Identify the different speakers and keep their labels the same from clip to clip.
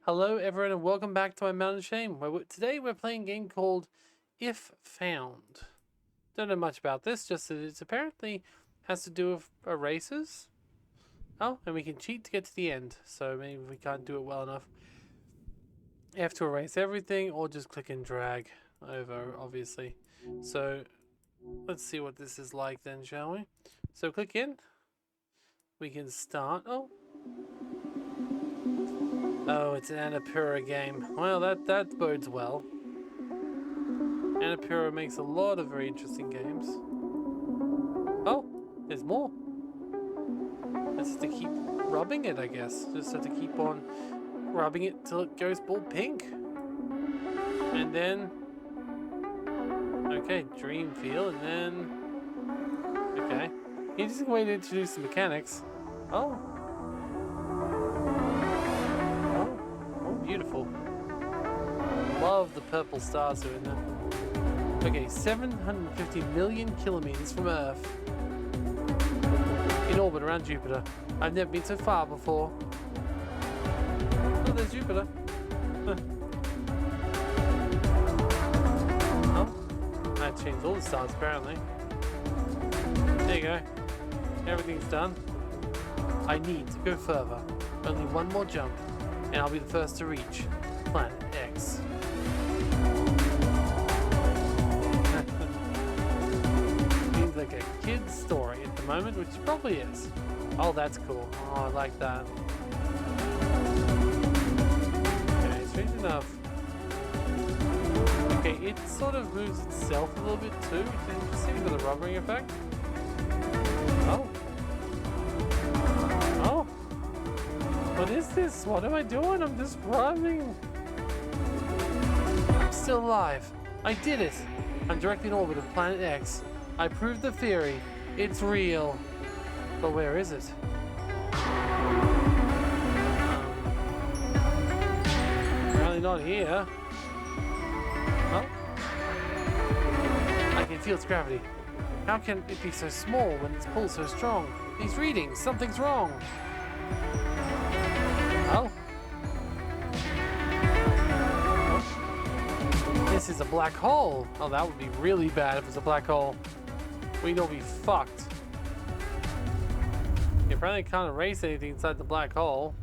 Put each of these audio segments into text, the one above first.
Speaker 1: Hello, everyone, and welcome back to my Mountain Shame. Today we're playing a game called If Found. Don't know much about this, just that it's apparently has to do with erasers. Oh, and we can cheat to get to the end, so maybe we can't do it well enough. You have to erase everything, or just click and drag over, obviously. So let's see what this is like then, shall we? So click in. We can start. Oh, it's an Annapurna game. Well, that bodes well. Annapurna makes a lot of very interesting games. Oh, there's more. Just to keep rubbing it, I guess. Just have to keep on rubbing it till it goes all pink. And then... Okay, dream feel, and then... Okay. Interesting way to introduce the mechanics. Oh. Oh, beautiful. Love the purple stars doing that. Okay, 750 million kilometers from Earth. In orbit around Jupiter. I've never been so far before. Oh, there's Jupiter. Oh, I changed all the stars apparently. There you go. Everything's done. I need to go further. Only one more jump, and I'll be the first to reach Planet X. Seems like a kid's story at the moment, which it probably is. Oh, that's cool. Oh, I like that. Okay, strange enough. Okay, it sort of moves itself a little bit too, which is interesting with the rubbering effect. Oh. Oh. What is this? What am I doing? I'm just rubbing. I'm still alive. I did it. I'm directly in orbit of Planet X. I proved the theory. It's real. But where is it? Apparently not here. Oh. I can feel its gravity. How can it be so small when its pull so strong? These readings, something's wrong. Oh. This is a black hole. Oh, that would be really bad if it was a black hole. We'd all be fucked. You probably can't erase anything inside the black hole.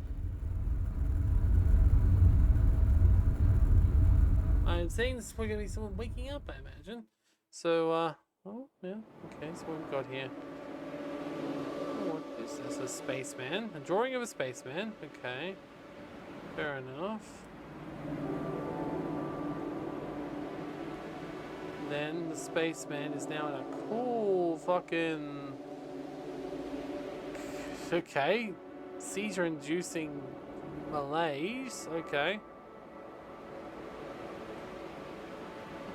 Speaker 1: I'm saying this is probably going to be someone waking up, I imagine. So, oh, yeah, okay, so what we've got here. What is this? A spaceman? A drawing of a spaceman. Okay. Fair enough. Then the spaceman is now in a cool fucking... Okay. Seizure-inducing malaise. Okay.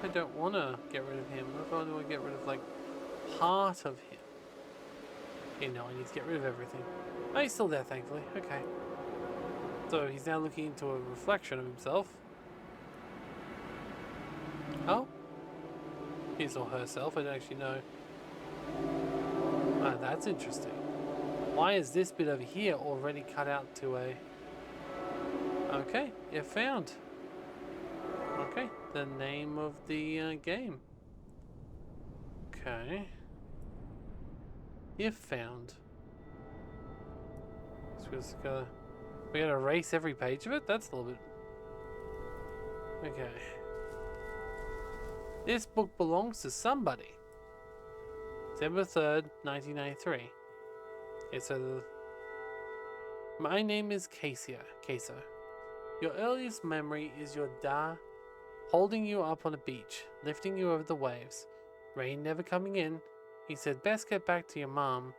Speaker 1: I don't want to get rid of him. What if I want to get rid of, like, part of him? Okay, no, I need to get rid of everything. Oh, he's still there, thankfully. Okay. So he's now looking into a reflection of himself. Oh? His or herself, I don't actually know. Ah, that's interesting. Why is this bit over here already cut out to a... Okay, if found. Okay, the name of the game. Okay. If found. So we gotta erase every page of it? That's a little bit... Okay. This book belongs to somebody. December 3rd, 1993. Okay, so my name is Queso. Your earliest memory is your da holding you up on a beach, lifting you over the waves. Rain never coming in. He said, best get back to your mom,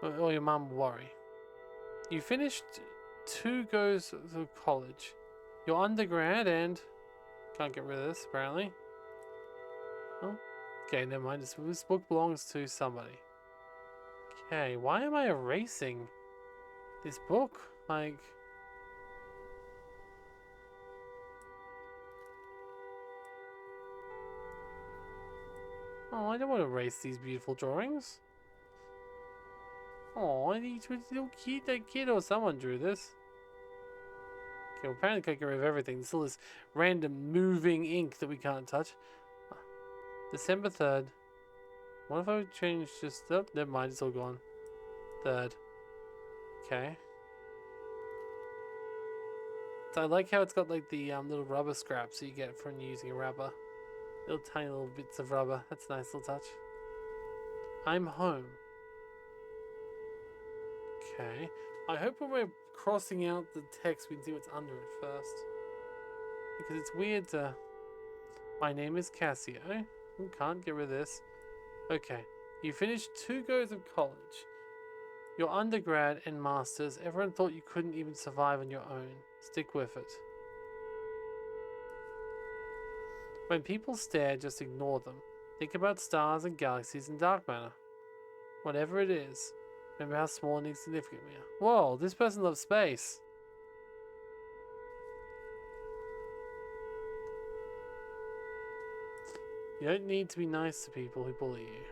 Speaker 1: or your mom will worry. You finished 2 goes to college. You're undergrad and... Can't get rid of this, apparently. Oh, okay, never mind. This book belongs to somebody. Okay, why am I erasing this book? Like... Oh, I don't want to erase these beautiful drawings. Oh, little kid, that kid or someone drew this. Okay, well, apparently can't get rid of everything. There's still this random moving ink that we can't touch. December 3rd. What if I would change just... Oh, never mind, it's all gone. 3rd. Okay. So I like how it's got like the little rubber scraps that you get from using a rubber. Little tiny little bits of rubber. That's a nice little touch. I'm home. Okay. I hope when we're crossing out the text we can see what's under it first. Because it's weird to... My name is Cassio. We can't get rid of this. Okay. You finished 2 goes of college. Your undergrad and masters. Everyone thought you couldn't even survive on your own. Stick with it. When people stare, just ignore them. Think about stars and galaxies and dark matter. Whatever it is. Remember how small and insignificant we are. Whoa, this person loves space. You don't need to be nice to people who bully you.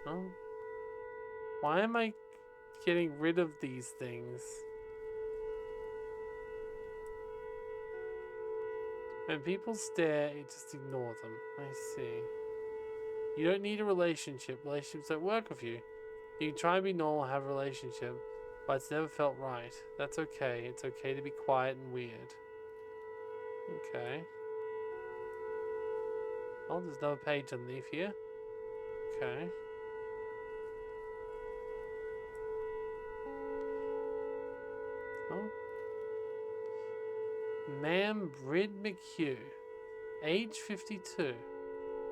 Speaker 1: Oh. Why am I getting rid of these things? When people stare, you just ignore them. I see. You don't need a relationship. Relationships don't work with you. You can try and be normal, have a relationship, but it's never felt right. That's okay. It's okay to be quiet and weird. Okay. Oh, there's another page underneath here. Okay. Oh. Ma'am Brid McHugh, age 52,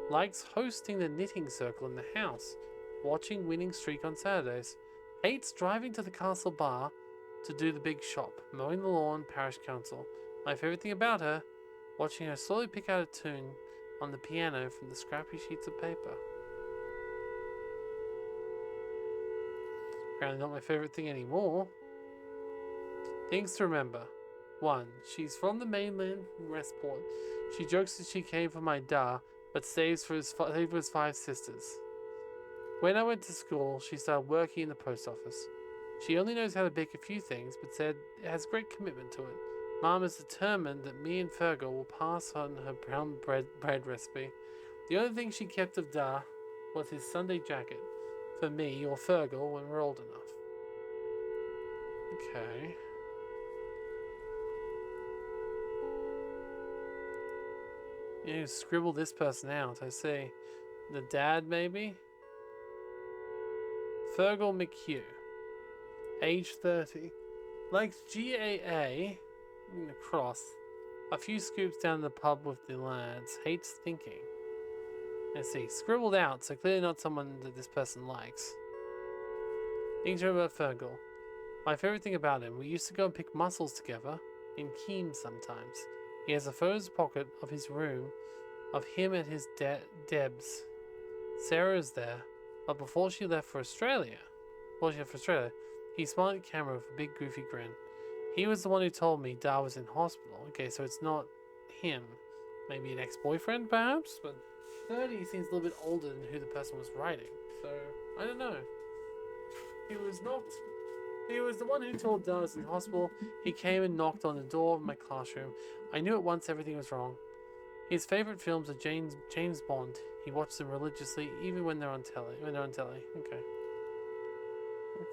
Speaker 1: likes hosting the knitting circle in the house, watching Winning Streak on Saturdays, hates driving to the castle bar to do the big shop, mowing the lawn, parish council. My favorite thing about her, watching her slowly pick out a tune on the piano from the scrappy sheets of paper. Apparently not my favorite thing anymore. Things to remember. 1. She's from the mainland from Westport. She jokes that she came from my da, but saves for his 5 sisters. When I went to school, she started working in the post office. She only knows how to bake a few things, but said it has great commitment to it. Mom is determined that me and Fergal will pass on her brown bread recipe. The only thing she kept of Da was his Sunday jacket, for me or Fergal when we're old enough. Okay. You scribble this person out, I see. The dad, maybe? Fergal McHugh. Age 30. Likes GAA, in the cross. A few scoops down the pub with the lads. Hates thinking. Let's see. Scribbled out, so clearly not someone that this person likes. Things about Fergal. My favorite thing about him, we used to go and pick mussels together in Keene sometimes. He has a photos pocket of his room, of him and his Debs. Sarah is there, but before she left for Australia, he smiled at the camera with a big goofy grin. He was the one who told me Da was in hospital. Okay, so it's not him. Maybe an ex-boyfriend, perhaps? But 30 seems a little bit older than who the person was writing. So, I don't know. He was the one who told Da was in hospital. He came and knocked on the door of my classroom. I knew at once everything was wrong. His favorite films are James Bond. He watched them religiously, even when they're on telly. Okay.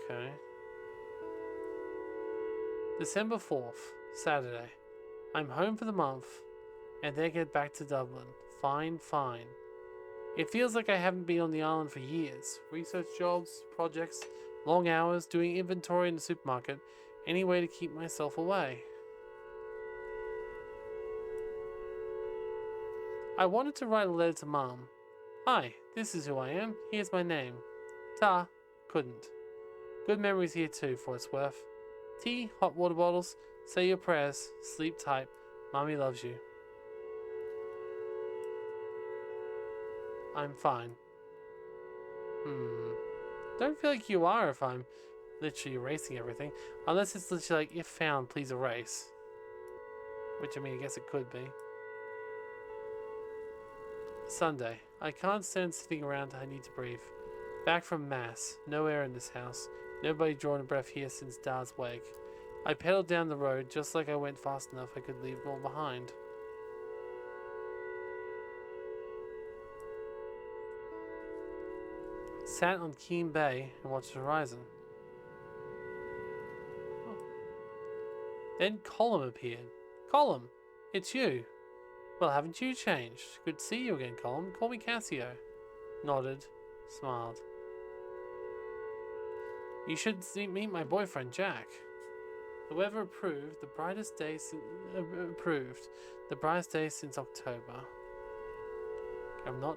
Speaker 1: Okay. December 4th, Saturday. I'm home for the month, and then get back to Dublin. Fine. It feels like I haven't been on the island for years. Research jobs, projects, long hours, doing inventory in the supermarket, any way to keep myself away. I wanted to write a letter to Mom. Hi, this is who I am. Here's my name. Ta. Couldn't. Good memories here too, for it's worth. Tea, hot water bottles, say your prayers, sleep tight. Mommy loves you. I'm fine. Don't feel like you are if I'm literally erasing everything. Unless it's literally like, if found, please erase. Which, I mean, I guess it could be. Sunday. I can't stand sitting around. I need to breathe. Back from Mass. No air in this house. Nobody drawing a breath here since Da's wake. I pedaled down the road just like I went fast enough I could leave it all behind. Sat on Keene Bay and watched the horizon. Then Colum appeared. Colum, it's you. Well, haven't you changed? Good to see you again, Colum. Call me Cassio. Nodded, smiled. You should meet my boyfriend, Jack. The weather approved, the brightest day since October. I'm not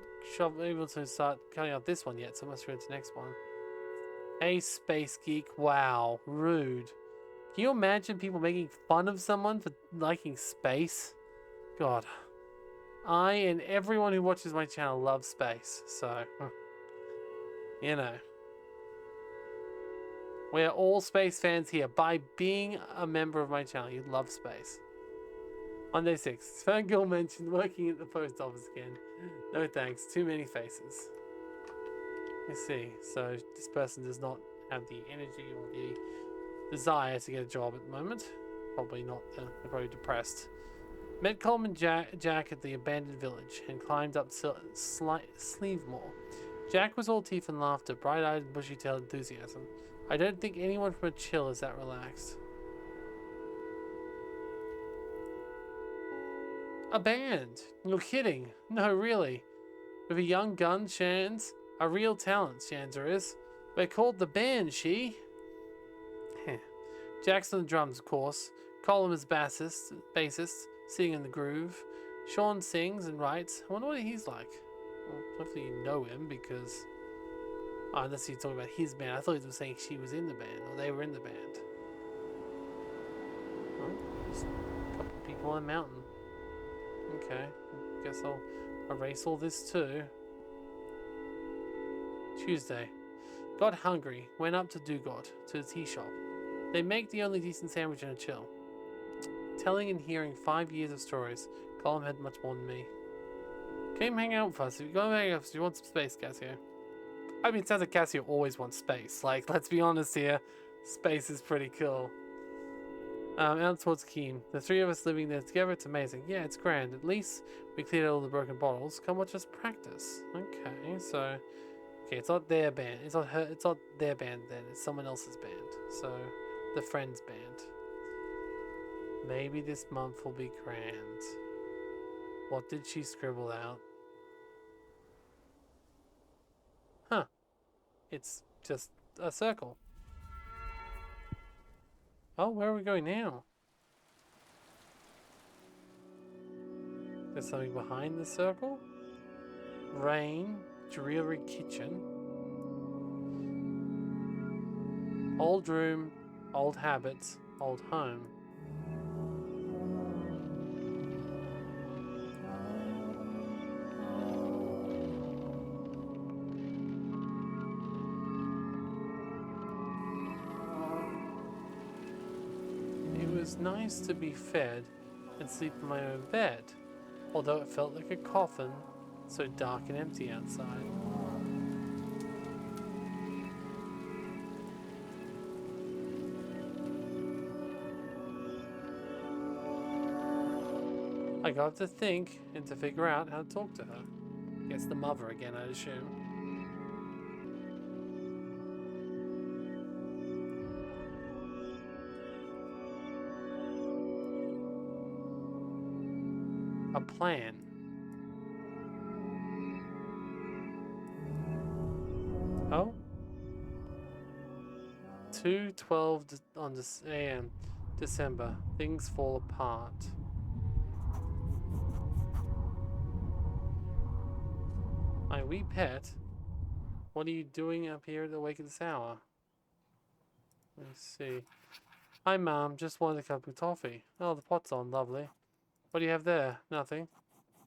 Speaker 1: able to start cutting out this one yet, so I must read the next one. Hey, Space Geek. Wow, rude. Can you imagine people making fun of someone for liking space? God. I and everyone who watches my channel loves space, so... you know. We're all space fans here. By being a member of my channel, you love space. Monday 6. Fangirl mentioned working at the post office again. No thanks. Too many faces. Let's see. So this person does not have the energy or the desire to get a job at the moment. Probably not. They're probably depressed. Met Coleman Jack at the abandoned village and climbed up Sleevemore. Jack was all teeth and laughter, bright-eyed and bushy-tailed enthusiasm. I don't think anyone from a chill is that relaxed. A band? You're kidding. No, really. With a young gun, Shan's a real talent, Shanzer is. We're called the Band, she. Jack's on the drums, of course. Colum is bassist, singing in the groove. Sean sings and writes. I wonder what he's like. Well, hopefully you know him, because... Oh, unless you're talking about his band. I thought he was saying she was in the band, or they were in the band. Oh, there's a couple of people on a mountain. Okay, guess I'll erase all this too. Tuesday. Got hungry. Went up to Dugot, to the tea shop. They make the only decent sandwich in a chill. Telling and hearing 5 years of stories. Colum had much more than me. Came hang out with us. If you go hang out with us, you want some space, Cassio. I mean, it sounds like Cassio always wants space. Like, let's be honest here. Space is pretty cool. Out towards Keene. The three of us living there together, it's amazing. Yeah, it's grand. At least we cleared out all the broken bottles. Come watch us practice. Okay, so... Okay, it's not their band. It's not her. It's not their band then. It's someone else's band. So, the friend's band. Maybe this month will be grand. What did she scribble out? Huh. It's just a circle. Oh, where are we going now? There's something behind the circle? Rain, dreary kitchen. Old room, old habits, old home. It was nice to be fed and sleep in my own bed, although it felt like a coffin, so dark and empty outside. I got to think and to figure out how to talk to her. Guess the mother again, I'd assume. A plan. Oh? 2:12 on this AM, December. Things fall apart. My wee pet, what are you doing up here at the wake of this hour? Let's see. Hi, Mom. Just wanted a cup of coffee. Oh, the pot's on. Lovely. What do you have there? Nothing.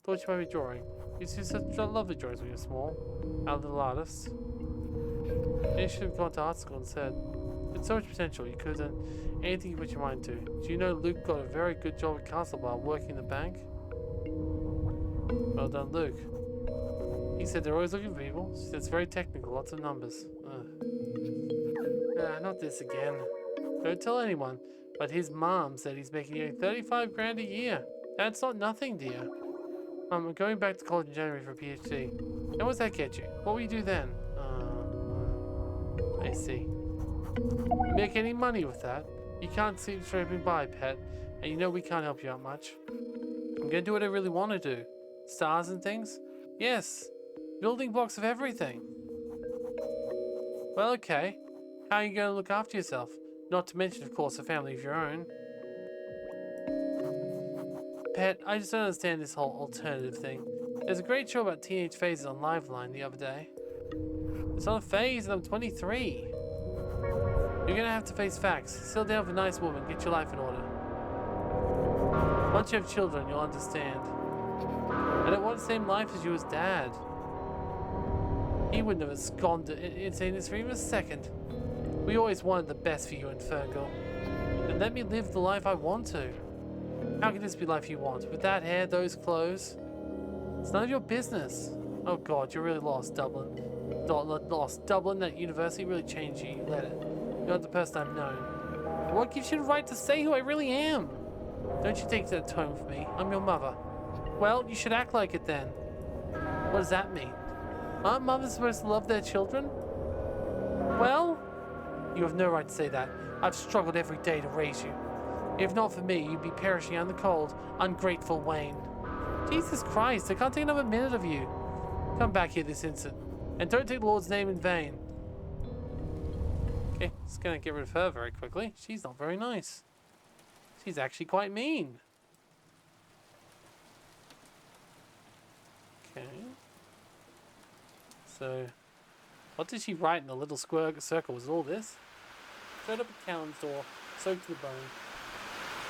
Speaker 1: Thought you might be drawing. You see such lovely drawings when you're small. Our little artist. You should have gone to art school instead. With so much potential, you could have done anything you put your mind to. Do you know Luke got a very good job at Castlebar working in the bank? Well done, Luke. He said they're always looking for people. She said it's very technical, lots of numbers. Not this again. Don't tell anyone. But his mom said he's making nearly 35 grand a year. That's not nothing, dear. I'm going back to college in January for a PhD. And what does that get you? What will you do then? I see. You make any money with that? You can't see scraping by, pet. And you know we can't help you out much. I'm gonna do what I really want to do. Stars and things? Yes. Building blocks of everything. Well, okay. How are you gonna look after yourself? Not to mention, of course, a family of your own. Pet, I just don't understand this whole alternative thing. There's a great show about teenage phases on Liveline the other day. It's on a phase and I'm 23. You're gonna have to face facts. Settle down with a nice woman, get your life in order. Once you have children, you'll understand. I don't want the same life as you as Dad. He wouldn't have absconded insane this for even a second. We always wanted the best for you and Fergal. And let me live the life I want to. How can this be life you want? With that hair, those clothes? It's none of your business. Oh God, you're really lost, Dublin. Lost. Dublin, that university really changed you. You let it. You're not the person I've known. What gives you the right to say who I really am? Don't you take that tone for me. I'm your mother. Well, you should act like it then. What does that mean? Aren't mothers supposed to love their children? Well, you have no right to say that. I've struggled every day to raise you. If not for me, you'd be perishing out in the cold, ungrateful Wayne. Jesus Christ, I can't take another minute of you. Come back here this instant. And don't take the Lord's name in vain. Okay, just gonna get rid of her very quickly. She's not very nice. She's actually quite mean. Okay. So, what did she write in the little square circle? Was all this? Showed up at Callan's door, soaked to the bone.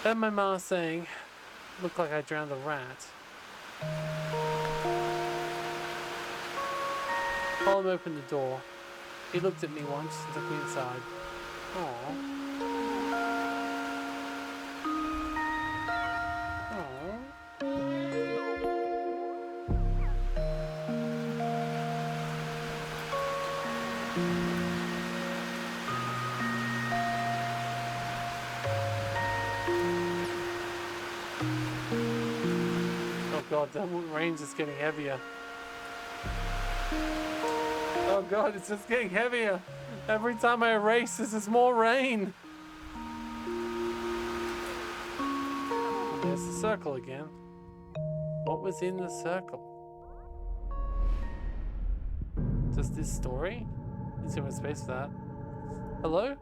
Speaker 1: Then my ma saying, looked like I drowned a rat. Colin opened the door. He looked at me once and took me inside. Aww. Oh God, the rain's just getting heavier. Oh God, it's just getting heavier. Every time I erase, there's more rain. There's the circle again. What was in the circle? Just this story? There's too much space for that. Hello?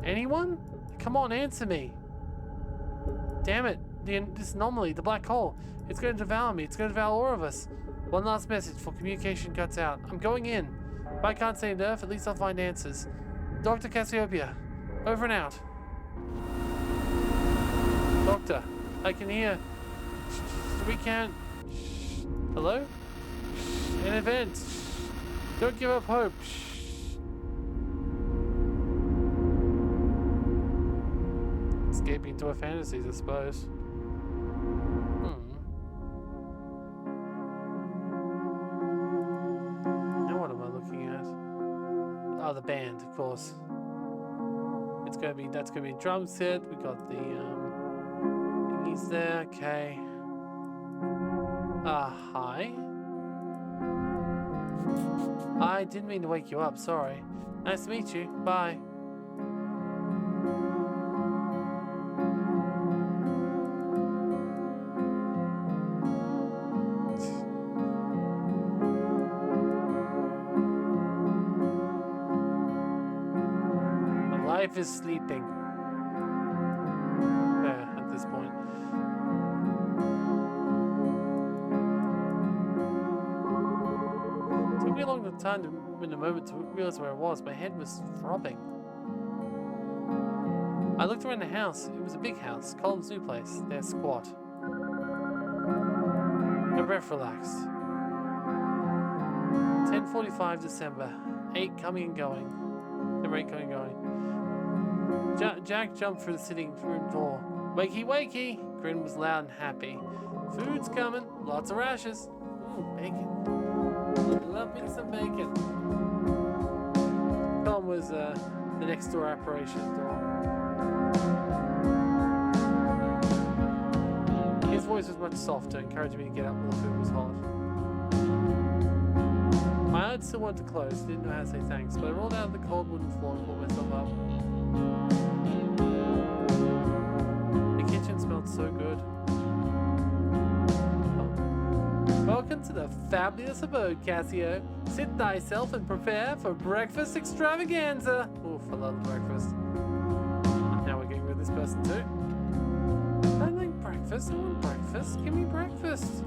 Speaker 1: Anyone? Come on, answer me. Damn it. This anomaly, the black hole. It's going to devour me. It's going to devour all of us. One last message before communication cuts out. I'm going in. If I can't save Earth, at least I'll find answers. Dr. Cassiopeia. Over and out. Doctor, I can hear. We can't. Hello? An event. Don't give up hope. Escaping into our fantasies, I suppose. Now what am I looking at? Oh, the band, of course. It's gonna be, that's gonna be a drum set. We got the thingies there. Okay. Hi. I didn't mean to wake you up. Sorry. Nice to meet you. Bye. Life is sleeping. Yeah, at this point. It took me a long time in a moment to realize where I was. My head was throbbing. I looked around the house. It was a big house. Colin's new place. They're squat. My breath relaxed. 10:45 December. 8 coming and going. Number 8 coming and going. Jack jumped through the sitting room door. Wakey, wakey! Grin was loud and happy. Food's coming. Lots of rashes. Ooh, bacon. Love me some bacon. Colin was the next door apparition door. His voice was much softer, encouraging me to get up while the food was hot. My eyes still wanted to close, didn't know how to say thanks, but I rolled out of the cold wooden floor and pulled myself up. The kitchen smelled so good. Welcome to the fabulous abode, Cassio. Sit thyself and prepare for breakfast extravaganza. Oof, I love breakfast. Now we're getting rid of this person too. I like breakfast. I want breakfast. Give me breakfast.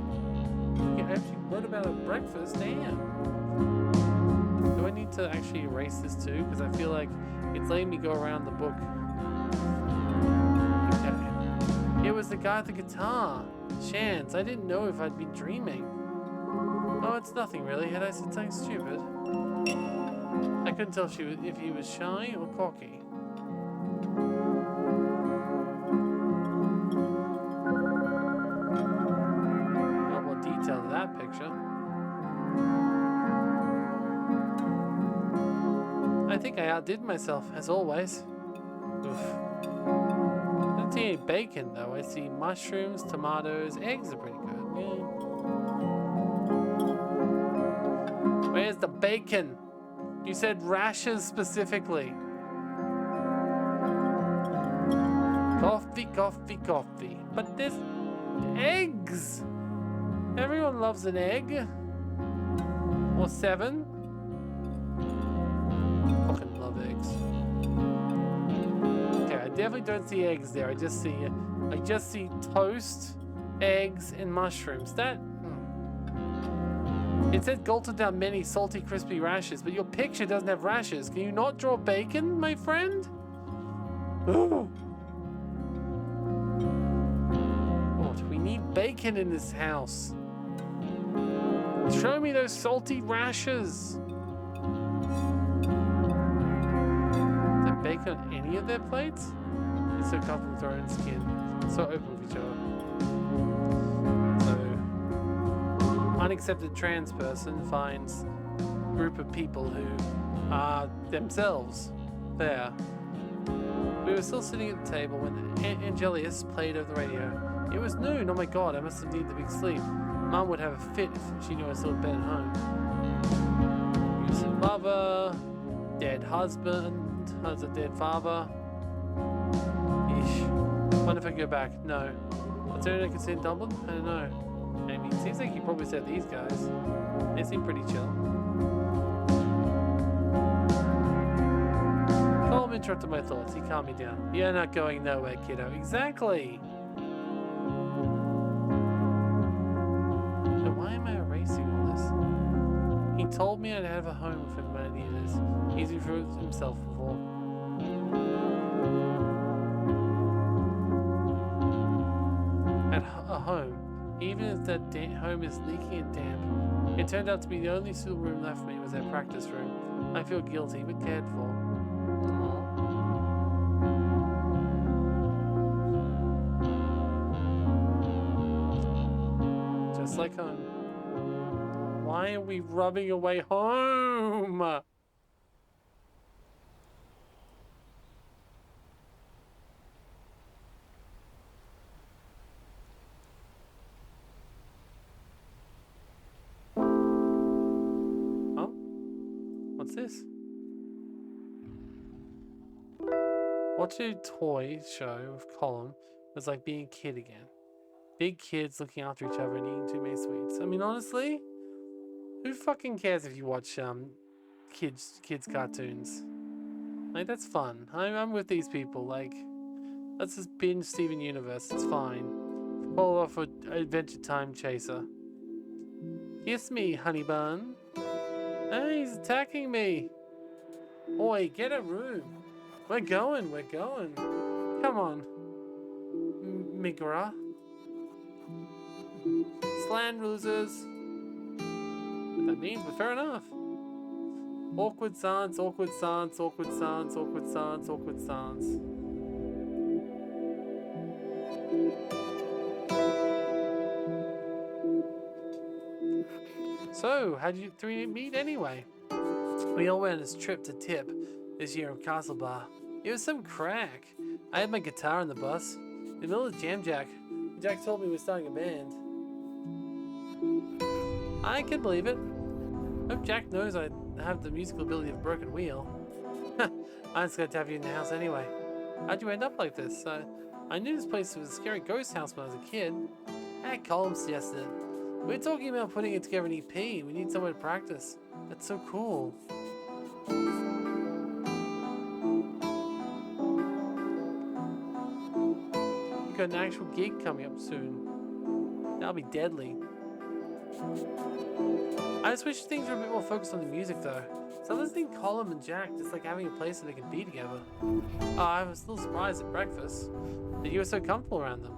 Speaker 1: You actually wrote about a breakfast. Damn. Do I need to actually erase this too? Because I feel like it's letting me go around the book. Okay. It was the guy with the guitar. Chance. I didn't know if I'd been dreaming. Oh, it's nothing really. Had I said something stupid? I couldn't tell if he was shy or cocky. Not more detail to that picture. I think I outdid myself, as always. Oof. I don't see any bacon, though. I see mushrooms, tomatoes, eggs are pretty good. Yeah. Where's the bacon? You said rashes specifically. Coffee, coffee, coffee. But there's eggs! Everyone loves an egg. Or 7. Fucking love eggs. Okay, I definitely don't see eggs there. I just see toast, eggs, and mushrooms. It said gulped down many salty, crispy rashes, but your picture doesn't have rashes. Can you not draw bacon, my friend? Oh, we need bacon in this house. Show me those salty rashes. Is there bacon on any of their plates? It's so comfortable with their own skin. So open with each other. Unaccepted trans person finds group of people who are themselves there. We were still sitting at the table when Angelius played over the radio. It was noon. Oh my god, I must have needed the big sleep. Mum would have a fit if she knew I was still in bed at home. Abusive mother, dead husband, has a dead father. Ish. Wonder if I can go back. No. Is there anyone I can see in Dublin? I don't know. I mean, it seems like you probably said these guys. They seem pretty chill. Colm interrupted my thoughts. He calmed me down. You're not going nowhere, kiddo. Exactly. So why am I erasing all this? He told me I'd have a home for him when I needed it. He's improved himself before. At a home. Even if that home is leaky and damp, it turned out to be the only suitable room left for me was that practice room. I feel guilty but cared for. Aww. Just like home. Why are we rubbing away home? What's this? Watching a toy show with Colm was like being a kid again. Big kids looking after each other and eating too many sweets. I mean, honestly, who fucking cares if you watch kids cartoons? Like, that's fun. I'm with these people. Like, let's just binge Steven Universe. It's fine. Follow off with Adventure Time Chaser. Kiss me, honey bun. Hey, he's attacking me. Oi, get a room. We're going. Come on. Migra. Slan losers. What that means, but fair enough. Awkward sans, awkward sans, awkward sans, awkward sans, awkward sans. So, how did you three meet anyway? We all went on this trip to Tip this year in Castlebar. It was some crack. I had my guitar on the bus. In the middle of jam Jack. Jack told me we were starting a band. I can believe it. Hope Jack knows I have the musical ability of a broken wheel. I'm just glad to have you in the house anyway. How'd you end up like this? I knew this place was a scary ghost house when I was a kid. Colm suggested it. We were talking about putting it together an EP. We need somewhere to practice. That's so cool. We've got an actual gig coming up soon. That'll be deadly. I just wish things were a bit more focused on the music though. Sometimes I think Colm and Jack just like having a place where they can be together. Oh, I was a little surprised at breakfast that you were so comfortable around them.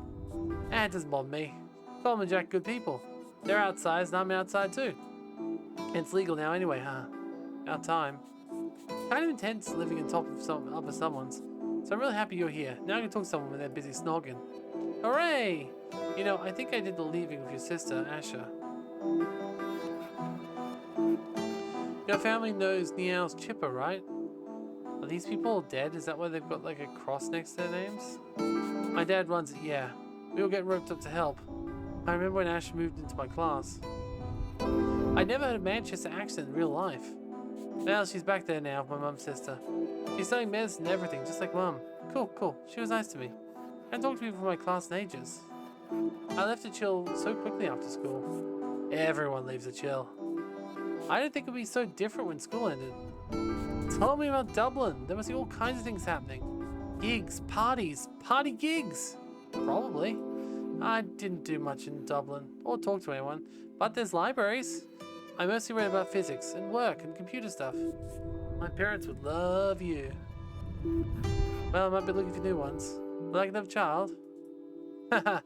Speaker 1: It doesn't bother me. Colm and Jack, good people. They're outside and I'm outside too. And it's legal now anyway, huh? About time. Kind of intense living on top of someone's. So I'm really happy you're here. Now I can talk to someone when they're busy snogging. Hooray! You know, I think I did the leaving with your sister, Asher. Your family knows Niall's Chipper, right? Are these people all dead? Is that why they've got like a cross next to their names? My dad runs it, yeah. We all get roped up to help. I remember when Asher moved into my class. I never heard a Manchester accent in real life. Well, she's back there now, my mum's sister. She's studying medicine and everything, just like mum. Cool. She was nice to me. I talked to people from my class in ages. I left to chill so quickly after school. Everyone leaves to chill. I didn't think it would be so different when school ended. Tell me about Dublin. There must be all kinds of things happening. Gigs, parties, party gigs. Probably. I didn't do much in Dublin or talk to anyone, but there's libraries. I mostly read about physics and work and computer stuff. My parents would love you. Well, I might be looking for new ones. Would I like another child? Haha.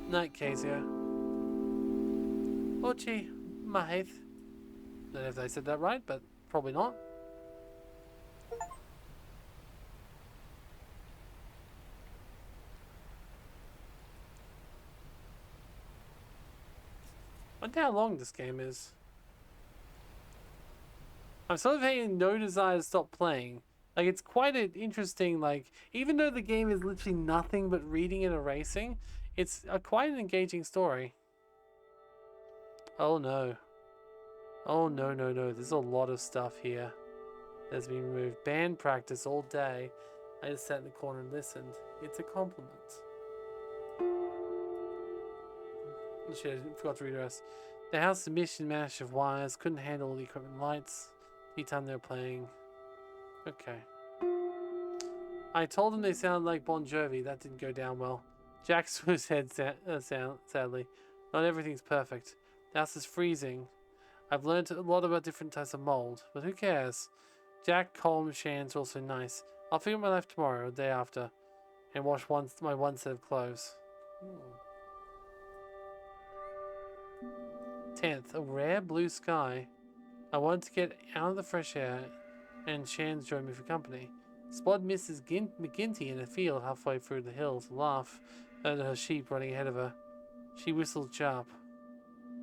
Speaker 1: Night, Kezia. Ochi, Mahaith. Don't know if I said that right, but probably not. I wonder how long this game is. I'm sort of having no desire to stop playing. Like, it's quite an interesting, like, even though the game is literally nothing but reading and erasing, it's quite an engaging story. Oh no. Oh no. There's a lot of stuff here that's been removed. Band practice all day. I just sat in the corner and listened. It's a compliment. Oh shit, I forgot to read the rest. The house emission mash of wires couldn't handle all the equipment lights. The time they were playing. Okay. I told them they sounded like Bon Jovi. That didn't go down well. Jack shook his head sadly. Not everything's perfect. The house is freezing. I've learned a lot about different types of mold, but who cares? Jack, Colm, Shan's also nice. I'll figure out my life tomorrow or the day after, and wash my one set of clothes. 10th, a rare blue sky. I wanted to get out of the fresh air, and Shan's joined me for company. Spotted Mrs. McGinty in a field halfway through the hills. Laugh at her sheep running ahead of her. She whistled sharp.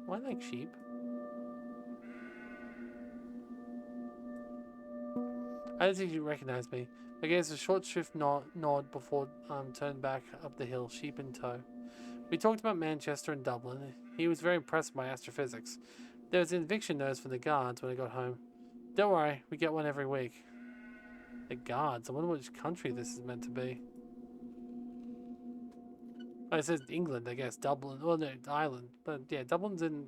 Speaker 1: Why like sheep? I don't think you recognized me. I gave a short shrift nod before turned back up the hill, sheep in tow. We talked about Manchester and Dublin. He was very impressed by astrophysics. There was an eviction notice from the guards when I got home. Don't worry, we get one every week. The guards? I wonder which country this is meant to be. Oh, it says England, I guess. Dublin. Well, no, Ireland. But yeah, Dublin's in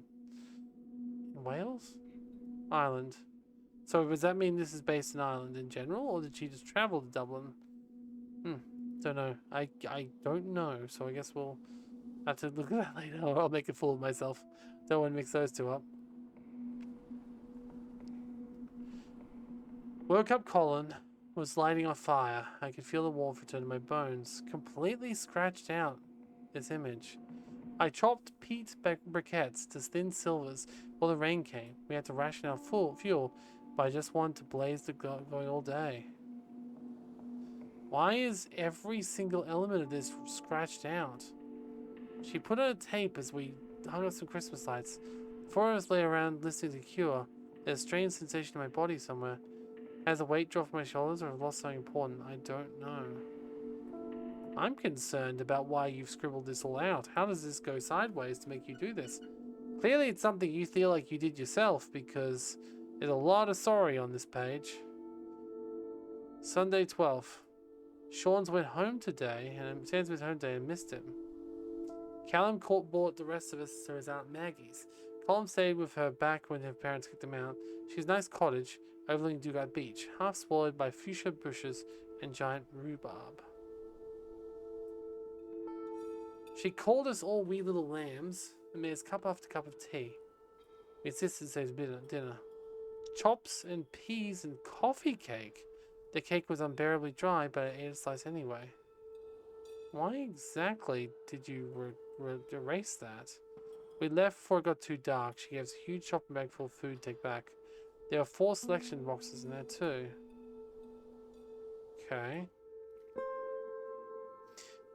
Speaker 1: Wales? Ireland. So does that mean this is based in Ireland in general, or did she just travel to Dublin? Don't know. I don't know, so I guess we'll have to look at that later, or I'll make a fool of myself. Don't want to mix those two up. Woke up Colin, was lighting on fire. I could feel the warmth return to my bones. Completely scratched out this image. I chopped peat briquettes to thin silvers while the rain came. We had to ration our fuel, but I just wanted to blaze the going all day. Why is every single element of this scratched out? She put on a tape as we hung up some Christmas lights. Before I was lay around listening to Cure, there's a strange sensation in my body somewhere. Has a weight dropped from my shoulders or have lost something important? I don't know. I'm concerned about why you've scribbled this all out. How does this go sideways to make you do this? Clearly it's something you feel like you did yourself, because there's a lot of sorry on this page. Sunday 12th. Sean's went home today, and Sam's went home today and missed him. Callum bought the rest of us to his Aunt Maggie's. Colin stayed with her back when her parents kicked him out. She has a nice cottage overlooking Dugat Beach, half swallowed by fuchsia bushes and giant rhubarb. She called us all wee little lambs and made us cup after cup of tea. We insisted to dinner. Chops and peas and coffee cake. The cake was unbearably dry, but I ate a slice anyway. Why exactly did you erase that? We left before it got too dark. She gave us a huge shopping bag full of food to take back. There are 4 selection boxes in there too. Okay.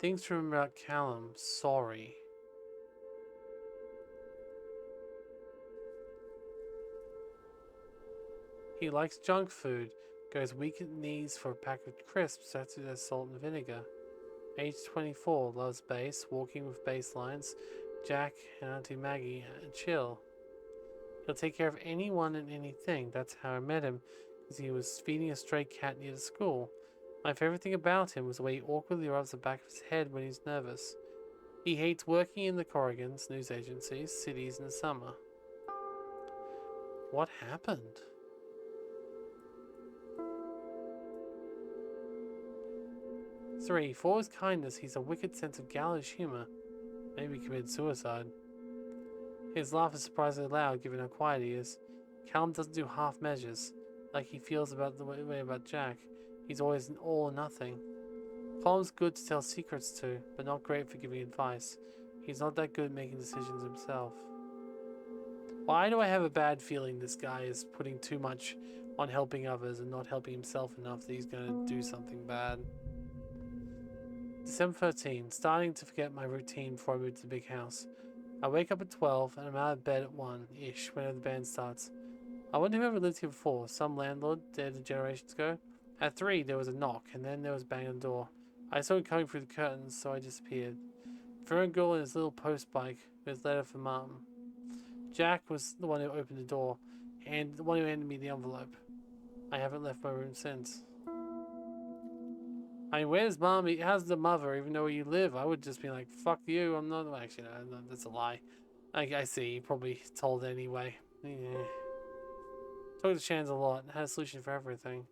Speaker 1: Things to remember about Callum. Sorry. He likes junk food. Goes weak at knees for a pack of crisps. That's it as salt and vinegar. Age 24. Loves bass. Walking with bass lines. Jack and Auntie Maggie chill. He'll take care of anyone and anything. That's how I met him, because he was feeding a stray cat near the school. My favorite thing about him was the way he awkwardly rubs the back of his head when he's nervous. He hates working in the Corrigans, news agencies, cities in the summer. What happened? Three, for his kindness, he's a wicked sense of gallows humor. Maybe he committed suicide. His laugh is surprisingly loud given how quiet he is. Callum doesn't do half measures, like he feels about the way about Jack. He's always an all or nothing. Colin's good to tell secrets to, but not great for giving advice. He's not that good at making decisions himself. Why do I have a bad feeling this guy is putting too much on helping others and not helping himself enough that he's going to do something bad? December 13, starting to forget my routine before I move to the big house. I wake up at 12 and I'm out of bed at 1-ish whenever the band starts. I wonder whoever lived here before, some landlord dead generations ago. At 3 there was a knock and then there was a bang on the door. I saw him coming through the curtains, so I disappeared. Ferngul and his little post bike with his letter from Mum. Jack was the one who opened the door and the one who handed me the envelope. I haven't left my room since. I mean, where's Mom? How's the mother? Even though where you live, I would just be like, fuck you, I'm not... Well, actually, no, that's a lie. I see, you probably told anyway. Yeah. Talked to Shans a lot, had a solution for everything.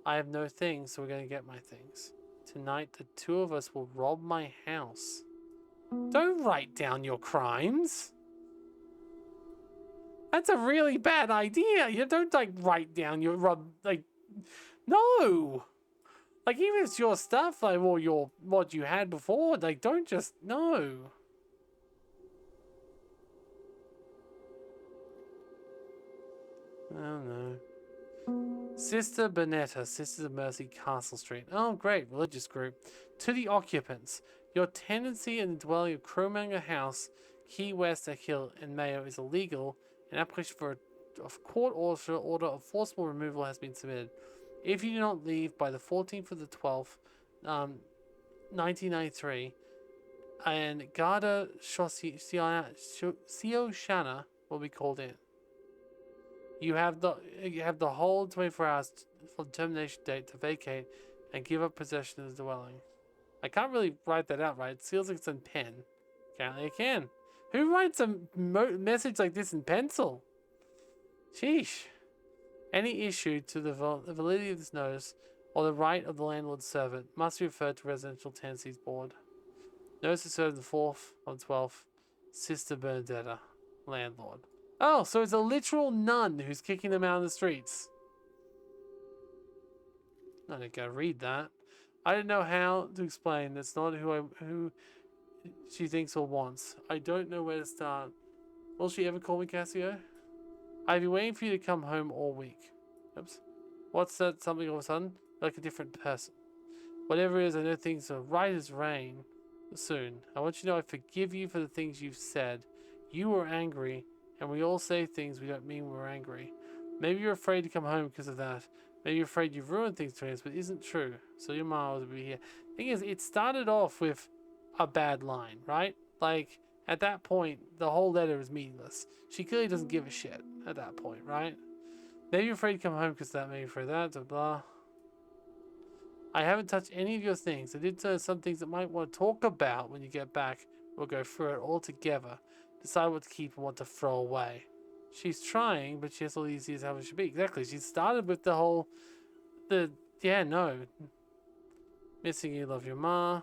Speaker 1: I have no things, so we're going to get my things. Tonight, the 2 of us will rob my house. Don't write down your crimes. That's a really bad idea. You don't, like, write down your no! Like, even if it's your stuff, like, or what you had before, like, don't just, no. Oh, no. Sister Bernetta, Sisters of Mercy, Castle Street. Oh, great, religious group. To the occupants, your tenancy in the dwelling of Crowmanga House, Key West, Hill, and Mayo is illegal. An application for a court order of forcible removal has been submitted. If you do not leave by the 14th of the 12th, 1993, and Garda Sioshana will be called in. You have the whole 24 hours for the termination date to vacate and give up possession of the dwelling. I can't really write that out right. It feels like it's in pen. Apparently I can. Who writes a message like this in pencil? Sheesh. Any issue to the validity of this notice or the right of the landlord's servant must be referred to Residential Tenancies Board. Notice is served the 4th of 12th. Sister Bernadetta, landlord. Oh, so it's a literal nun who's kicking them out in the streets. I didn't go read that. I didn't know how to explain. That's not who she thinks or wants. I don't know where to start. Will she ever call me Cassio? I've been waiting for you to come home all week. Oops. What's that? Something all of a sudden? Like a different person. Whatever it is, I know things are right as rain soon. I want you to know I forgive you for the things you've said. You were angry, And we all say things we don't mean when we're angry. Maybe you're afraid to come home because of that. Maybe you're afraid you've ruined things between us, but it isn't true. So your mom will be here. Thing is, it started off with a bad line, right? Like, at that point, the whole letter is meaningless. She clearly doesn't give a shit at that point, right? Maybe you're afraid to come home because of that, maybe you're afraid of that, blah, blah. I haven't touched any of your things. I did tell some things that might want to talk about when you get back. We'll go through it all together. Decide what to keep and what to throw away. She's trying, but she has all these years how it should be. Exactly. She started with the whole... Yeah, no. Missing you, love your ma.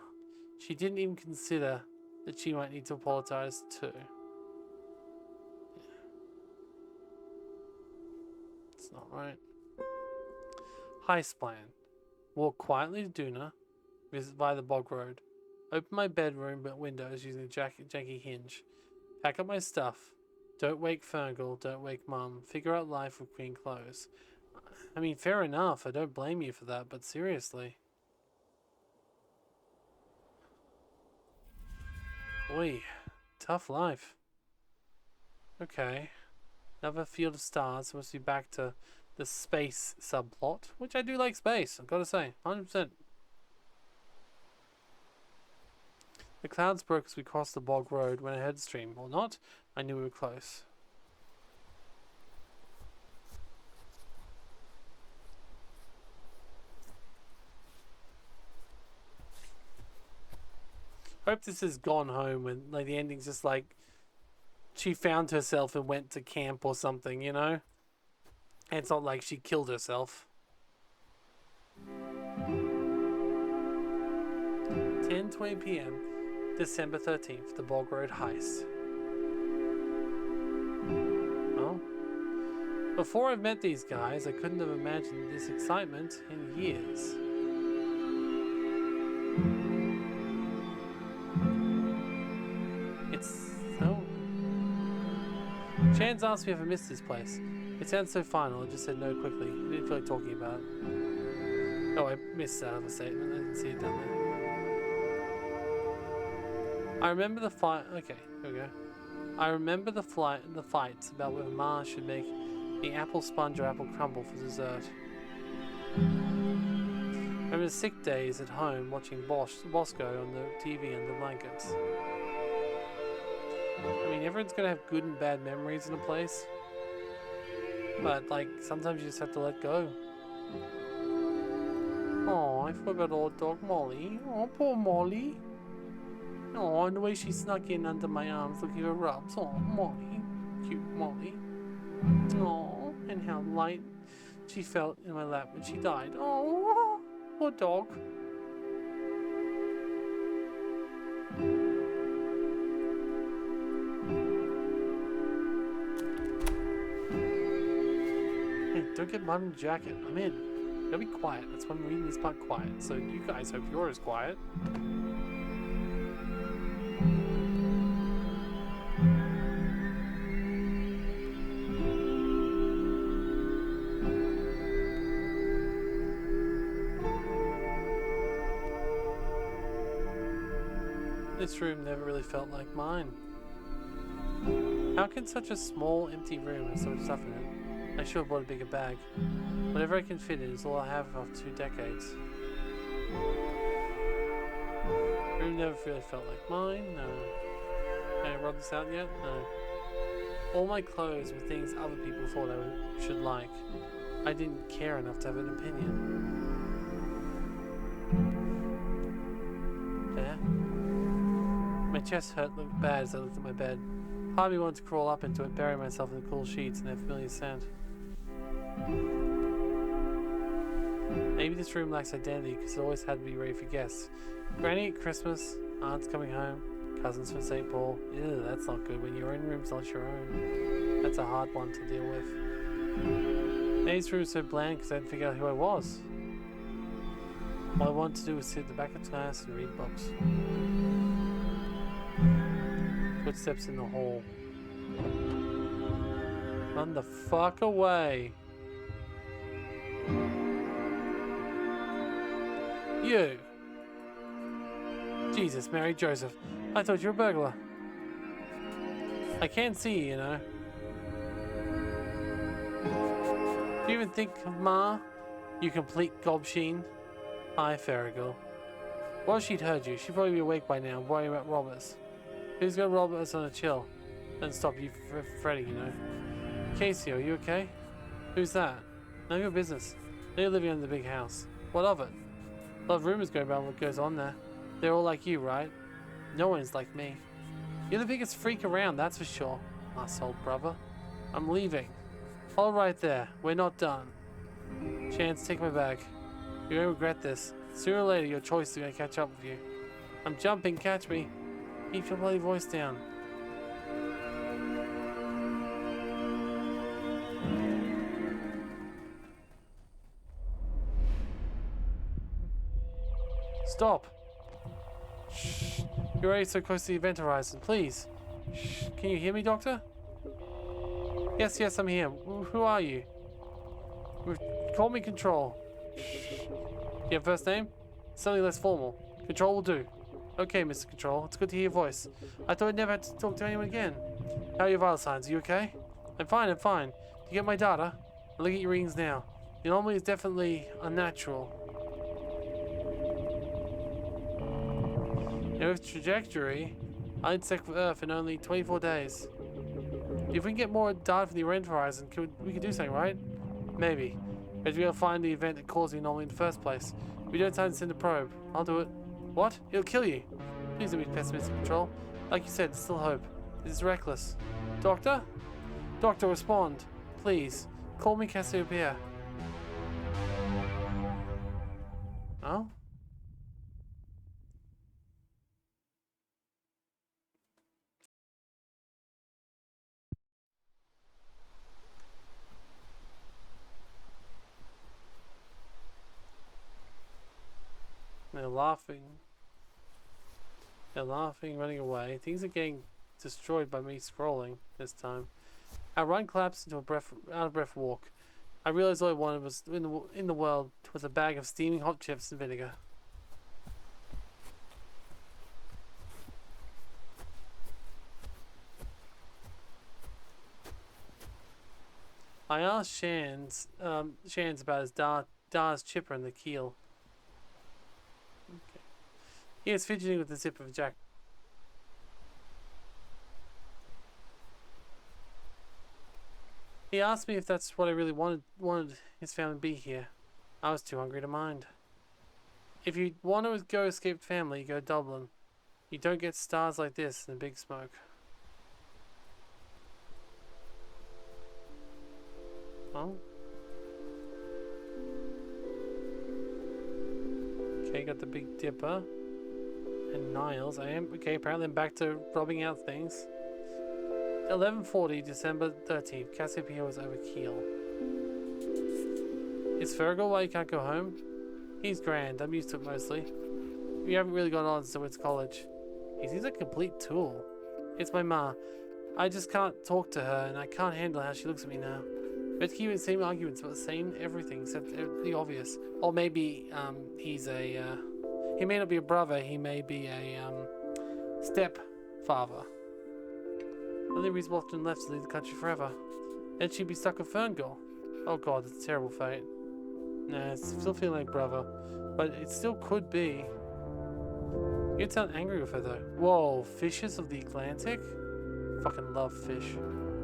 Speaker 1: She didn't even consider that she might need to apologize too. Yeah. It's not right. Heist plan. Walk quietly to Duna. Visit via the bog road. Open my bedroom windows using a janky hinge. Pack up my stuff. Don't wake Fergal. Don't wake Mum. Figure out life with clean clothes. I mean, fair enough. I don't blame you for that, but seriously. Oi. Tough life. Okay. Another field of stars. Must be back to the space subplot. Which I do like space, I've got to say. 100%. The clouds broke as we crossed the bog road when I heard the stream. Or not, I knew we were close. Hope this is Gone Home when like the ending's just like she found herself and went to camp or something, you know? And it's not like she killed herself. 10:20 p.m. December 13th, the Bog Road heist. Well, before I've met these guys, I couldn't have imagined this excitement in years. It's so... Chance asked me if I missed this place. It sounds so final, I just said no quickly. I didn't feel like talking about it. Oh, I missed that other statement. I didn't see it down there. I remember the fight. Okay, here we go. I remember the fights about whether Ma should make the apple sponge or apple crumble for dessert. I remember the sick days at home watching Bosco on the TV under blankets. I mean, everyone's gonna have good and bad memories in a place. But, like, sometimes you just have to let go. Oh, I forgot old dog Molly. Oh, poor Molly. Oh, and the way she snuck in under my arms looking for rubs. Oh, Molly. Cute Molly. Oh, and how light she felt in my lap when she died. Oh, poor dog. Hey, don't get mud in the jacket. I'm in. Gotta be quiet. That's why I'm reading this part quiet. So you guys hope yours is quiet. This room never really felt like mine. How can such a small, empty room have so much stuff in it? I should have brought a bigger bag. Whatever I can fit in is all I have after 2 decades. The room never really felt like mine, no. Can I rub this out yet? No. All my clothes were things other people thought I should like. I didn't care enough to have an opinion. My chest hurt looked bad as I looked at my bed. Part of me wanted to crawl up into it, bury myself in the cool sheets and their familiar scent. Maybe this room lacks identity because it always had to be ready for guests. Granny at Christmas, aunts coming home, cousins from St. Paul. Ew, that's not good when your own room's not your own. That's a hard one to deal with. Maybe this room was so bland because I hadn't figured out who I was. All I wanted to do was sit at the back of class and read books. Footsteps in the hall. Run the fuck away. You. Jesus, Mary Joseph. I thought you were a burglar. I can't see you, you know. even think of Ma? You complete gobsheen. Hi, Farragle. What if she'd heard you? She'd probably be awake by now, worrying about robbers. Who's gonna rob us on a chill? And stop you fretting, you know. Casey, are you okay? Who's that? None of your business. They're living in the big house. What of it? A lot of rumors going about what goes on there. They're all like you, right? No one's like me. You're the biggest freak around, that's for sure. Asshole brother. I'm leaving. All right there. We're not done. Chance, take my bag. You're gonna regret this. Sooner or later, your choice is gonna catch up with you. I'm jumping. Catch me. Keep your bloody voice down. Stop. Shh. You're already so close to the event horizon. Please. Shh. Can you hear me, Doctor? Yes, I'm here. Who are you? Call me Control. Shh. You have a first name? Something less formal. Control will do. Okay, Mr. Control. It's good to hear your voice. I thought I'd never have to talk to anyone again. How are your vital signs? Are you okay? I'm fine. Do you get my data? I look at your readings now. The anomaly is definitely unnatural. And with trajectory, I'll intersect with Earth in only 24 days. If we can get more data from the event horizon, we could do something, right? Maybe. But we gotta find the event that caused the anomaly in the first place. We don't have time to send a probe. I'll do it. What? It'll kill you. Please don't be pessimistic, Control. Like you said, there's still hope. This is reckless. Doctor? Doctor, respond. Please. Call me Cassiopeia. Oh? They're laughing. They're laughing, running away. Things are getting destroyed by me scrolling this time. Our run collapsed into a out of breath walk. I realized all I wanted was in the world was a bag of steaming hot chips and vinegar. I asked Shan's about his Dar's chipper and the keel. Okay. He was fidgeting with the zip of a jacket. He asked me if that's what I really wanted his family to be here. I was too hungry to mind. If you want to go escape family, go Dublin. You don't get stars like this in Big Smoke. Oh. Okay, got the Big Dipper. And Niles. Okay, apparently I'm back to robbing out things. 11:40, December 13th. Cassiopeia was over keel. Is Fergal why you can't go home? He's grand. I'm used to it mostly. We haven't really gone on since college. He seems like a complete tool. It's my ma. I just can't talk to her, and I can't handle how she looks at me now. We have to keep the same arguments about the same everything, except the obvious. Or maybe he's a. He may not be a brother. He may be a stepfather. The only reason Wolfton left to leave the country forever. Then she'd be stuck with Fergal. Oh god, it's a terrible fate. Nah, it's still feeling like brother. But it still could be. You'd sound angry with her though. Whoa, fishes of the Atlantic? Fucking love fish.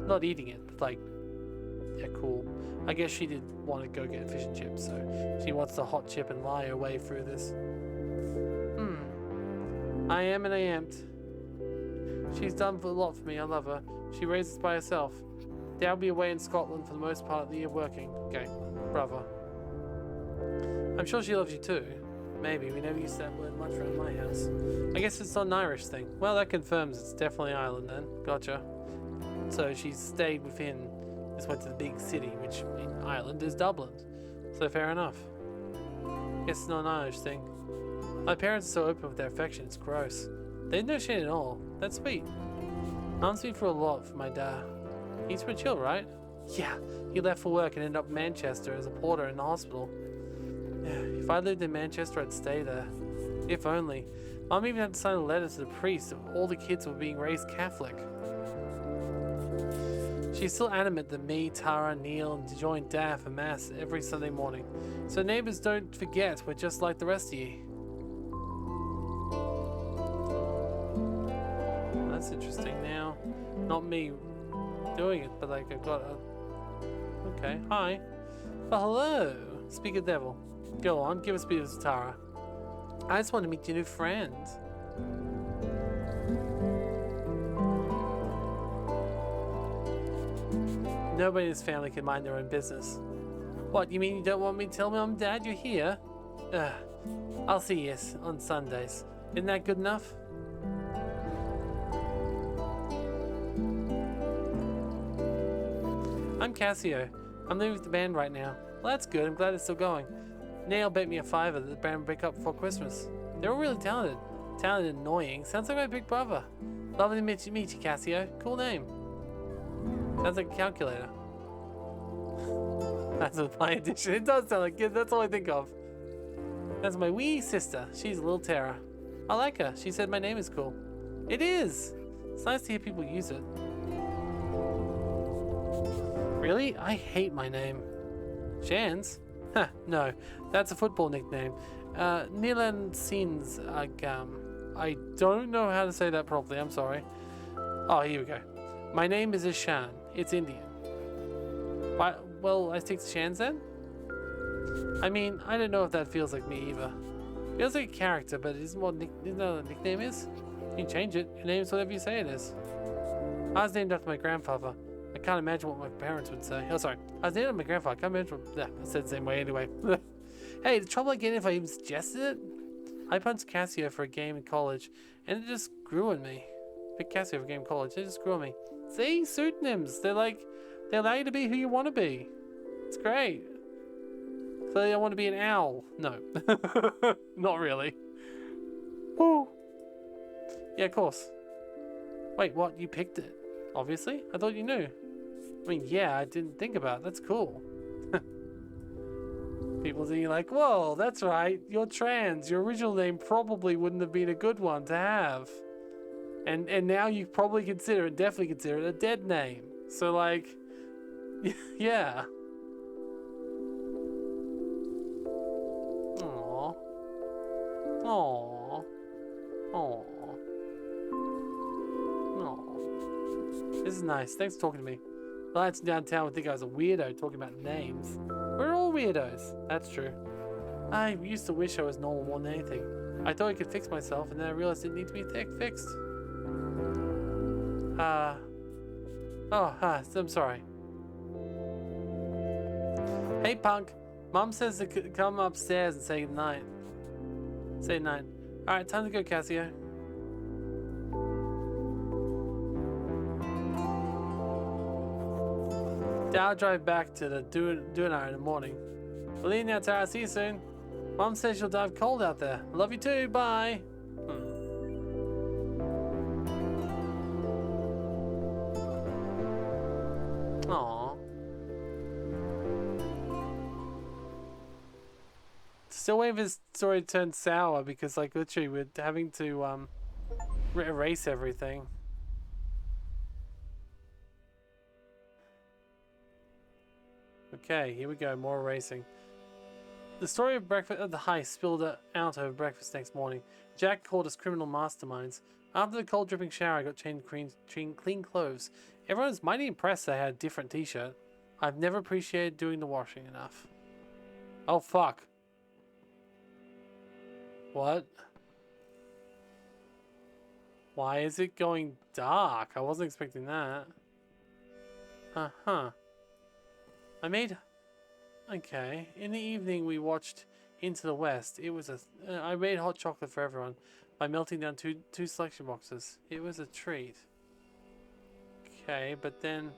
Speaker 1: Not eating it, but like, yeah, cool. I guess she did want to go get fish and chips, so she wants to hot chip and lie her way through this. I am and I am't. She's done a lot for me, I love her. She raised us by herself. Dad'll be away in Scotland for the most part of the year working. Okay, brother. I'm sure she loves you too. Maybe, we never used that word much around my house. I guess it's not an Irish thing. Well, that confirms it's definitely Ireland then. Gotcha. So she stayed within, just went to the big city, which in Ireland is Dublin. So fair enough. Guess it's not an Irish thing. My parents are so open with their affection, it's gross. They didn't know shit at all. That's sweet. Mom's been through a lot for my dad. He's pretty chill, right? Yeah, he left for work and ended up in Manchester as a porter in the hospital. If I lived in Manchester, I'd stay there. If only. Mom even had to sign a letter to the priest that all the kids were being raised Catholic. She's still adamant that me, Tara, Neil, and join Dad for Mass every Sunday morning. So neighbors don't forget we're just like the rest of you. That's interesting now. Not me doing it, but like I've got a... Okay, hi. Oh, hello, Speaker Devil. Go on, give us a bit of Tara. I just want to meet your new friend. Nobody in this family can mind their own business. What, you mean you don't want me to tell Mom and Dad you're here? Ugh. I'll see you on Sundays. Isn't that good enough? I'm Cassio. I'm living with the band right now. Well, that's good. I'm glad it's still going. Neil bet me a $5 that the band would break up before Christmas. They're all really talented. Talented and annoying. Sounds like my big brother. Lovely to meet you, Cassio. Cool name. Sounds like a calculator. That's a fine addition. It does sound like it. That's all I think of. That's my wee sister. She's a little Tara. I like her. She said my name is cool. It is. It's nice to hear people use it. Really? I hate my name. Shans? Huh, no. That's a football nickname. Nilan Sins I don't know how to say that properly. I'm sorry. Oh, here we go. My name is Ishan. It's Indian. Why, well, I stick to Shans then? I mean, I don't know if that feels like me either. Feels like a character, but isn't what a nickname is? You can change it. Your name's whatever you say it is. I was named after my grandfather. I can't imagine what my parents would say. Oh, sorry. I was named after my grandfather. I can't imagine what... Yeah, I said the same way anyway. Hey, the trouble I get if I even suggested it? I punched Cassio for a game in college, and it just grew on me. Pick Cassio for a game in college. It just grew on me. See? Pseudonyms. They allow you to be who you want to be. It's great. Clearly I want to be an owl. No. Not really. Woo. Yeah, of course. Wait, what? You picked it? Obviously? I thought you knew. I mean, yeah, I didn't think about it. That's cool. People thinking like, whoa, that's right. You're trans. Your original name probably wouldn't have been a good one to have. And now you probably consider it, definitely consider it a dead name. So like, yeah. Aww. Aww. Aww. Aww. This is nice. Thanks for talking to me. The lads downtown would think I was a weirdo talking about names. We're all weirdos. That's true. I used to wish I was normal more than anything. I thought I could fix myself, and then I realized it didn't need to be fixed. I'm sorry. Hey, punk. Mom says to come upstairs and say goodnight. Say goodnight. Alright, time to go, Cassio. I'll drive back to the Dunar in the morning. We'll leave now, Tara. See you soon. Mom says she'll dive cold out there. Love you too. Bye. Aww. Still waiting for this story to turn sour because, like, literally, we're having to erase everything. Okay, here we go. More erasing. The story of breakfast at the heist spilled out over breakfast next morning. Jack called us criminal masterminds. After the cold dripping shower, I got changed clean clothes. Everyone was mighty impressed that I had a different t-shirt. I've never appreciated doing the washing enough. Oh, fuck. What? Why is it going dark? I wasn't expecting that. Uh-huh. Okay. In the evening, we watched Into the West. It was I made hot chocolate for everyone by melting down two selection boxes. It was a treat. Okay, but then,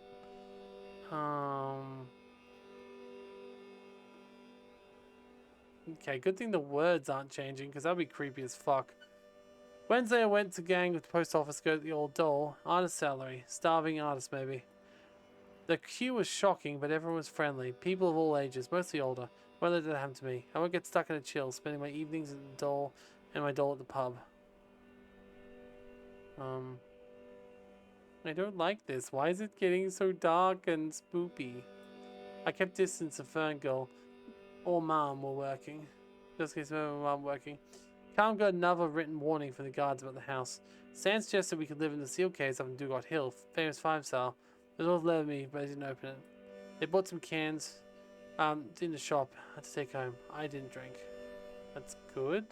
Speaker 1: okay, good thing the words aren't changing, because that'd be creepy as fuck. Wednesday, I went to gang with the post office, go to the old doll. Artist salary. Starving artist, maybe. The queue was shocking, but everyone was friendly. People of all ages, mostly older. Won't let that happen to me. I won't get stuck in a chill, spending my evenings at the doll and my doll at the pub. I don't like this. Why is it getting so dark and spoopy? I kept distance of Ferngirl or Mom were working. Just in case Mom working. Calm got another written warning from the guards about the house. Sand suggested we could live in the seal caves up in Dugot Hill, famous 5-star. They all let me, but I didn't open it. They bought some cans in the shop. I had to take home. I didn't drink. That's good.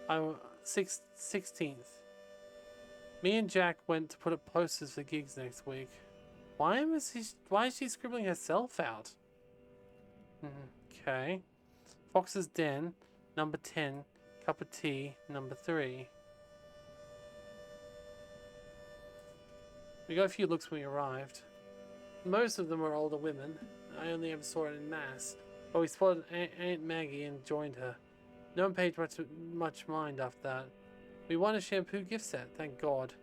Speaker 1: I 16th. Me and Jack went to put up posters for gigs next week. Why is she scribbling herself out? Okay. Fox's Den, number 10. Cup of tea, number 3. We got a few looks when we arrived. Most of them were older women. I only ever saw it in mass. But we spotted Aunt Maggie and joined her. No one paid much mind after that. We won a shampoo gift set, thank God.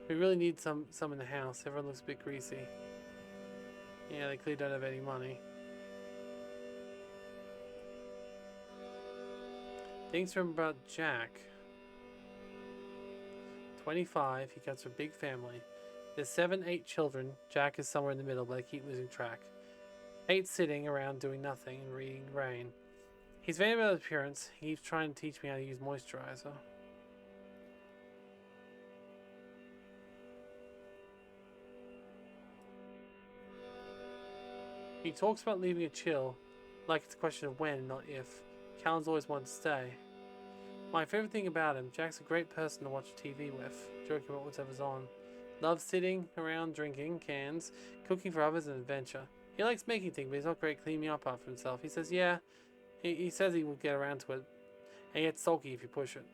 Speaker 1: We really need some in the house. Everyone looks a bit greasy. Yeah, they clearly don't have any money. Things from about Jack. 25, he comes from a big family. There's 7, 8 children. Jack is somewhere in the middle, but I keep losing track. 8 sitting around doing nothing and reading Rain. He's very about appearance. He's trying to teach me how to use moisturizer. He talks about leaving a chill, like it's a question of when, not if. Callan's always wanted to stay. My favorite thing about him, Jack's a great person to watch TV with, joking about whatever's on. Loves sitting around drinking cans, cooking for others, and adventure. He likes making things, but he's not great at cleaning up after himself. He says, yeah, he says he will get around to it, and gets sulky if you push it.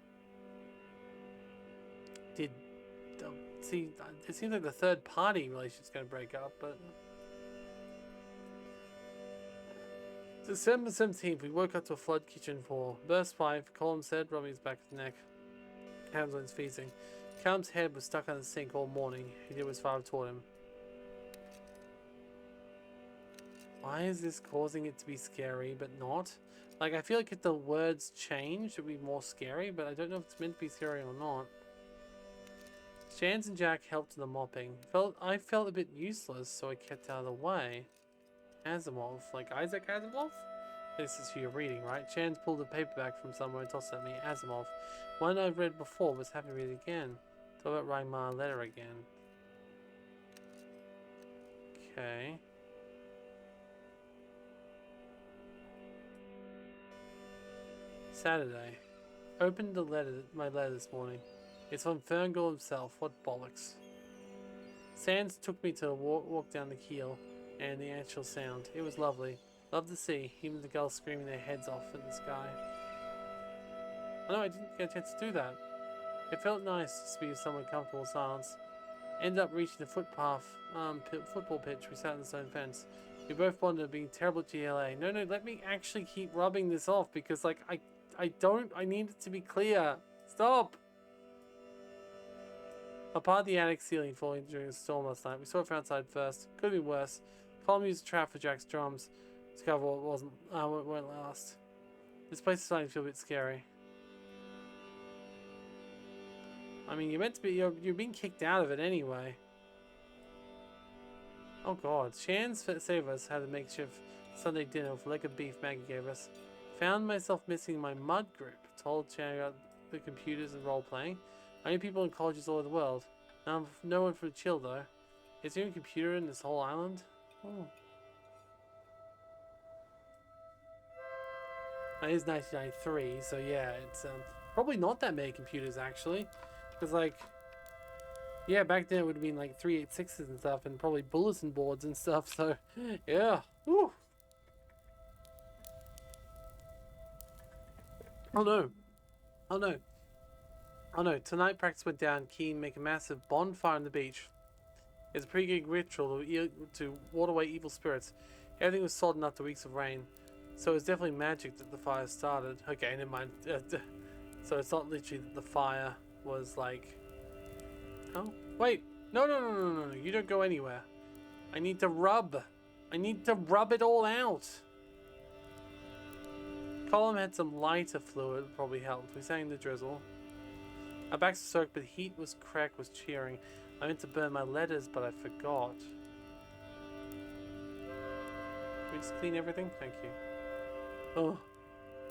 Speaker 1: See, it seems like the third party relationship's going to break up, but... December 17th, we woke up to a flood kitchen fall. Verse 5, Colm said, rubbing his back of the neck. Hands on his feasting. Calm's head was stuck on the sink all morning. He did what his father taught him. Why is this causing it to be scary, but not? Like, I feel like if the words change, it would be more scary, but I don't know if it's meant to be scary or not. Shans and Jack helped in the mopping. I felt a bit useless, so I kept out of the way. Asimov, like Isaac Asimov? This is who you're reading, right? Chance pulled a paperback from somewhere and tossed it at me. Asimov. One I've read before, was happy to read it again. Thought about writing my letter again. Okay. Saturday. Opened my letter this morning. It's from Ferngirl himself. What bollocks. Sands took me to walk down the keel and the actual sound. It was lovely. Loved to see, even the girls screaming their heads off in the sky. Oh no, I didn't get a chance to do that. It felt nice to be with someone comfortable in silence. Ended up reaching the footpath, football pitch. We sat on the stone fence. We both bonded being terrible at GLA. No, let me actually keep rubbing this off because, like, I need it to be clear. Stop! A part of the attic ceiling falling during a storm last night. We saw it from outside first. Could have been worse. Colm used a trap for Jack's drums to cover what won't last. This place is starting to feel a bit scary. I mean, you're meant to be. You're being kicked out of it anyway. Oh God, Shan's Savers had a makeshift Sunday dinner with leg of beef Maggie gave us. Found myself missing my mud group. Told Shan about the computers and role playing. Only people in colleges all over the world. No one for chill though. Is there a computer in this whole island? Oh. It is 1993, so yeah, it's probably not that many computers actually, because like, yeah, back then it would have been like 386s and stuff, and probably bulletin boards and stuff. So yeah, whew. Oh no! Tonight practice went down. Keen make a massive bonfire on the beach. It's a pretty good ritual to ward away evil spirits. Everything was sodden after weeks of rain. So it was definitely magic that the fire started. Okay, never mind. So it's not literally that the fire was like... Oh, wait. No. You don't go anywhere. I need to rub. I need to rub it all out. column had some lighter fluid, probably helped. We sang in the drizzle. Our backs were soaked, but the heat was cheering. I meant to burn my letters, but I forgot. Can we just clean everything? Thank you.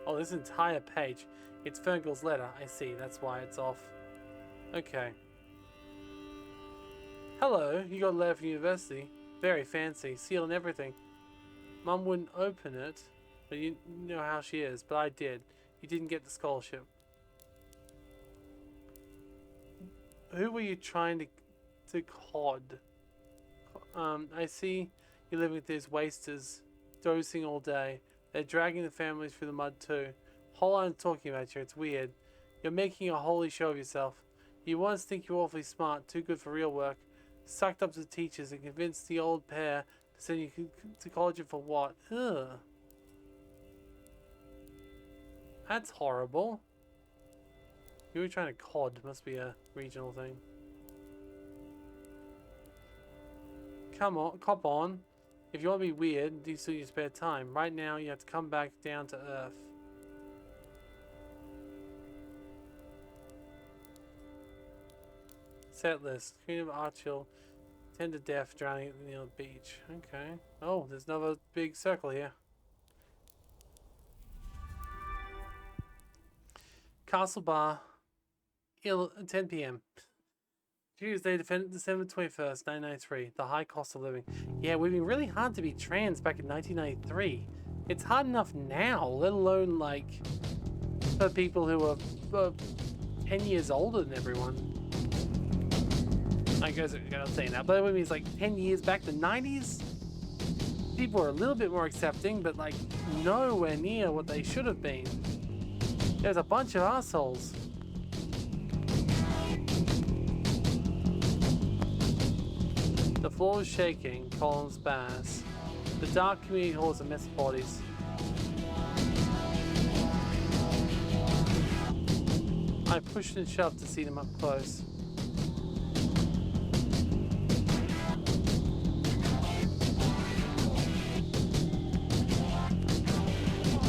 Speaker 1: Oh, this entire page. It's Fergal's letter. I see. That's why it's off. Okay. Hello. You got a letter from university. Very fancy. Seal and everything. Mum wouldn't open it, but you know how she is. But I did. You didn't get the scholarship. Who were you trying to cod? I see you're living with these wasters, dosing all day. They're dragging the families through the mud too. Whole lot talking about you. It's weird. You're making a holy show of yourself. You once think you're awfully smart, too good for real work. Sucked up to the teachers and convinced the old pair to send you to college for what? Ugh. That's horrible. You were trying to cod. Must be a regional thing. Come on, cop on. If you want to be weird, do so in your spare time. Right now, you have to come back down to earth. Set list. Queen of Archil. 10 to death, drowning at the near beach. Okay. Oh, there's another big circle here. Castle Bar. 10 p.m. Tuesday, December 21st, 1993. The high cost of living. Yeah, we've been really hard to be trans back in 1993. It's hard enough now, let alone, like, for people who are 10 years older than everyone. I guess I'm not saying that, but it means like 10 years back, the 90s, people were a little bit more accepting, but, like, nowhere near what they should have been. There's a bunch of assholes. The floor is shaking, columns bass. The dark community hall is a mess of bodies. I pushed and shoved to see them up close.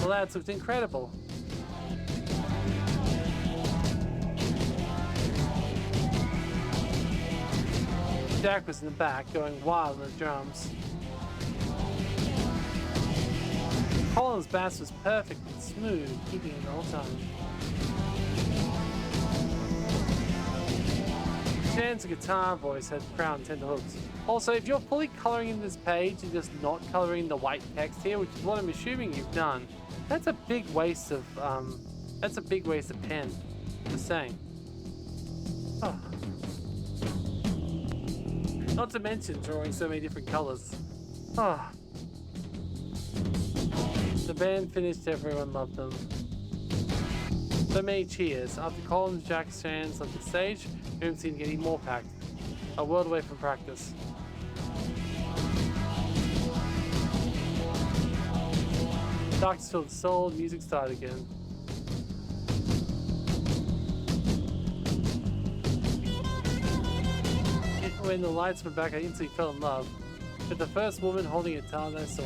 Speaker 1: The lads looked incredible. Jack was in the back, going wild on the drums. Colin's bass was perfect and smooth, keeping it all time. Chan's guitar voice had crown tender hooks. Also, if you're fully coloring in this page and just not coloring the white text here, which is what I'm assuming you've done, that's a big waste of pen. Just saying. Oh. Not to mention drawing so many different colors. Ah. The band finished, everyone loved them. So many cheers. After Collins, Jack, Shans left the stage, the room seemed getting more packed. A world away from practice. Darkness filled the soul, music started again. When the lights went back, I instantly fell in love with the first woman holding a guitar that I saw.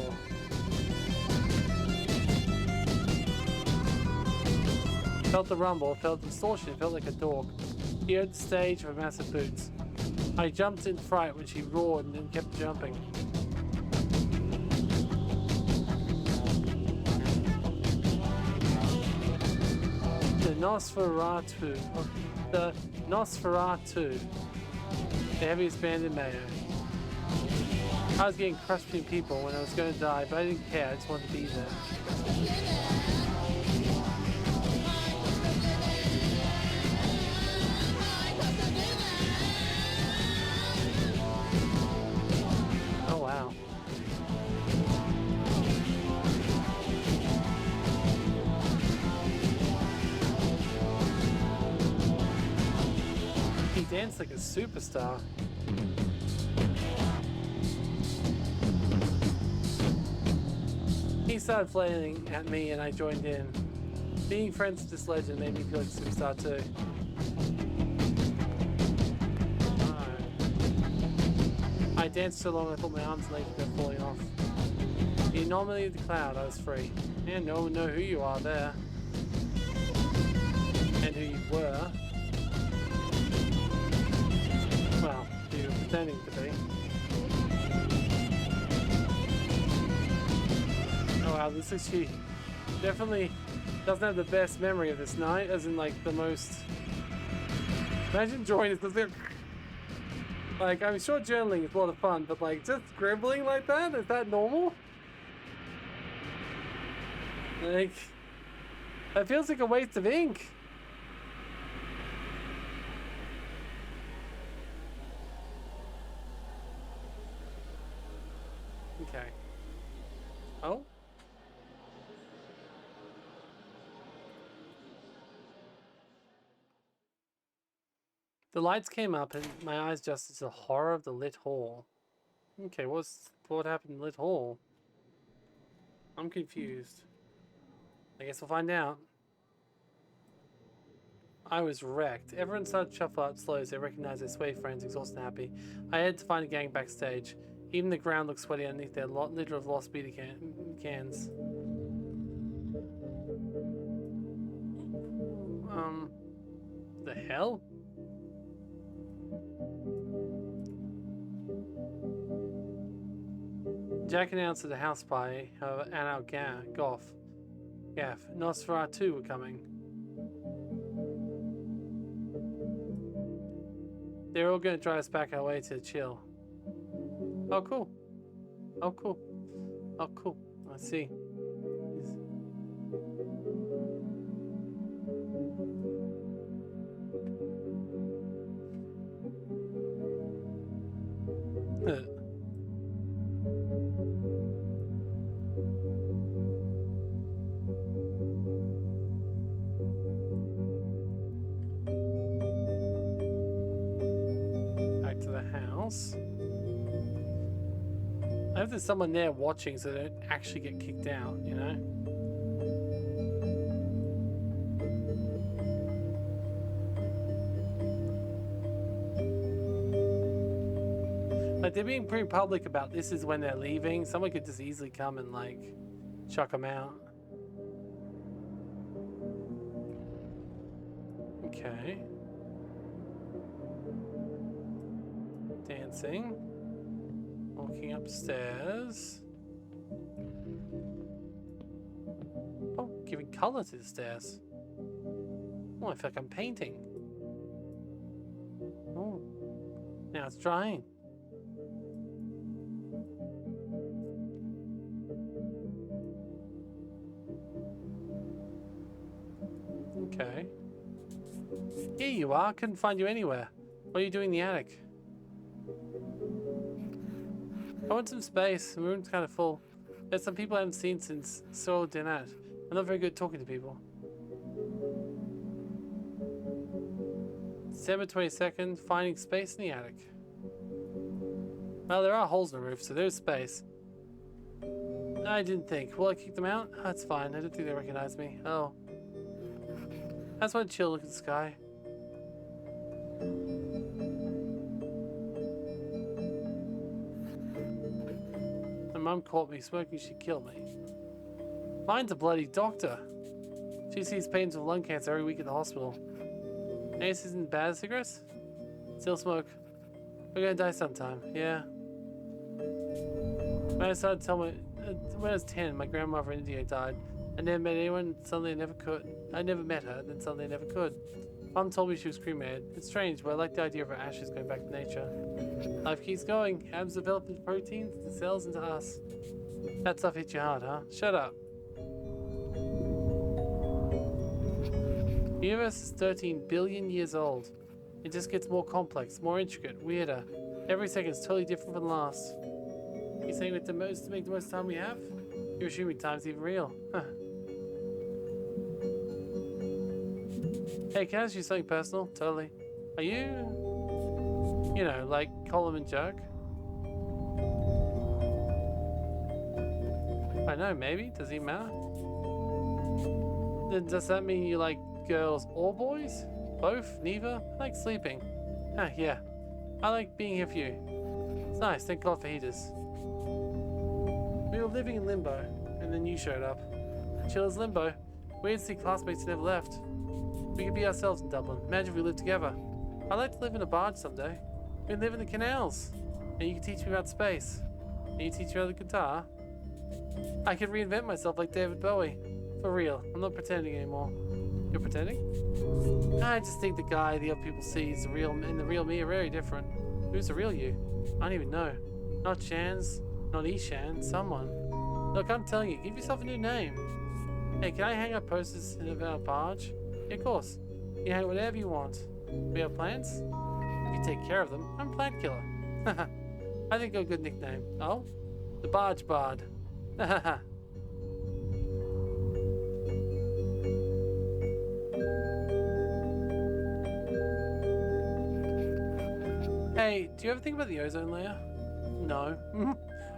Speaker 1: Felt the rumble, felt the distortion, felt like a dog. He heard the stage with massive boots. I jumped in fright when she roared and then kept jumping. The Nosferatu. The heaviest band in Mayo. I was getting crushed between people when I was going to die, but I didn't care. I just wanted to be there. Oh wow. He danced like a superstar. He started flailing at me and I joined in. Being friends with this legend made me feel like a superstar too. I danced so long I thought my arms and legs were falling off. The anomaly of the cloud, I was free. And no one know who you are there. And who you were. Well, you were pretending to be. Oh wow, this is she. Definitely doesn't have the best memory of this night, as in like the most. Imagine drawing this. Like, I'm sure journaling is a lot of fun, but like just scribbling like that, is that normal? Like, that feels like a waste of ink. Okay. Oh? The lights came up and my eyes adjusted to the horror of the lit hall. Okay, what happened in the lit hall? I'm confused. I guess we'll find out. I was wrecked. Everyone started to shuffle out slow as they recognized their sway friends, exhausted and happy. I had to find a gang backstage. Even the ground looked sweaty underneath their litter of lost beer cans. The hell? Jack announced at the house party and our gaff, Nosferatu were coming. They're all going to drive us back our way to chill. Oh, cool. Oh, cool. Oh, cool. I see. Back to the house. I hope there's someone there watching so they don't actually get kicked out, you know? Like, they're being pretty public about this is when they're leaving. Someone could just easily come and, like, chuck them out. Okay. Dancing. Walking upstairs. Oh, giving color to the stairs. Oh, I feel like I'm painting. Oh, now it's drying. Okay. Here you are. Couldn't find you anywhere. What are you doing in the attic? I want some space. The room's kind of full. There's some people I haven't seen since Saul Dinat. I'm not very good at talking to people. December 22nd, finding space in the attic. Well, there are holes in the roof, so there's space. I didn't think. Will I kick them out? That's fine. I didn't think they recognized me. Oh. I just want to chill, look at the sky. My mum caught me smoking, she'd kill me. Mine's a bloody doctor. She sees patients with lung cancer every week at the hospital. Ace isn't bad as cigarettes? Still smoke. We're gonna die sometime, yeah. When I started to tell my, when I was 10, my grandmother in India died. I never met anyone, suddenly I never could. I never met her, then suddenly I never could. Mom told me she was cremated. It's strange, but I like the idea of her ashes going back to nature. Life keeps going. Atoms develop into proteins, the cells into us. That stuff hit you hard, huh? Shut up. The universe is 13 billion years old. It just gets more complex, more intricate, weirder. Every second is totally different from the last. You saying with the most to make the most time we have? You're assuming time's even real. Huh. Hey, can I ask you something personal? Totally. Are you, you know, like Coleman Jerk? I know, maybe. Does it matter? Then does that mean you like girls or boys? Both? Neither? I like sleeping. Ah, yeah. I like being here for you. It's nice. Thank God for heaters. We were living in limbo, and then you showed up. Chill as limbo. Weird to see classmates who never left. We could be ourselves in Dublin. Imagine if we lived together. I'd like to live in a barge someday. We can live in the canals. And you can teach me about space. And you teach me about the guitar. I could reinvent myself like David Bowie. For real. I'm not pretending anymore. You're pretending? I just think the guy the other people see is the real and the real me are very different. Who's the real you? I don't even know. Not Shans, not Eshan, someone. Look, I'm telling you, give yourself a new name. Hey, can I hang up posters in our barge? Yeah, of course. You can hang whatever you want. We have plants? If you take care of them, I'm Plant Killer. I think a good nickname. Oh? The Barge Bard. Hey, do you ever think about the ozone layer? No.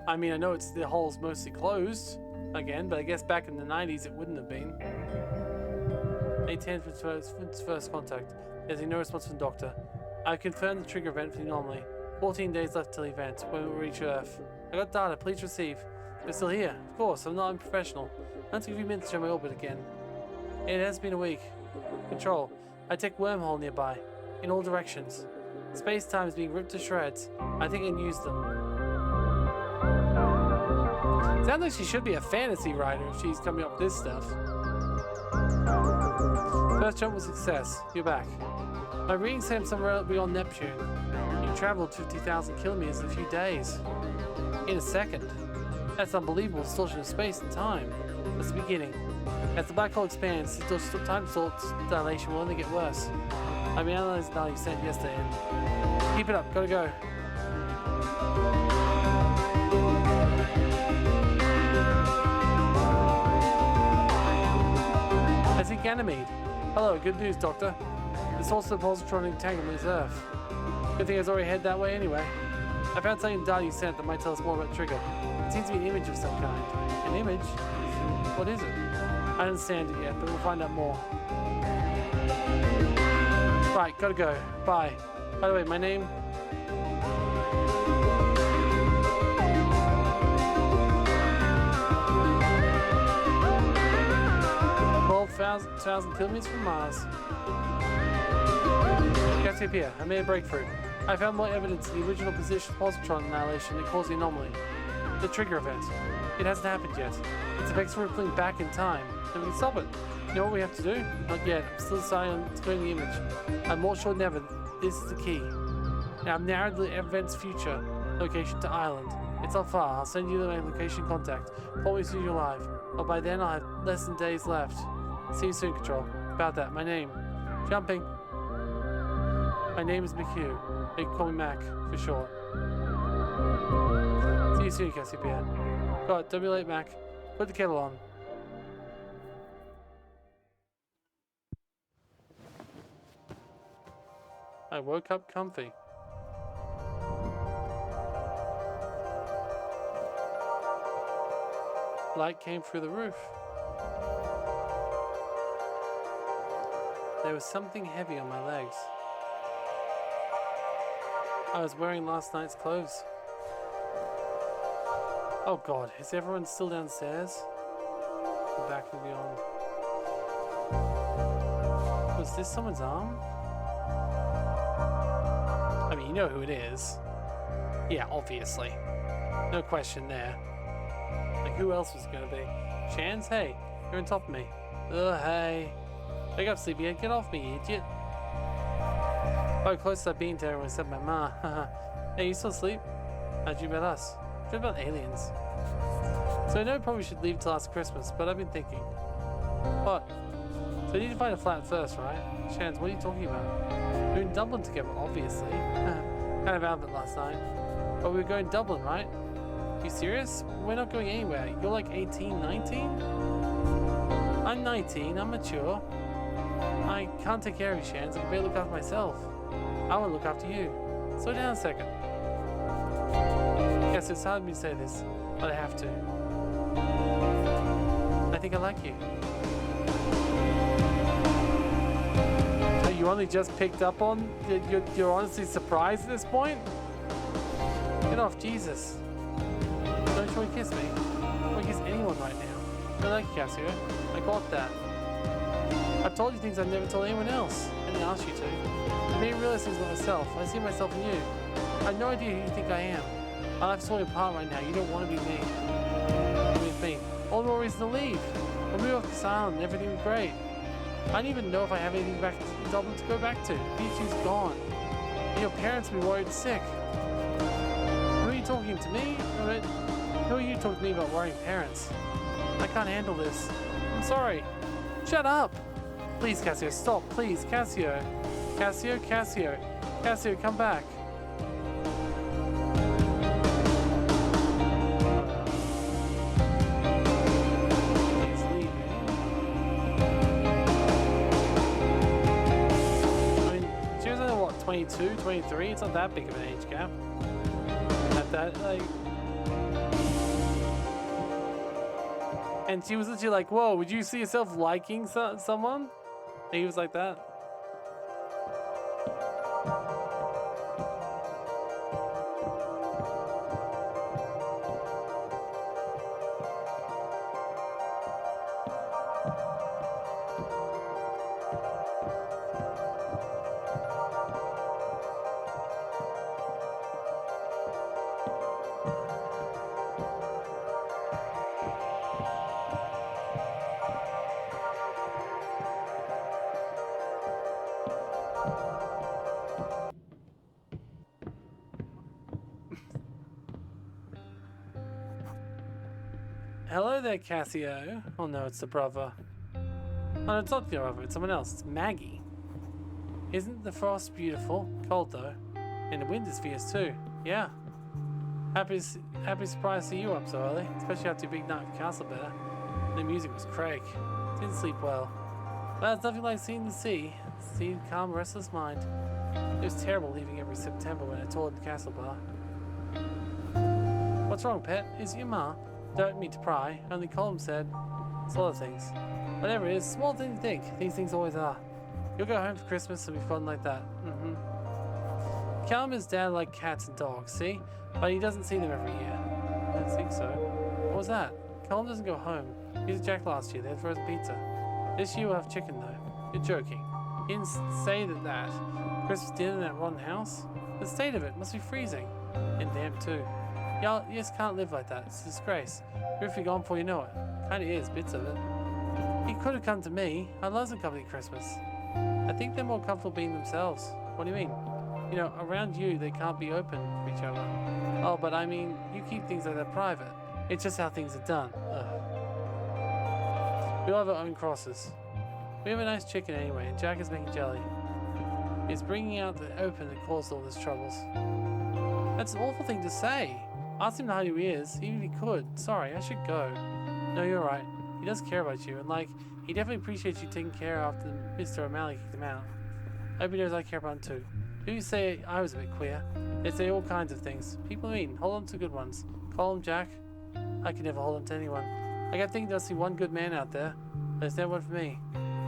Speaker 1: I mean, I know the hole's mostly closed again, but I guess back in the 90s it wouldn't have been. 810 for its first contact. There's no response from the doctor. I've confirmed the trigger event for the anomaly. 14 days left till the event, when we reach Earth. I got data, please receive. We're still here. Of course, I'm not unprofessional. I'll take a few minutes to show my orbit again. It has been a week. Control. I take wormhole nearby. In all directions. Space-time is being ripped to shreds. I think I can use them. Sounds like she should be a fantasy writer if she's coming up with this stuff. First jump was a success. You're back. My readings say I'm somewhere beyond Neptune. You traveled 50,000 kilometers in a few days. In a second. That's unbelievable distortion of space and time. That's the beginning. As the black hole expands, the time dilation will only get worse. I've been analyzing the data you sent yesterday and keep it up, gotta go. I see Ganymede. Hello, good news, Doctor. The source of the positron entanglement is Earth. Good thing I was already headed that way anyway. I found something in the data you sent that might tell us more about Trigger. It seems to be an image of some kind. An image? What is it? I don't understand it yet, but we'll find out more. Right, gotta go. Bye. By the way, my name... thousand kilometers from Mars. Cassiopeia, I made a breakthrough. I found more evidence of the original position of positron annihilation that caused the anomaly. The trigger event. It hasn't happened yet. Its effects are rippling back in time, and we can stop it. You know what we have to do? Not yet. I'm still deciding on clearing the image. I'm more sure than ever. This is the key. Now I've narrowed the event's future location to Ireland. It's not far. I'll send you the location contact. Call me as soon as you're alive. But by then I'll have less than days left. See you soon, Control. About that, my name. Jumping. My name is McHugh. They can call me Mac, for short. See you soon, Cassiopeia. God, don't be late, Mac. Put the kettle on. I woke up comfy. Light came through the roof. There was something heavy on my legs. I was wearing last night's clothes. Oh God, is everyone still downstairs? The back and beyond. Was this someone's arm? I mean, you know who it is. Yeah, obviously. No question there. Like, who else was it gonna be? Chance? Hey, you're on top of me. Ugh, hey. Wake up, sleepyhead. Get off me, idiot. Oh, close I've been to everyone except my ma. Hey, you still asleep? How'd you about us? What about aliens? So I know I probably should leave till after Christmas, but I've been thinking. What? So we need to find a flat first, right? Chance, what are you talking about? We were in Dublin together, obviously. Kind of out of it last night. But we were going to Dublin, right? You serious? We're not going anywhere. You're like 18, 19? I'm 19, I'm mature. I can't take care of you, Shans. I can barely look after myself. I want to look after you. Slow down a second. Yes, it's hard for me to say this, but I have to. I think I like you. Oh, you only just picked up on? You're honestly surprised at this point? Get off, Jesus. Don't you want to kiss me? anyone right now. I like you, Cassio. I got that. I've told you things I've never told anyone else. I didn't ask you to. I made me realize things about myself. I see myself in you. I have no idea who you think I am. My life's falling apart right now. You don't want to be me. With me. All the more reason to leave. We'll move off this island and everything will be great. I don't even know if I have anything back in Dublin to go back to. Beachu's gone. And your parents will be worried sick. Who are you talking to me? Who are you talking to me about worrying parents? I can't handle this. I'm sorry. Shut up! Please, Cassio, stop. Please, Cassio. Cassio, Cassio. Cassio, come back. He's leaving. I mean, she was only, what, 22, 23? It's not that big of an age gap. At that, like... And she was literally like, whoa, would you see yourself liking someone? And he was like that. Hello there, Cassio. Oh no, it's the brother. Oh no, it's not the brother, it's someone else. It's Maggie. Isn't the frost beautiful? Cold though. And the wind is fierce too. Yeah. Happy surprise to see you up so early, especially after your big night at Castle Better. The music was crack. Didn't sleep well. But there's nothing like seeing the sea. Sea calm, restless mind. It was terrible leaving every September when I toured the castle bar. What's wrong, pet? Is your ma? Don't mean to pry, only Colm said. It's a lot of things. Whatever it is, small thing to think. These things always are. You'll go home for Christmas and be fun like that. Callum is dad like cats and dogs, see? But he doesn't see them every year. I don't think so. What was that? Callum doesn't go home. He was Jack last year. They had frozen pizza. This year we'll have chicken though. You're joking. He didn't say that. Christmas dinner in that rotten house? The state of it must be freezing. And damp too. Y'all just can't live like that. It's a disgrace. You'll be gone before you know it. Kinda is, bits of it. He could have come to me. I love the company at Christmas. I think they're more comfortable being themselves. What do you mean? You know, around you, they can't be open for each other. Oh, but I mean, you keep things like that private. It's just how things are done. Ugh. We all have our own crosses. We have a nice chicken anyway, and Jack is making jelly. It's bringing out the open that caused all these troubles. That's an awful thing to say. Ask him how he is, even if he could. Sorry, I should go. No, you're right. He does care about you, and like, he definitely appreciates you taking care after Mr. O'Malley kicked him out. I hope he knows I care about him too. People say I was a bit queer. They say all kinds of things. People mean, hold on to good ones. Call him Jack. I can never hold on to anyone. I got thinking there'll see one good man out there, but there's never one for me.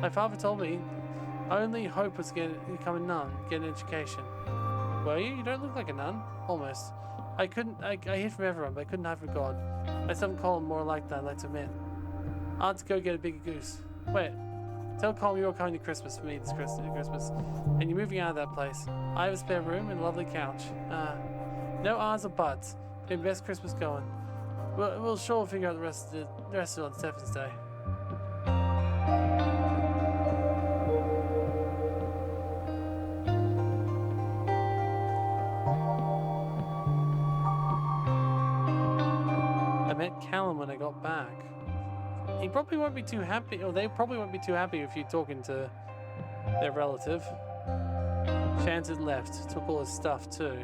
Speaker 1: My father told me my only hope was to become a nun, get an education. Well, you don't look like a nun. Almost. I hid from everyone, but I couldn't hide from God. I still call him more like that, I'd like to admit. I had to go get a bigger goose. Wait. Tell Colm you're coming to Christmas for me this Christmas. And you're moving out of that place. I have a spare room and a lovely couch. No ahs or buts. Maybe best Christmas going. We'll sure figure out the rest of it on Stephen's Day. I met Callum when I got back. He probably won't be too happy, or they probably won't be too happy if you're talking to their relative. Chance had left, took all his stuff too.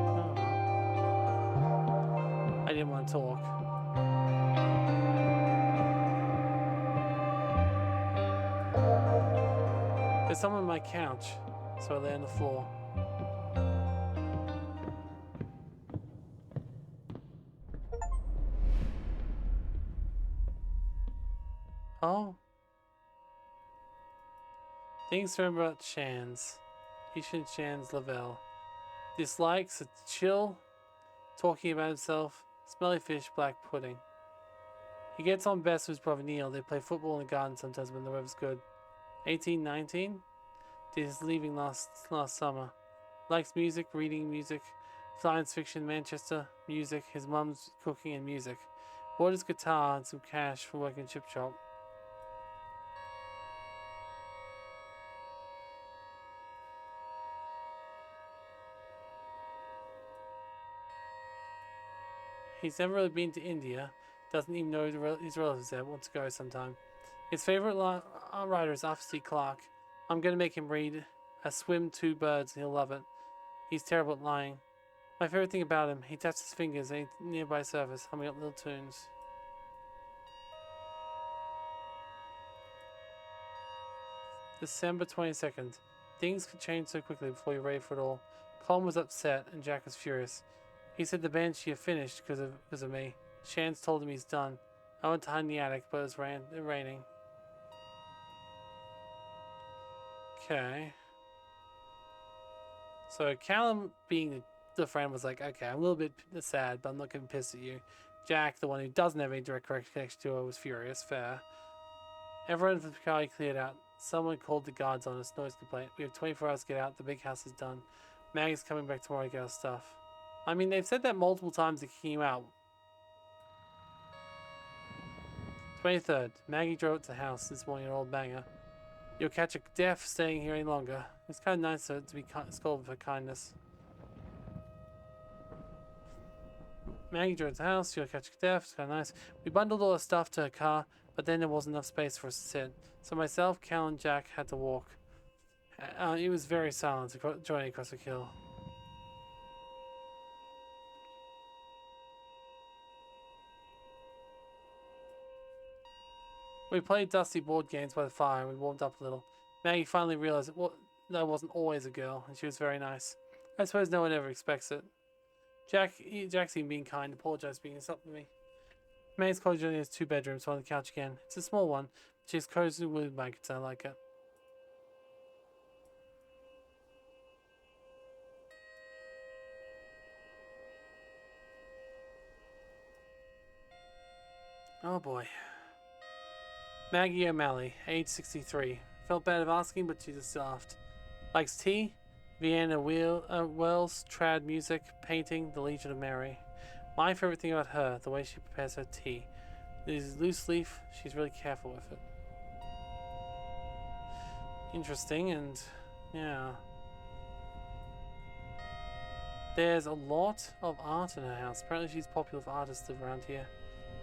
Speaker 1: Oh. I didn't want to talk. There's someone on my couch, so I lay on the floor. Oh. Things to remember about Chans. Ishan Chans Lavelle. Dislikes a chill, talking about himself, Smelly fish, black pudding. He gets on best with his brother Neil. They play football in the garden sometimes when the weather's good. 1819? Did his leaving last summer. Likes music, reading music, science fiction, Manchester, music, his mum's cooking and music. Bought his guitar and some cash for working chip shop. He's never really been to India. Doesn't even know his relatives there. Wants to go sometime. His favorite writer is Arthur C. Clarke. I'm going to make him read A Swim, Two Birds, and he'll love it. He's terrible at lying. My favorite thing about him, he taps his fingers at a nearby surface, humming up little tunes. December 22nd. Things could change so quickly before you're ready for it all. Colin was upset and Jack was furious. He said the Banshee had finished because of me. Shan's told him he's done. I went to hide in the attic, but it was raining. Okay. So Callum, being the friend, was like, okay, I'm a little bit sad, but I'm not getting pissed at you. Jack, the one who doesn't have any direct connection to her, was furious. Fair. Everyone from Picard cleared out. Someone called the guards on us. Noise complaint. We have 24 hours to get out. The big house is done. Maggie's coming back tomorrow to get our stuff. I mean, they've said that multiple times to kick him out. 23rd. Maggie drove up to the house this morning, an old banger. You'll catch a deaf staying here any longer. It's kind of nice to be scolded for kindness. Maggie drove to the house. You'll catch a deaf. It's kind of nice. We bundled all our stuff to her car, but then there wasn't enough space for us to sit. So myself, Cal, and Jack had to walk. It was very silent journey across the hill. We played dusty board games by the fire and we warmed up a little. Maggie finally realized that I wasn't always a girl, and she was very nice. I suppose no one ever expects it. Jack's even being kind, apologized for being insulting me. Maggie's cottage only has 2 bedrooms, so on the couch again. It's a small one, but she's cozy with blankets and I like it. Oh boy. Maggie O'Malley, age 63. Felt bad of asking, but she just laughed. Likes tea, Vienna Wells, trad music, painting, the Legion of Mary. My favorite thing about her, the way she prepares her tea. It is loose leaf, she's really careful with it. Interesting, and yeah. There's a lot of art in her house. Apparently she's popular for artists live around here.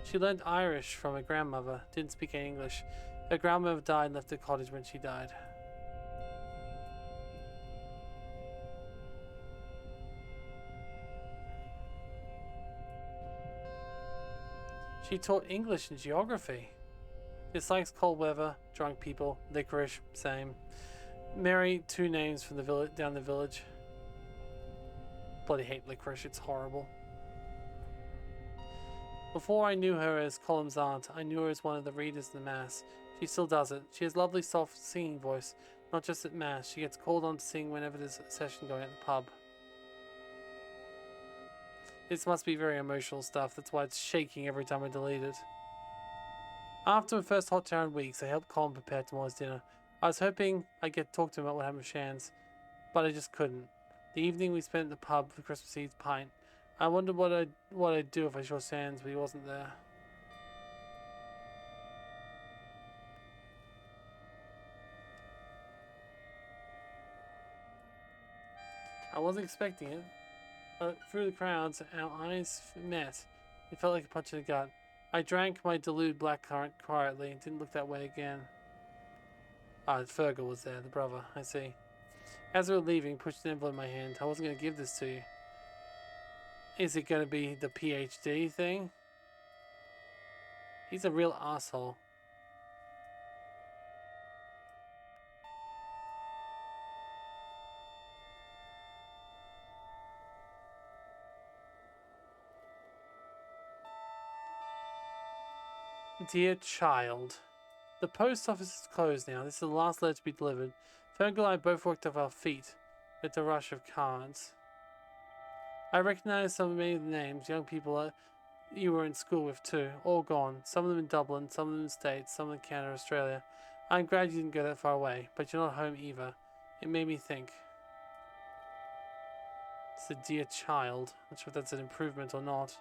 Speaker 1: She learned Irish from her grandmother, didn't speak any English. Her grandmother died and left the cottage when she died. She taught English and geography. Dislikes cold weather, drunk people, licorice, same. Mary, 2 names from the village down the village. Bloody hate licorice, it's horrible. Before I knew her as Colum's aunt, I knew her as one of the readers in the Mass. She still does it. She has a lovely soft singing voice, not just at Mass. She gets called on to sing whenever there's a session going at the pub. This must be very emotional stuff, that's why it's shaking every time I delete it. After the first hot shower in weeks, I helped Colin prepare tomorrow's dinner. I was hoping I'd get to talk to him about what happened with Shan's, but I just couldn't. The evening we spent at the pub for Christmas Eve's pint. I wondered what I'd do if I saw Shan's, but he wasn't there. I wasn't expecting it, but through the crowds, our eyes met. It felt like a punch in the gut. I drank my diluted blackcurrant quietly and didn't look that way again. Ah, Fergal was there, the brother, I see. As we were leaving, pushed an envelope in my hand. I wasn't going to give this to you. Is it going to be the PhD thing? He's a real asshole. Dear child, the post office is closed now. This is the last letter to be delivered. Fergal and I both worked off our feet with the rush of cards. I recognize so many of the names. Young people you were in school with too. All gone. Some of them in Dublin, some of them in the States, some in Canada, Australia. I'm glad you didn't go that far away, but you're not home either. It made me think. It's a dear child. Not sure if that's an improvement or not.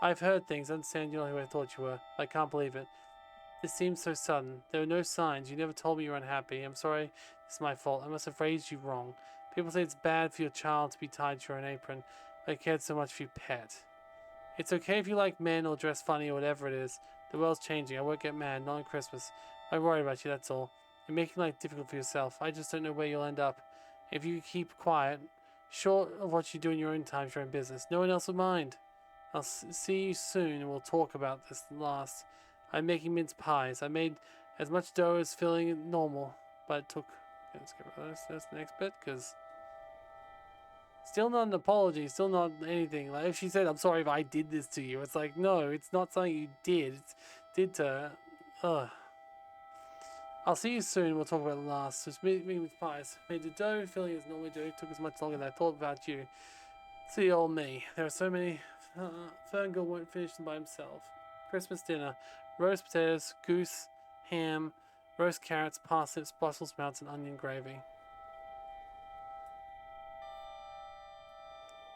Speaker 1: I've heard things. I understand you're not who I thought you were. I can't believe it. This seems so sudden. There were no signs. You never told me you were unhappy. I'm sorry. It's my fault. I must have raised you wrong. People say it's bad for your child to be tied to your own apron. I cared so much for your pet. It's okay if you like men or dress funny or whatever it is. The world's changing. I won't get mad. Not on Christmas. I worry about you, that's all. You're making life difficult for yourself. I just don't know where you'll end up. If you keep quiet, short of what you do in your own time, your own business, no one else will mind. I'll see you soon and we'll talk about this last. I'm making mince pies. I made as much dough as filling normal, but it took... Let's get rid of this. That's the next bit, because... Still not an apology, still not anything. Like, if she said, I'm sorry if I did this to you, it's like, no, it's not something you did. It's did to... Ugh. I'll see you soon. We'll talk about it last. Just me with pies. Made the dough, filling as normally do. It took as much longer than I thought about you. See old me. There are so many. Ferngul won't finish them by himself. Christmas dinner. Roast potatoes, goose, ham, roast carrots, parsnips, Brussels sprouts, and onion gravy.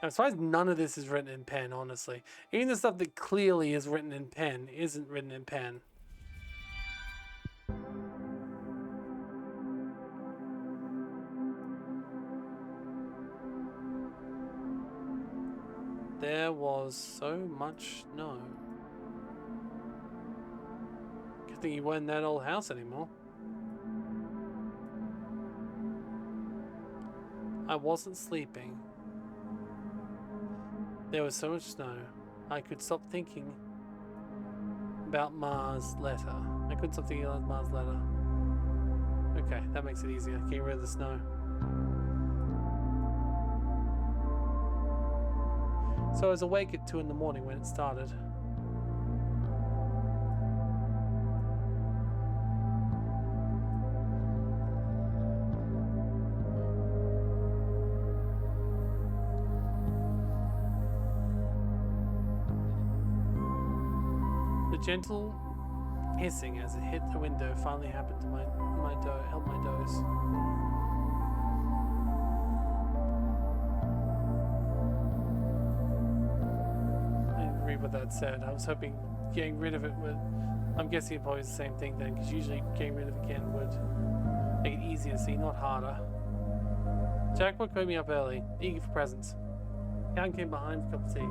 Speaker 1: Now, as far as none of this is written in pen, honestly. Even the stuff that clearly is written in pen isn't written in pen. There was so much snow. Good thing you weren't in that old house anymore. I wasn't sleeping. There was so much snow. I could stop thinking about Ma's letter. I couldn't stop thinking about Ma's letter. Okay, that makes it easier. Getting rid of the snow. So I was awake at 2 in the morning when it started. The gentle hissing as it hit the window finally happened to my helped my doze. What that said. I was hoping getting rid of it would... I'm guessing it probably is the same thing then, because usually getting rid of it again would make it easier to see, not harder. Jack woke me up early, eager for presents. Count came behind for a cup of tea.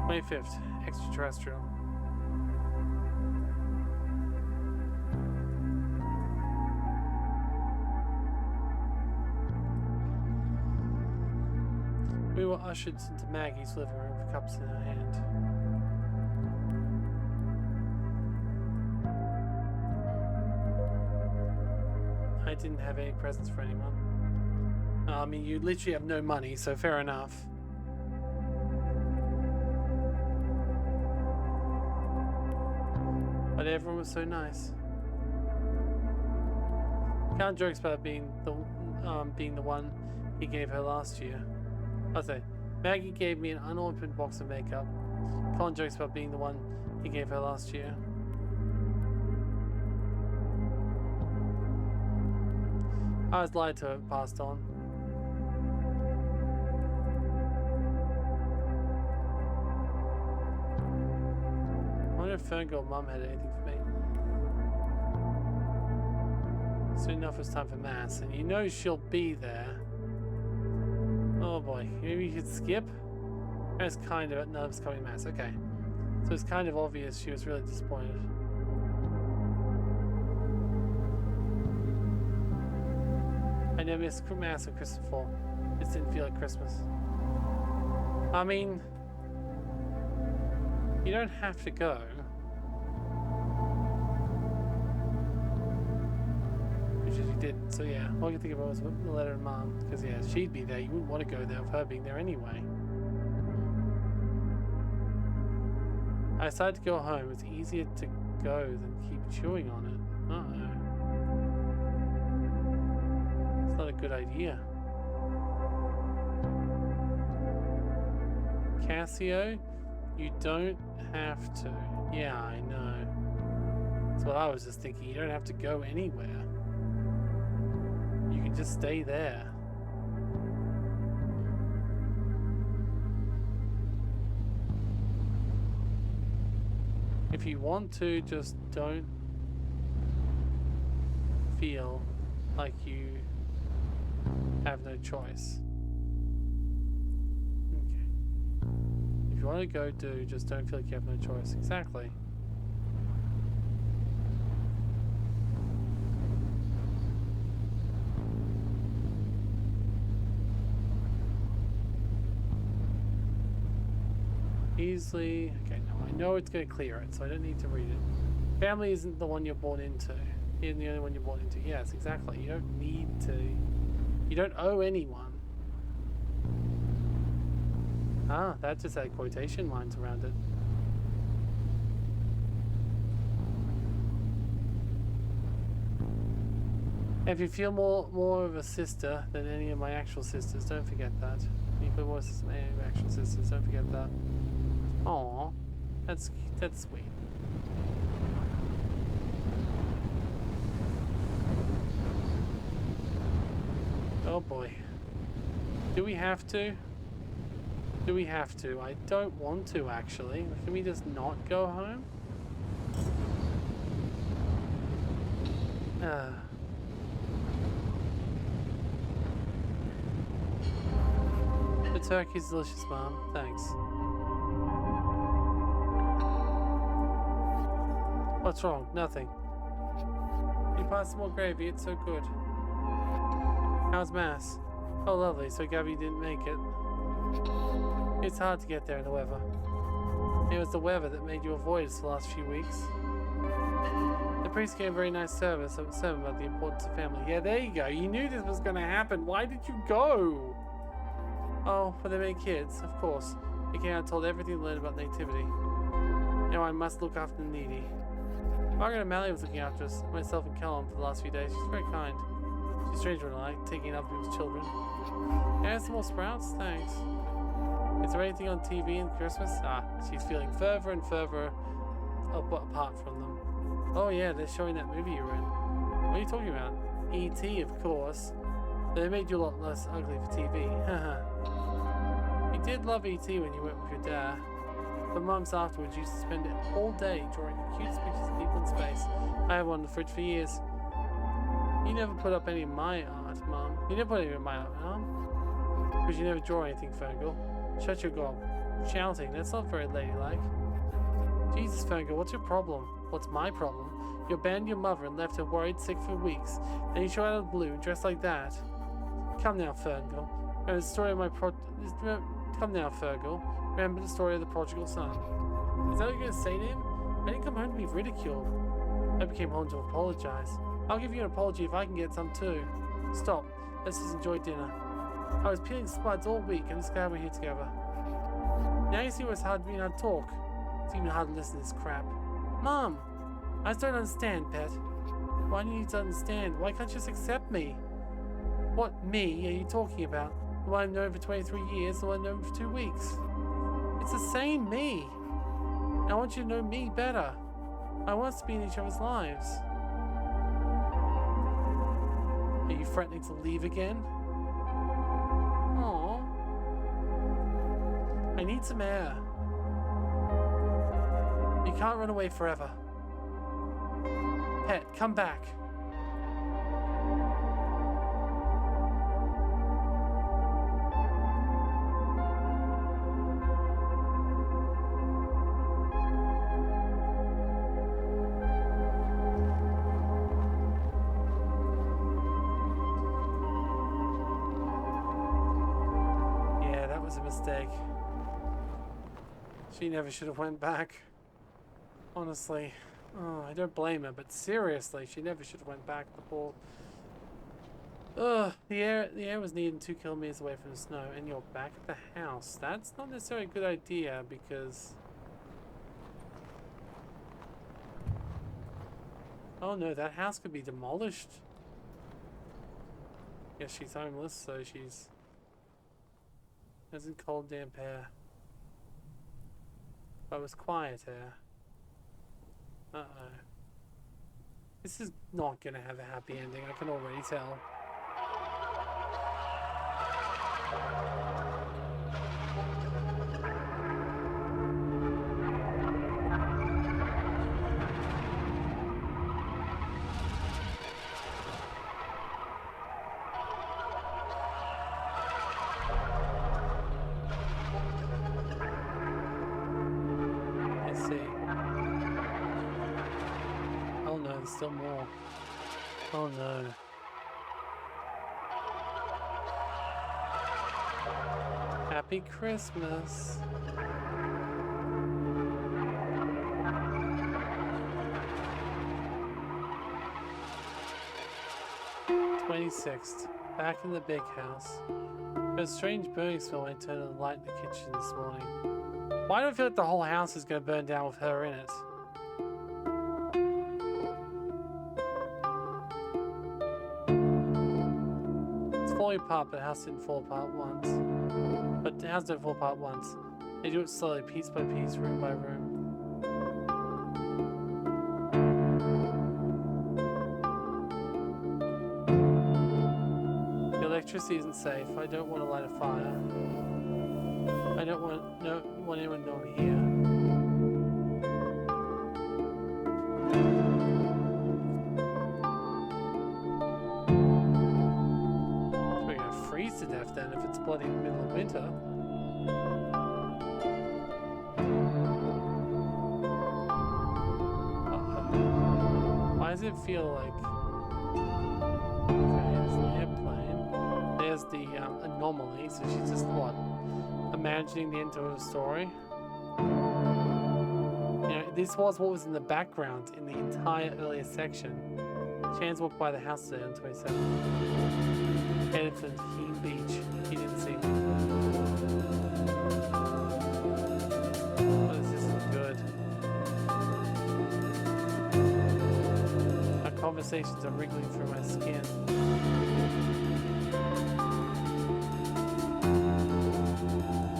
Speaker 1: 25th, extraterrestrial. We were ushered into Maggie's living room with cups in her hand. I didn't have any presents for anyone. I mean, you literally have no money, so fair enough. But everyone was so nice. Count jokes about being the one he gave her last year. I'll say, Maggie gave me an unopened box of makeup. Colin jokes about being the one he gave her last year. I was lied to, passed on. I wonder if Ferngul Mum had anything for me. Soon enough it's time for Mass, and you know she'll be there. Oh boy, maybe you could skip? It's kind of, no, it's coming Mass, okay. So it's kind of obvious she was really disappointed. I never missed Mass or Christmas before. It just didn't feel like Christmas. I mean, you don't have to go. Which is you didn't, so yeah. All you think about was the letter to Mom. Because yeah, she'd be there. You wouldn't want to go there with her being there anyway. I decided to go home. It's easier to go than keep chewing on it. Uh-oh. Not a good idea. Cassio, You don't have to. Yeah, I know. That's what I was just thinking. You don't have to go anywhere. You can just stay there. If you want to, just don't feel like you have no choice. Okay. If you want to go do, just don't feel like you have no choice. Exactly. Easily. Okay, no, I know it's going to clear it, so I don't need to read it. Family isn't the one you're born into. Isn't the only one you're born into. Yes, exactly. You don't need to. You don't owe anyone. Ah, that just had quotation marks around it. If you feel more of a sister than any of my actual sisters, don't forget that. If you feel more sister than any of my actual sisters, don't forget that. Aww, that's sweet. Oh boy. Do we have to? Do we have to? I don't want to, actually. Can we just not go home? The turkey's delicious, Mom. Thanks. What's wrong? Nothing. You passed some more gravy. It's so good. How's Mass? Oh, lovely. So Gabby didn't make it. It's hard to get there in the weather. It was the weather that made you avoid us the last few weeks. The priest gave a very nice sermon about the importance of family. Yeah, there you go. You knew this was going to happen. Why did you go? Oh, for they made kids, of course. He came out and told everything to learn about nativity. Now I must look after the needy. Margaret O'Malley was looking after us, myself and Callum, for the last few days. She's very kind. She's strange when I like taking other people's children. Can I have some more sprouts? Thanks. Is there anything on TV in Christmas? Ah, she's feeling further and further apart from them. Oh yeah, they're showing that movie you were in. What are you talking about? E.T., of course. They made you a lot less ugly for TV. Haha. You did love E.T. when you went with your dad. But months afterwards, you used to spend it all day drawing the cutest pictures of people in space. I have one in the fridge for years. You never put up any of my art, Mom. You never put any of my art, Mom? Because you never draw anything, Fergal. Shut your gob. Shouting, that's not very ladylike. Jesus, Fergal, what's your problem? What's my problem? You abandoned your mother and left her worried sick for weeks. Then you show out of the blue, dressed like that. Come now, Fergal. Remember the story of my Come now, Fergal. Remember the story of the prodigal son. Is that what you're going to say to him? I didn't come home to be ridiculed. I came home to apologize. I'll give you an apology if I can get some too. Stop. Let's just enjoy dinner. I was peeling spuds all week and just glad we're here together. Now you see why it's hard being able to talk. It's even hard to listen to this crap. Mom! I just don't understand, Pet. Why do you need to understand? Why can't you just accept me? What me are you talking about? The one I've known for 23 years, the one I've known for 2 weeks. It's the same me. I want you to know me better. I want us to be in each other's lives. Are you threatening to leave again? Aww. I need some air. You can't run away forever. Pet, come back. She never should have went back. Honestly. Oh, I don't blame her, but seriously, she never should have went back. The poor... Ugh, the air was needed 2 kilometers away from the snow, and you're back at the house. That's not necessarily a good idea, because... Oh no, that house could be demolished. Yes, she's homeless, so she's... Hasn't cold damp hair. but it was quieter. Uh-oh. This is not gonna have a happy ending, I can already tell. Still more. Oh no. Happy Christmas. "26th. Back in the big house. There's a strange burning smell when I turned on the light in the kitchen this morning. Why do I feel like the whole house is going to burn down with her in it? Falling apart, but the house didn't fall apart once. But the house didn't fall apart once. They do it slowly, piece by piece, room by room. The electricity isn't safe. I don't want to light a fire. I don't want anyone to know I'm here. To death then if it's bloody in the middle of winter. Why does it feel like... Okay, there's an airplane. There's the anomaly, so she's just what? Imagining the end of her story? You know, this was what was in the background in the entire earlier section. Chance walked by the house today on 27th. Headed for Keene Beach. He didn't see me. Oh, this isn't good. Our conversations are wriggling through my skin.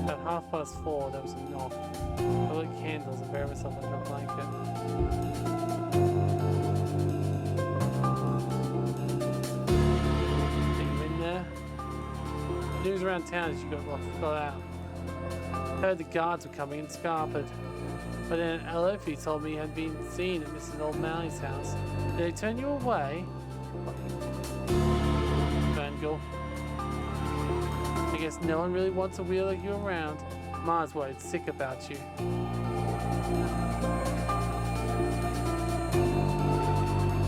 Speaker 1: At 4:30, there was a knock. I lit candles and buried myself under a blanket. News around town as you got out. Heard the guards were coming in Scarped. But then Alfie told me you had been seen at Mrs. O'Malley's house. Did they turn you away? Fangirl. I guess no one really wants to wheel you around. Ma's worried sick about you.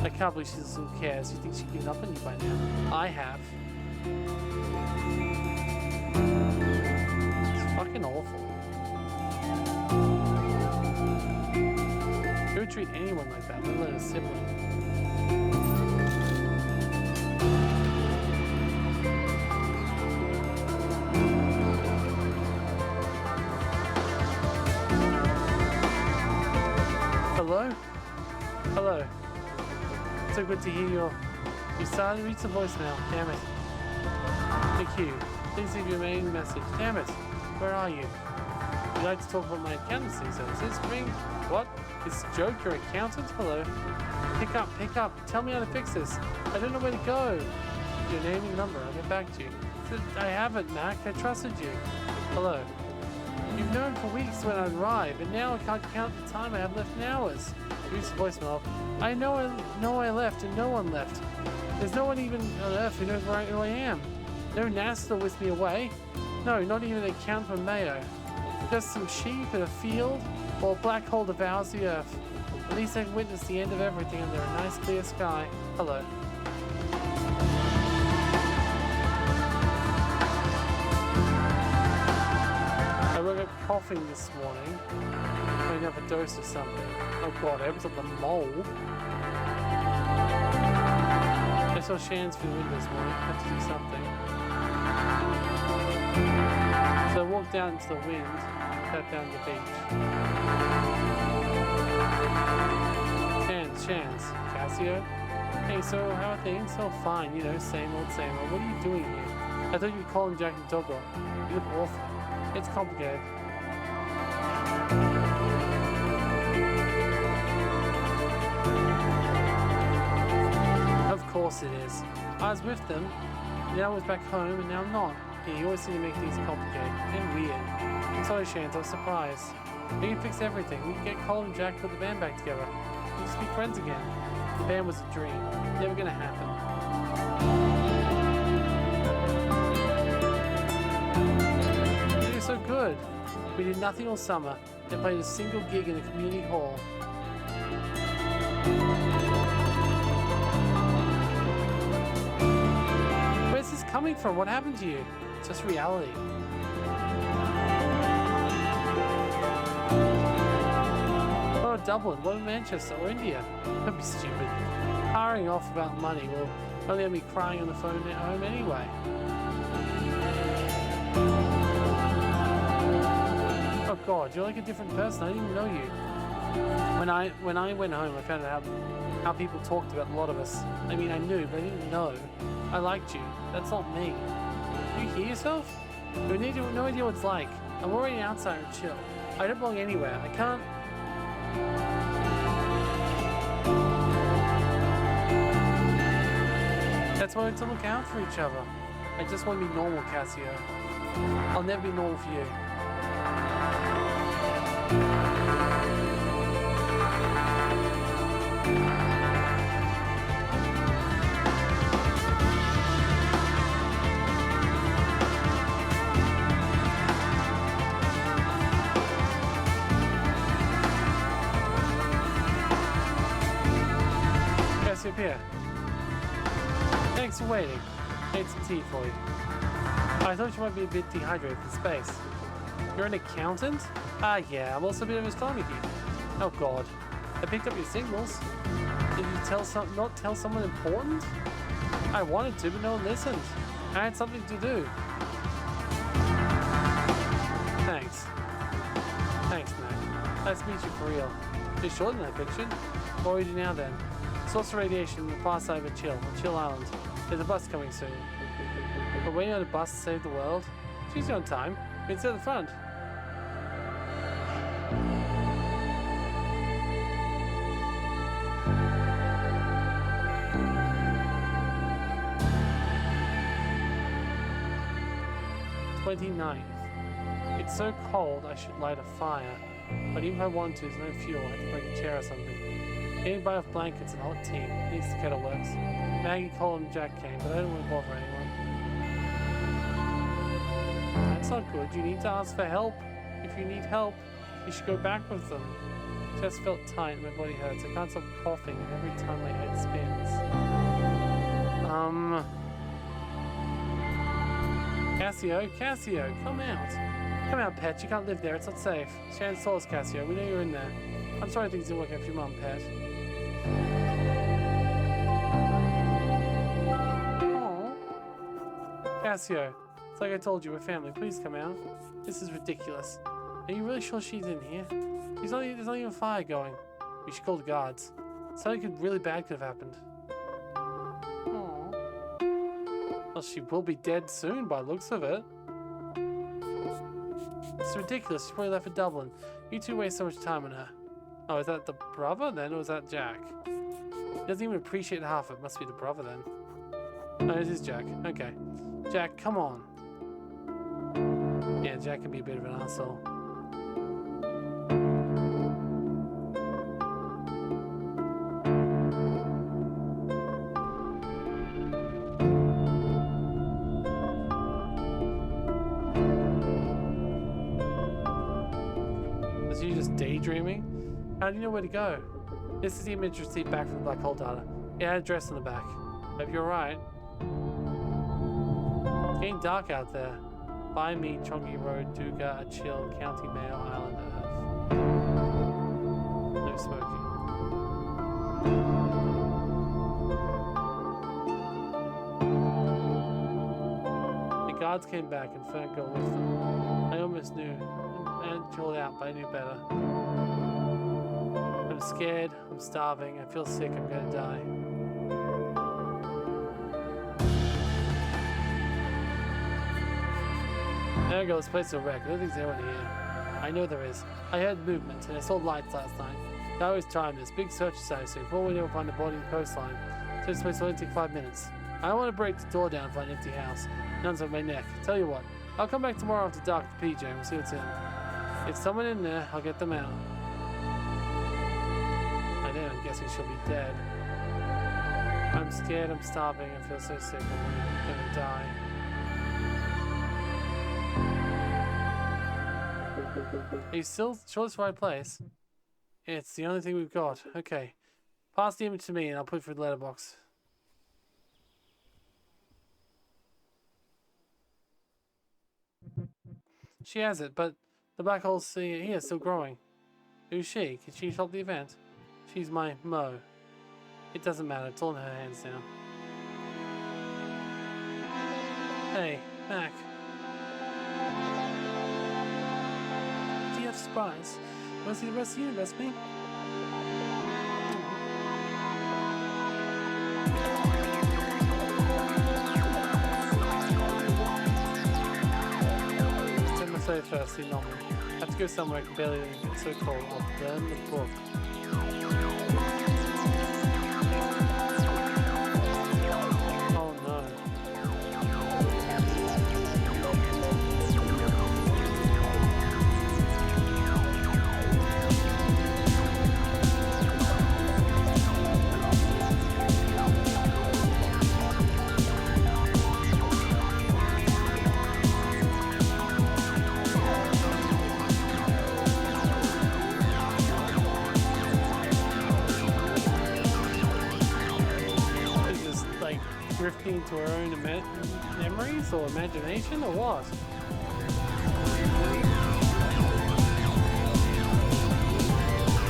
Speaker 1: I can't believe she still cares. You think she'd given up on you by now? I have. It's fucking awful. You would treat anyone like that, let alone a sibling. Hello? Hello. So good to hear you started to reach the voicemail. Damn it. Thank you. Please leave your main message. Damn it. Where are you? You'd like to talk about my accountancy services? Ring? What? Is Joke your accountant? Hello. Pick up, pick up. Tell me how to fix this. I don't know where to go. Your name and number. I'll get back to you. I haven't, Mac. I trusted you. Hello. You've known for weeks when I'd arrive, and now I can't count the time I have left in hours. Use the voicemail. I know I left, and no one left. There's no one even on earth who knows where I am. No NASA whisked me away. No, not even an account from Mayo. Just some sheep in a field, while a black hole devours the earth. At least I can witness the end of everything under a nice clear sky. Hello. I woke up coughing this morning. I have a dose of something. Oh god, I was on the mole. I saw Shannon's through the window this morning. I had to do something. So I walked down into the wind, sat down the beach. Chance, Cassio? Hey, so how are things? Oh, fine, you know, same old, same old. What are you doing here? I thought you were calling Jack and Doggo. You look awful. It's complicated. course it is. I was with them, now I was back home, and now I'm not. Yeah, you always seem to make things complicated and weird. I'm sorry, Shane, I was surprised. We can fix everything. We can get Cole and Jack to put the band back together. We can just be friends again. The band was a dream. Never gonna happen. You were so good. We did nothing all summer. They played a single gig in a community hall. Where's this coming from? What happened to you? It's just reality. What about Dublin? What about Manchester or India? Don't be stupid. Hiring off about money will only have me crying on the phone at home anyway. Oh God, you're like a different person. I didn't even know you. When I went home, I found out how people talked about a lot of us. I mean, I knew, but I didn't know. I liked you. That's not me. Do you hear yourself? You need no idea what it's like. I'm already an outsider and chill. I don't belong anywhere. I can't. That's why we have to look out for each other. I just want to be normal, Cassio. I'll never be normal for you. Cassio, here. Thanks for waiting. Made some tea for you. I thought you might be a bit dehydrated from space. You're an accountant? Ah, yeah, I'm also a bit of an astronomy geek. Oh God, I picked up your signals. Did you not tell someone important? I wanted to, but no one listened. I had something to do. Thanks. Thanks, Mac. Nice to meet you for real. You're shorter than that picture. What do we do now then? Source of radiation on the far side of Chill Island. There's a bus coming soon. We're waiting on a bus to save the world. She's on time. We can sit at the front. It's so cold I should light a fire. But even if I want to, there's no fuel. I have to break a chair or something. Getting by with blankets and hot tea. At least the kettle works. Maggie, Cole, and Jack came, but I don't want to bother anyone. That's not good. You need to ask for help. If you need help, you should go back with them. Chest felt tight and my body hurts. I can't stop coughing and every time my head spins. Cassio, come out. Come out, pet. You can't live there. It's not safe. Shannon saw us, Cassio. We know you're in there. I'm sorry things didn't work out for your mum, pet. Aww. Cassio, it's like I told you, we're family. Please come out. This is ridiculous. Are you really sure she's in here? There's not even a fire going. We should call the guards. Something really bad could have happened. Aww. Well, she will be dead soon by the looks of it. It's ridiculous. She's probably left for Dublin. You two waste so much time on her. Oh, is that the brother then, or is that Jack? He doesn't even appreciate half of it. Must be the brother then. No, this is Jack. Okay. Jack, come on. Yeah, Jack can be a bit of an asshole. Was you just daydreaming? How do you know where to go? This is the image received back from the black hole data. It had an address on the back. Hope you're right. It's getting dark out there. By me, Chongi Road, Duga, Chill, County Mayo, Island, Earth. No smoking. The guards came back and Fernco with them. I almost knew. And called out, but I knew better. I'm scared, I'm starving, I feel sick, I'm gonna die. There we go, this place is a wreck. I don't think there's anyone here. I know there is. I heard movement, and I saw lights last night. I always time this. Big search society soon. Before we never find a body in the coastline. This place will only take 5 minutes. I don't want to break the door down for an empty house. Nuns on my neck. Tell you what, I'll come back tomorrow after dark to PJ and we'll see what's in. If someone in there, I'll get them out. I know, I'm guessing she'll be dead. I'm scared, I'm starving, I feel so sick, I'm gonna die. Are you still sure it's the right place? It's the only thing we've got. Okay. Pass the image to me and I'll put it through the letterbox. She has it, but the black hole's here, still growing. Who's she? Can she help the event? She's my Mo. It doesn't matter, it's all in her hands now. Hey, Mac. Do you have surprise? You want to see the rest of the universe, me? December 31st, the novel. I have to go somewhere I can barely leave. It's so cold. I'll burn the book. Oh no. Drifting to our own memories or imagination or what?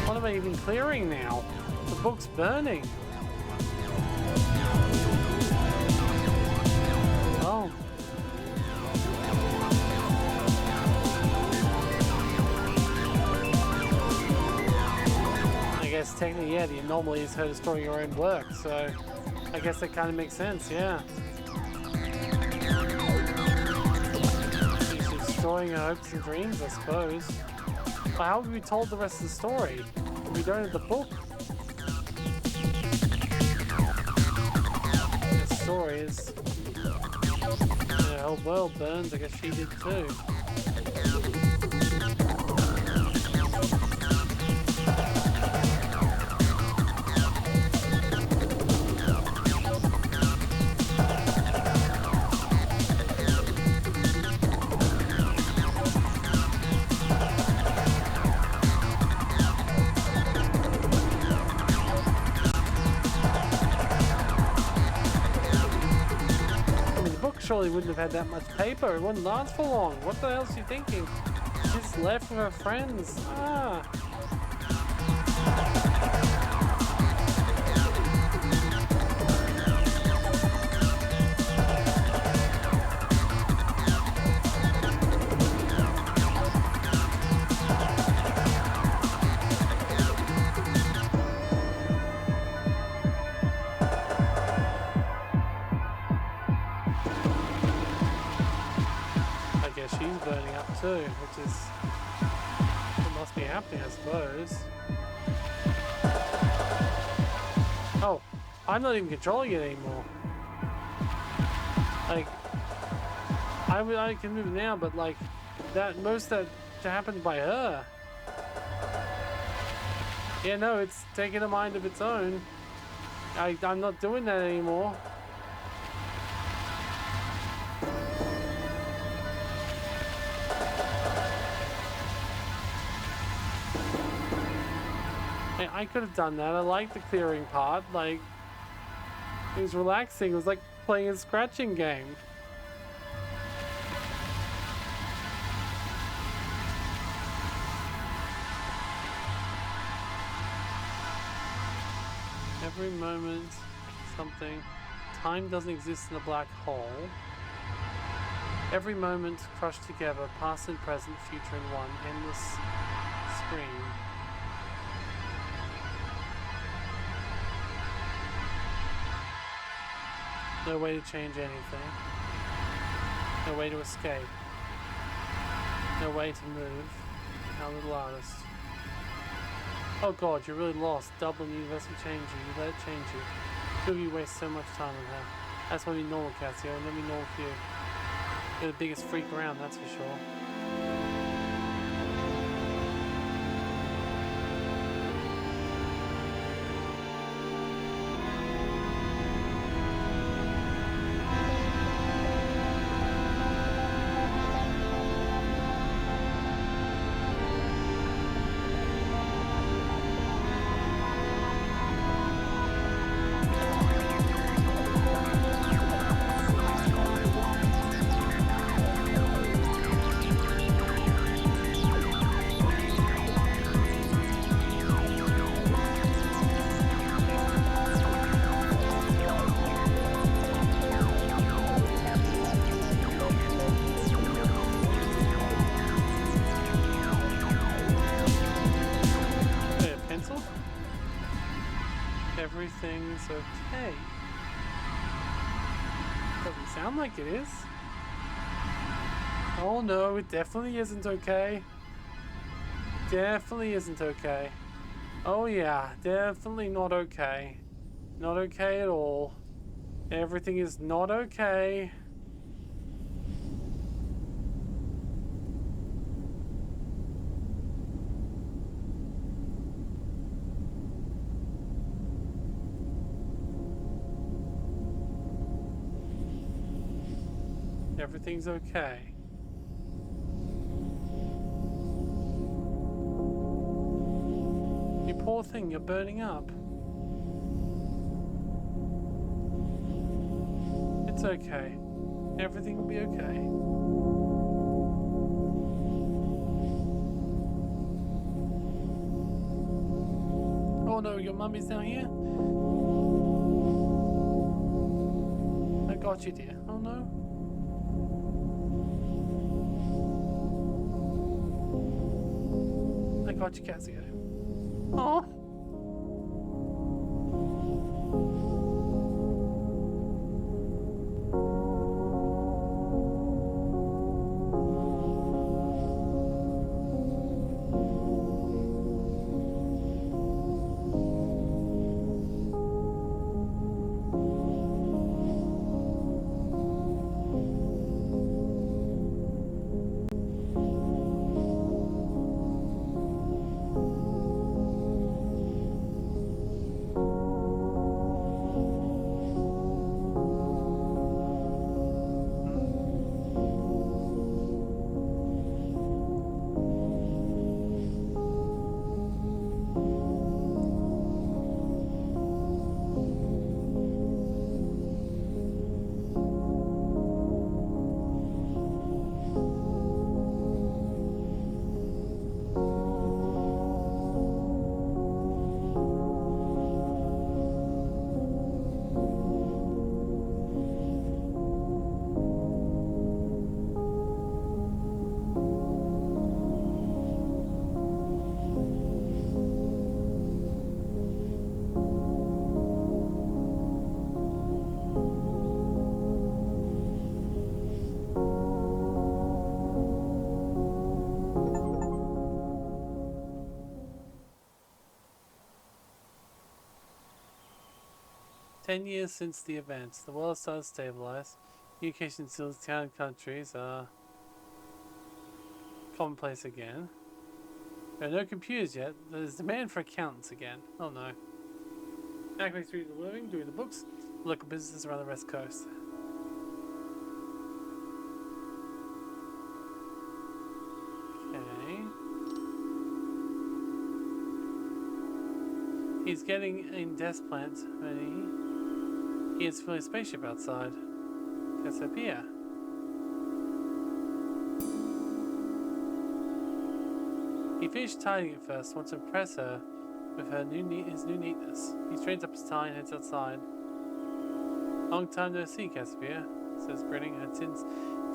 Speaker 1: What am I even clearing now? The book's burning. Oh. I guess technically, yeah, the anomaly is her destroying her own work, so I guess that kind of makes sense, yeah. She's destroying her hopes and dreams, I suppose. But how have we told the rest of the story? We don't have the book. The story is... the whole world burns, I guess she did too. Surely wouldn't have had that much paper. It wouldn't last for long. What the hell is she thinking? She's left with her friends. Ah. She's burning up too, which is what must be happening, I suppose. Oh, I'm not even controlling it anymore. Like, I can move now, but like most that happened by her. Yeah, no, it's taking a mind of its own. I'm not doing that anymore. I could have done that. I liked the clearing part. Like, it was relaxing. It was like playing a scratching game. Every moment, something. Time doesn't exist in a black hole. Every moment crushed together, past and present, future in one endless screen. No way to change anything. No way to escape. No way to move. Our little artist. Oh god, you're really lost. Dublin University changed you. You let it change you. feel you waste so much time on her. That's why we normal, Cassio, and then we normal you. You're the biggest freak around, that's for sure. Everything's okay. Doesn't sound like it is. Oh no, it definitely isn't okay. Definitely isn't okay. Oh yeah, definitely not okay. Not okay at all. Everything is not okay. Everything's okay. You poor thing, you're burning up. It's okay. Everything will be okay. Oh no, your mummy's down here? I got you, dear. Oh no. I got you, Cassio. Oh. "10 years since the events, the world started to stabilize. Communication skills, town countries are commonplace again. There are no computers yet. There's demand for accountants again. Oh no. Academics reading the living, doing the books, local businesses around the West Coast." Okay. He's getting a desk plant ready. He is filling a spaceship outside. Cassiopeia. He finished tidying it first, wants to impress her with his new neatness. He straightens up his tie and heads outside. "Long time no see, Cassiopeia," says, grinning. Her tin's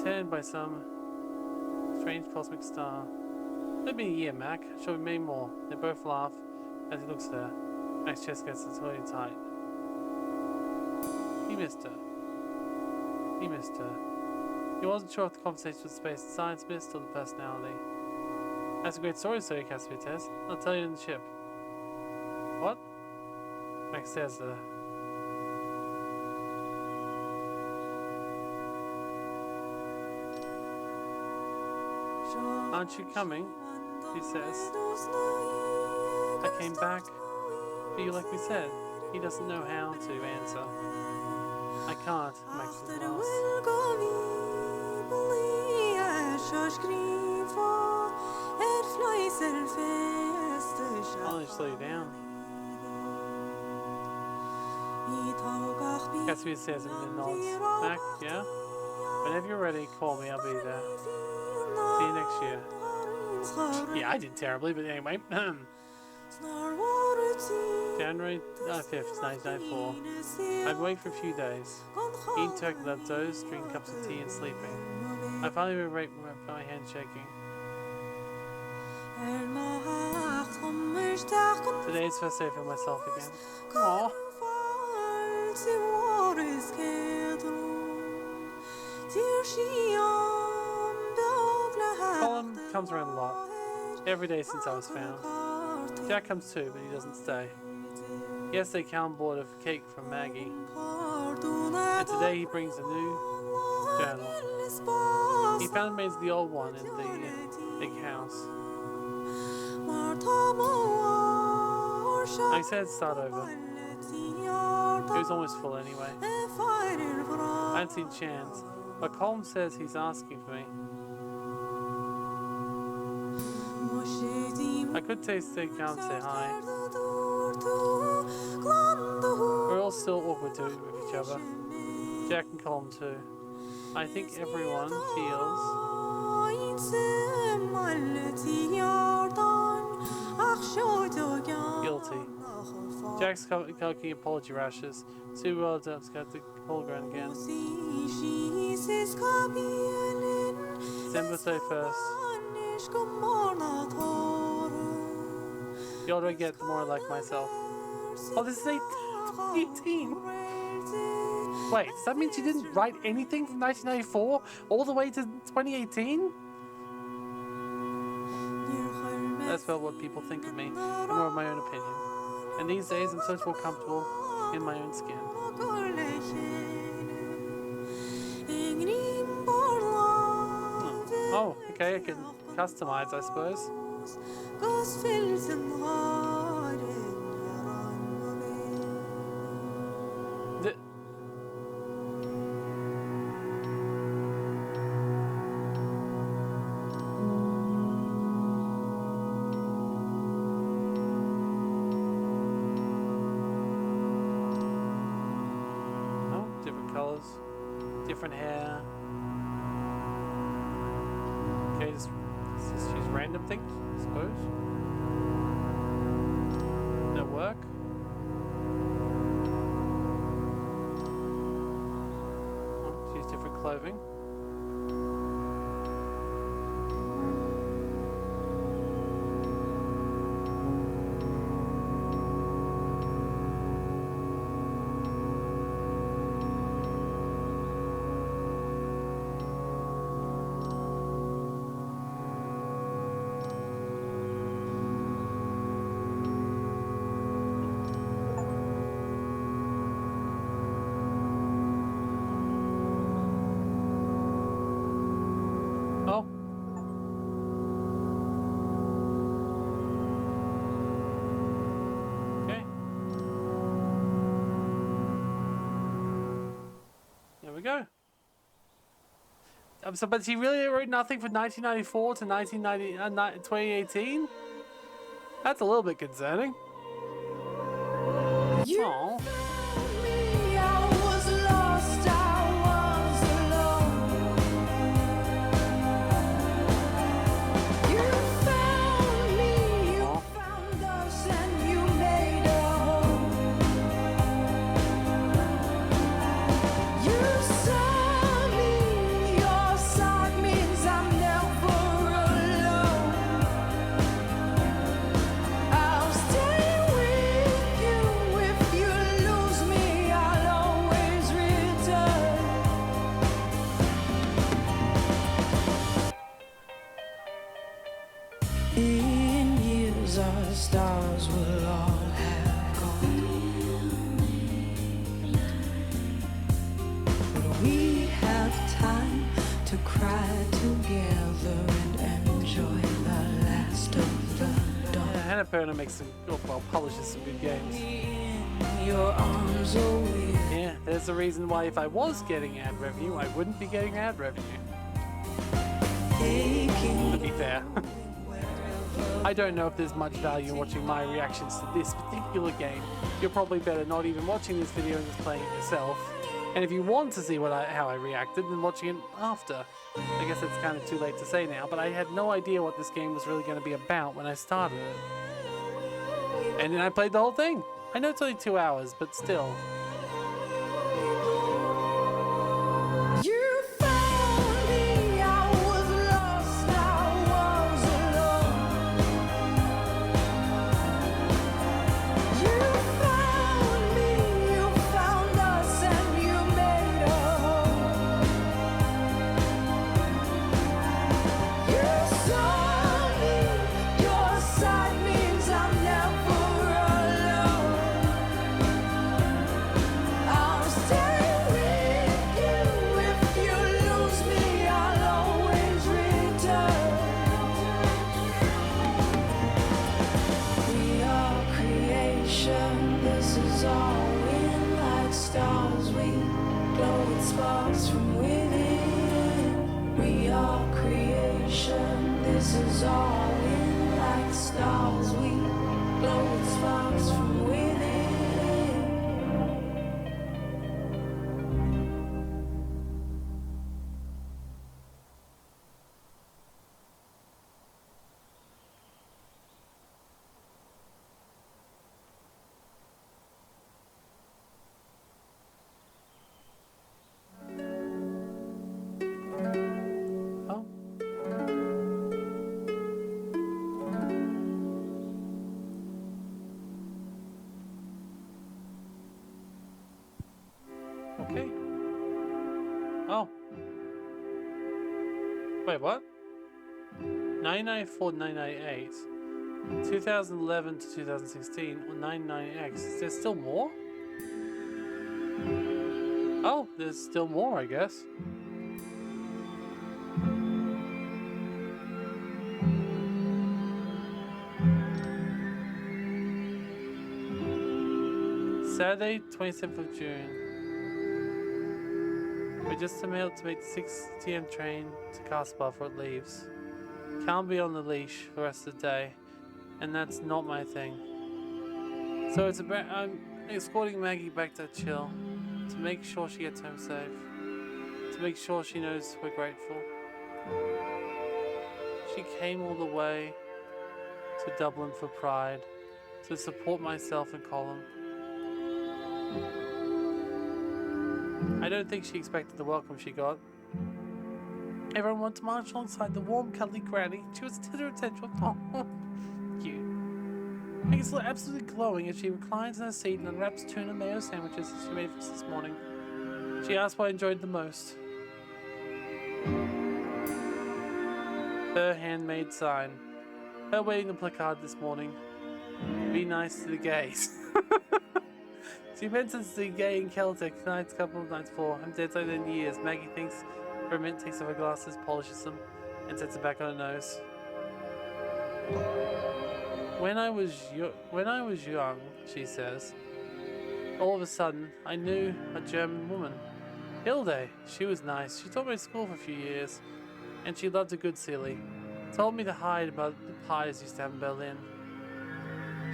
Speaker 1: tanned by some strange cosmic star. "It's been a year, Mac. Sure, we made more." They both laugh as he looks at her. Mac's chest gets totally tight. He missed her. He missed her. He wasn't sure if the conversation was space and science missed or the personality. "That's a great story, sir," Cassiopeia says. "I'll tell you in the ship." "What?" Mac stares at her. Aren't you coming? She says. I came back for you like we said. He doesn't know how to answer. I can't, Max is lost. I'll just slow you down. Casimir says and nods. Mac, yeah? Whenever you're ready, call me, I'll be there. See you next year. Yeah, I did terribly, but anyway. January 5th, 1994. I'd wait for a few days. Eating turkey leftovers, drinking cups of tea and sleeping. I finally wrote my hand shaking. Today is the first day for myself again. Aww. Colin comes around a lot. Every day since I was found. Jack comes too, but he doesn't stay. Yesterday, Callum bought a cake from Maggie. And today he brings a new journal. He found it the old one in the big house. I said start over. It was almost full anyway. I hadn't seen Chance, but Colm says he's asking for me. I could taste it, can't say hi. We're all still awkward with each other. Jack and Colm too. I think everyone feels guilty. Jack's cooking apology rashes. Sue World's got the whole ground again. December 31st. The older I get, the more I like myself. Oh, this is 18. Wait, does that mean she didn't write anything from 1994 all the way to 2018? That's about what people think of me, and more of my own opinion. And these days, I'm so much more comfortable in my own skin. Oh, okay, I can customize, I suppose. Oh, different colors, different hair. Okay, just choose random things, I suppose. That work? Oh, choose different clothing. Oh. Okay. There we go. So, but she really wrote nothing from 1994 to 2018? That's a little bit concerning. Aww.
Speaker 2: In years our stars will all have gone, but we have time to cry together and
Speaker 1: Annapurna makes some, well, publishes some good games.
Speaker 2: In your arms, oh, we're
Speaker 1: Yeah, there's a reason why if I was getting ad revenue, I wouldn't be getting ad revenue.
Speaker 2: aching.
Speaker 1: To be fair. I don't know if there's much value in watching my reactions to this particular game. You're probably better not even watching this video and just playing it yourself. And if you want to see how I reacted, then watching it after. I guess it's kind of too late to say now, but I had no idea what this game was really going to be about when I started it. And then I played the whole thing. I know it's only 2 hours, but still.
Speaker 2: You found me, I was lost, I was alone. You found me, you found us, and you made a home. You saw me, your side means I'm never alone. I'll stay with you. If you lose me, I'll always return. We are creation. This is all in like stars. We glow with sparks from within. We are creation. This is all in like stars. We glow with sparks from within.
Speaker 1: Oh. Okay. Oh. Wait, what? 994 998, 2011 to 2016, or 99X. Is there still more? Oh, there's still more, I guess. Saturday, 27th of June. We're just about to make the 6 p.m. train to Caspar before it leaves. Can't be on the leash for the rest of the day, and that's not my thing. So it's about I'm escorting Maggie back to Chill to make sure she gets home safe, to make sure she knows we're grateful. She came all the way to Dublin for Pride to support myself and Colin. I don't think she expected the welcome she got. Everyone wanted to march alongside the warm, cuddly granny. She was tender and central. Oh, cute. Maggie's absolutely glowing as she reclines in her seat and unwraps tuna mayo sandwiches that she made for us this morning. She asked what I enjoyed the most. Her handmade sign. Her waiting the placard this morning. Be nice to the gays. She mentions the gay in Celtic nights, couple of nights before. I'm dead later than years. Maggie thinks for a minute, takes off her glasses, polishes them, and sets it back on her nose. When I was young, she says, all of a sudden, I knew a German woman. Hilde. She was nice. She taught me at school for a few years, and she loved a good silly. Told me to hide about the pies used to have in Berlin.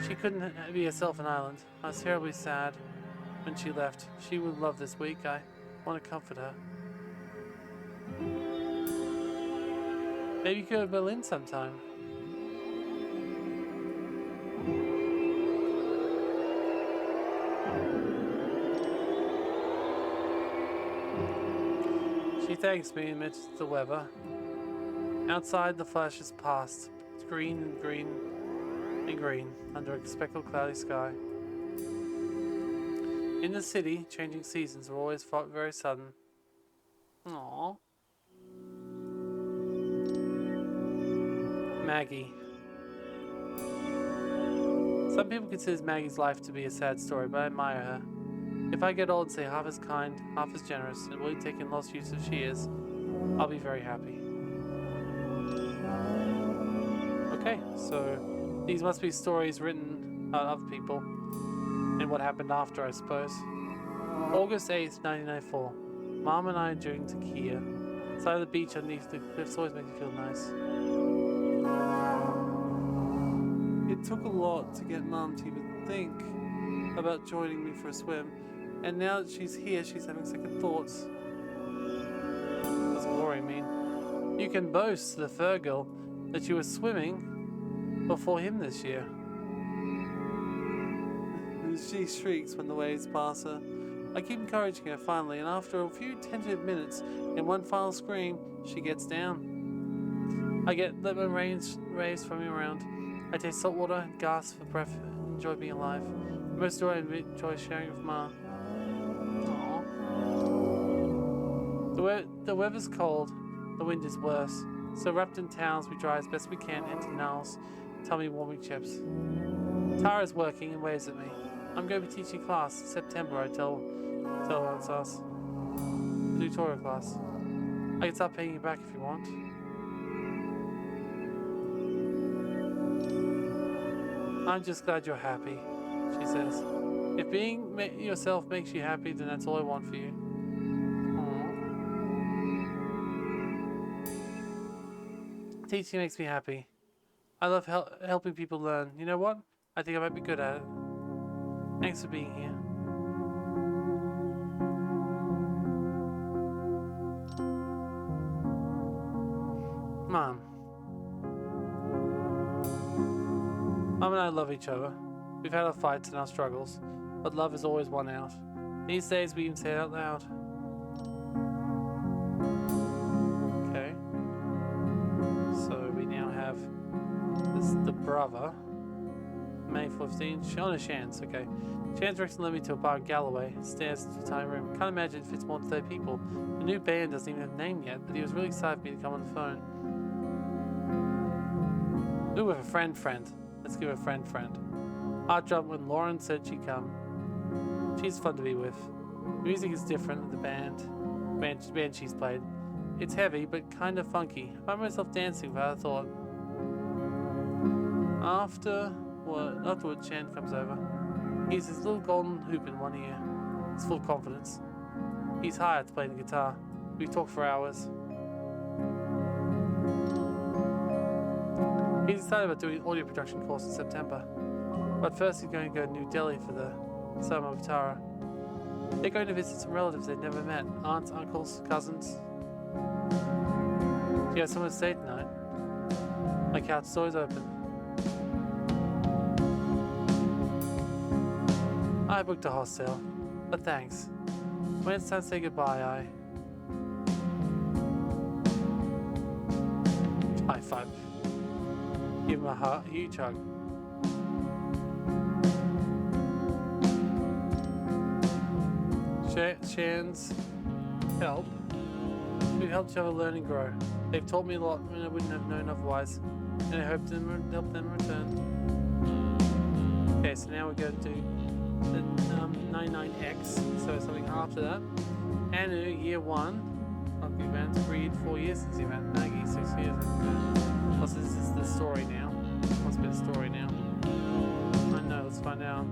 Speaker 1: She couldn't be herself in Ireland. I was terribly sad when she left. She would love this week. I want to comfort her. Maybe you go to Berlin sometime. She thanks me and mentions the weather. Outside, the flash is past. It's green and green and green under a speckled cloudy sky. In the city, changing seasons are always very sudden. Aww. Maggie. Some people consider Maggie's life to be a sad story, but I admire her. If I get old and say half as kind, half as generous, and willing to take in lost use as she is, I'll be very happy. Okay, so These must be stories written about other people and what happened after, I suppose. August 8th, 1994. Mom and I are doing tequila. Side of the beach underneath the cliffs always makes me feel nice. It took a lot to get Mom to even think about joining me for a swim, and now that she's here, she's having second thoughts. What's glory mean? You can boast to the fur girl that you were swimming before him this year. She shrieks when the waves pass her. I keep encouraging her finally, and after a few tentative minutes and one final scream, she gets down. I get lemon raves from me around. I taste salt water and gasp for breath and enjoy being alive. Most of all, I enjoy sharing with Ma. Aww. The weather's cold, the wind is worse. So wrapped in towels, we dry as best we can into Niles, tummy warming chips. Tara's working and waves at me. I'm going to be teaching class in September, I tell her it's us. The tutorial class. I can start paying you back if you want. I'm just glad you're happy, she says. If being yourself makes you happy, then that's all I want for you. Aww. Teaching makes me happy. I love helping people learn. You know what? I think I might be good at it. Thanks for being here. Mom. Mom and I love each other. We've had our fights and our struggles, but love has always won out. These days we even say it out loud. Okay. So we now have the brother. May 15th. Shona Shans. Okay. Shans reckons to let me to a bar in Galloway. Stairs to a tiny room. Can't imagine it fits more than 30 people. The new band doesn't even have a name yet, but he was really excited for me to come on the phone. Ooh, with a friend. Let's give a friend. Heart jumped when Lauren said she'd come. She's fun to be with. Music is different with the band she's played. It's heavy, but kind of funky. I find myself dancing without a thought. Afterward, Shan comes over. He has his little golden hoop in one ear. He's full of confidence. He's hired to play the guitar. We talk for hours. He's decided about doing an audio production course in September. But first he's going to go to New Delhi for the summer with Tara. They're going to visit some relatives they've never met. Aunts, uncles, cousins. Do you have somewhere to stay tonight? My couch is always open. I booked a hostel, but thanks. When it's time to say goodbye, high five. Give him a huge hug. Shan's help. We've helped each other learn and grow. They've taught me a lot when I wouldn't have known otherwise, and I hope to help them in return. Okay, so now we're going to do the 99X, so something after that. Anu, year 1. Lucky event. Reed, 4 years since the event. Maggie, 6 years. Plus, this is the story now. Must be the story now. I know, let's find out.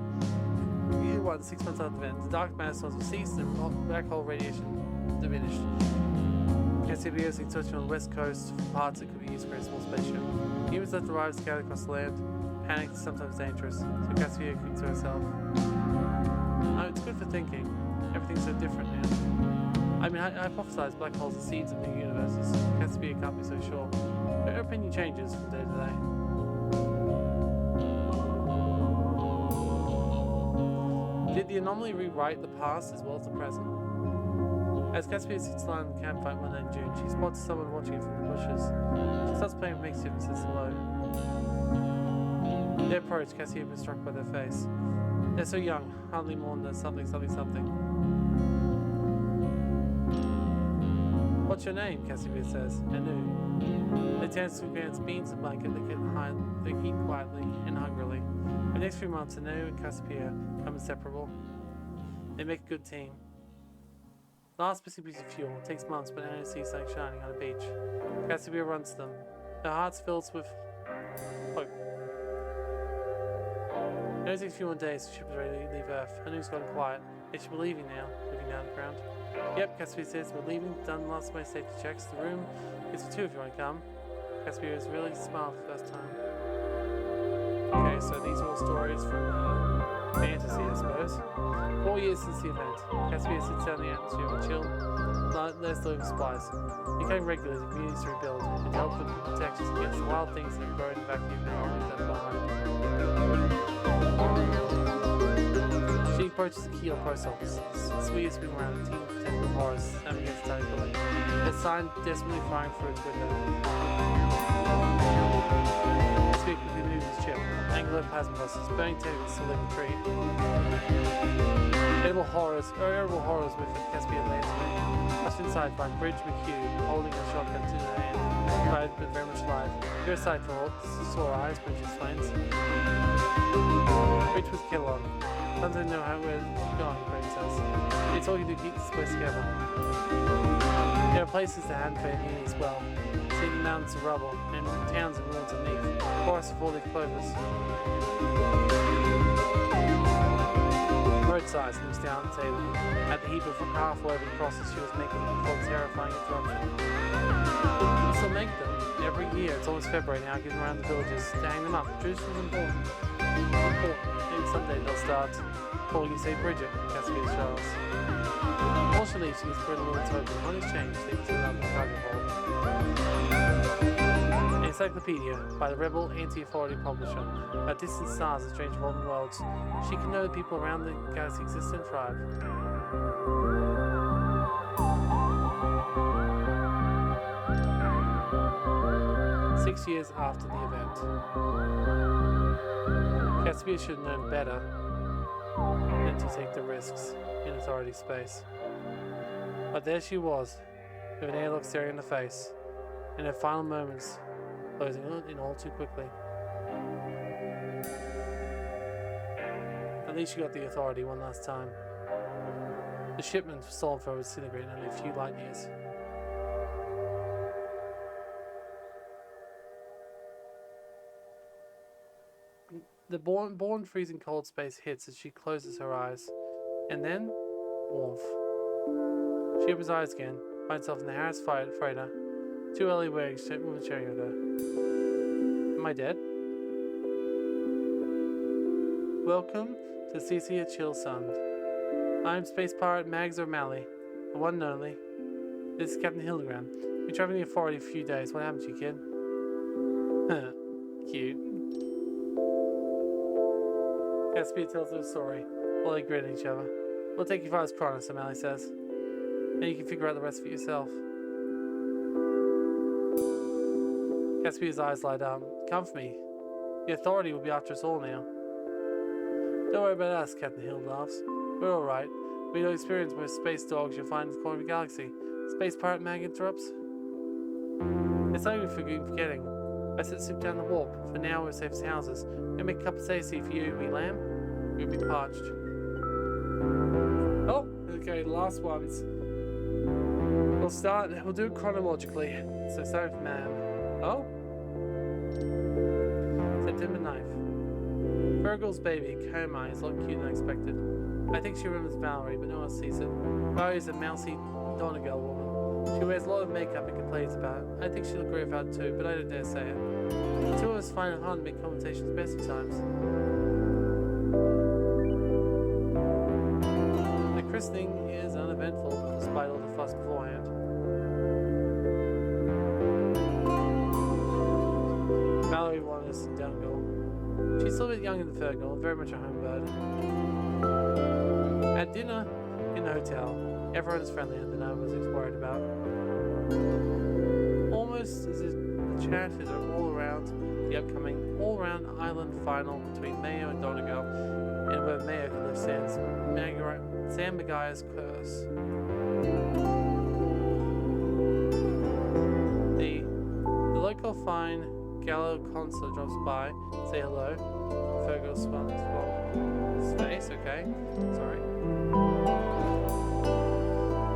Speaker 1: Year 1, 6 months after the event. The dark matter storms have ceased and black hole radiation diminished. SCP is searching on the west coast for parts that could be used for a small spaceship. Humans left arrive scattered across the land. Panic is sometimes dangerous, so Cassiopea thinks to herself. Oh, it's good for thinking. Everything's so different now. I mean, I hypothesize black holes are seeds of new universes. Cassiopea can't be so sure. But her opinion changes from day to day. Did the anomaly rewrite the past as well as the present? As Cassiopea sits alone in the campfire one day in June, she spots someone watching her from the bushes. She starts playing with makeshift and says hello. They approach. Cassiopea is struck by their face. They're so young, hardly more than something. What's your name? Cassiopea says. Anu. They dance through Grant's beans and blanket. They eat quietly and hungrily. For the next few months, Anu and Cassiopea become inseparable. They make a good team. Last missing piece of fuel. It takes months, but Anu sees something shining on a beach. Cassiopea runs to them. Their hearts fills with hope. It only takes a few more days to ship is ready to leave Earth. I know it's gone quiet. They should be leaving now, looking down the ground. Yep, Caspian says we're leaving. Done last of my safety checks. The room is for two if you want to come. Caspian is really smart for the first time. Okay, so these are all stories from fantasy, I suppose. 4 years since the event. Caspian sits down in the atmosphere and chill. Let's live supplies. You're coming regularly to communities to rebuild and help them protect us against the wild things that grow in the vacuum and leave that behind. She approaches the key on post office. Sweet swing around the team of technical horrors standing against the tiny building. A sign desperately firing through its window. Sweet quickly moves his chip. Angular plasma buses, burning tentacles to live a tree. Edible horrors with a Caspian landscape. Just inside find Bridge McHugh holding a shotgun to her hand. Cried but very much alive. You're aside for sore eyes, Bridge explains. Bridge with Kellogg. Doesn't know how we're going, Bridge says. It's all you do to keep this place together. There are places to hand for you as well. See the mountains of rubble and towns and ruins underneath. Forests of falling clovers. Roadside looks down at the table. At the heap of half-woven crosses she was making before the terrifying interruption. We still make them. Every year, it's almost February now, getting around the villages to hang them up. The tradition is important. Maybe someday they'll start calling you St. Bridget, Caspian Charles. Before she leaves, she gets put in a little token. What has changed? They put it up in the cargo hold. An encyclopedia by the rebel anti-authority publisher about distant stars and strange evolving worlds. She can know the people around the galaxy exist and thrive. Six years after the event. Caspian should have known better than to take the risks in authority space. But there she was, with an airlock staring in the face, and her final moments closing in all too quickly. At least she got the authority one last time. The shipment was sold for disintegrate in only a few light years. The born freezing cold space hits as she closes her eyes, and then warmth. She opens her eyes again, finds herself in the Harris freighter, two early waves sharing with her. Am I dead? Welcome to Cecia Chillsund. I'm Space Pirate Mags O'Malley, the one and only. This is Captain Hildebrand. Been traveling the authority for a few days. What happened to you, kid? Cute. Caspian tells her a story, while they grin at each other. We'll take you father's Cronus, O'Malley says. Then you can figure out the rest of it yourself. Caspian's eyes light up. Come for me. The authority will be after us all now. Don't worry about us, Captain Hill laughs. We're alright. We don't experience most space dogs you'll find in the corner of the galaxy. Space Pirate Mag interrupts. It's not even forgetting. I sit soup down the warp. For now, we're safe as houses. We'll make a cup of stacey for you, wee lamb. You'll be parched. Oh, okay, the last ones. We'll do it chronologically. So start with ma'am. Oh? September 9th. Virgil's baby, Komai, is a lot cuter than expected. I think she remembers Valerie, but no one sees it. Valerie is a mousy Donegal woman. She wears a lot of makeup and complains about it. I think she'll look great without it too, but I don't dare say it. The two of us find it hard to make conversations best of times. The christening is uneventful, despite all the fuss beforehand. Valerie wanted us in Donegal. She's still a bit young in the Fergal, very much a home bird. At dinner in the hotel, everyone is friendlier than I was worried about. Almost as if the chat is all around the upcoming all-round island final between Mayo and Donegal, and where Mayo can live Sam Magaya's curse. The local fine Gallo consul drops by, say hello. Fergal swans space, okay. Sorry.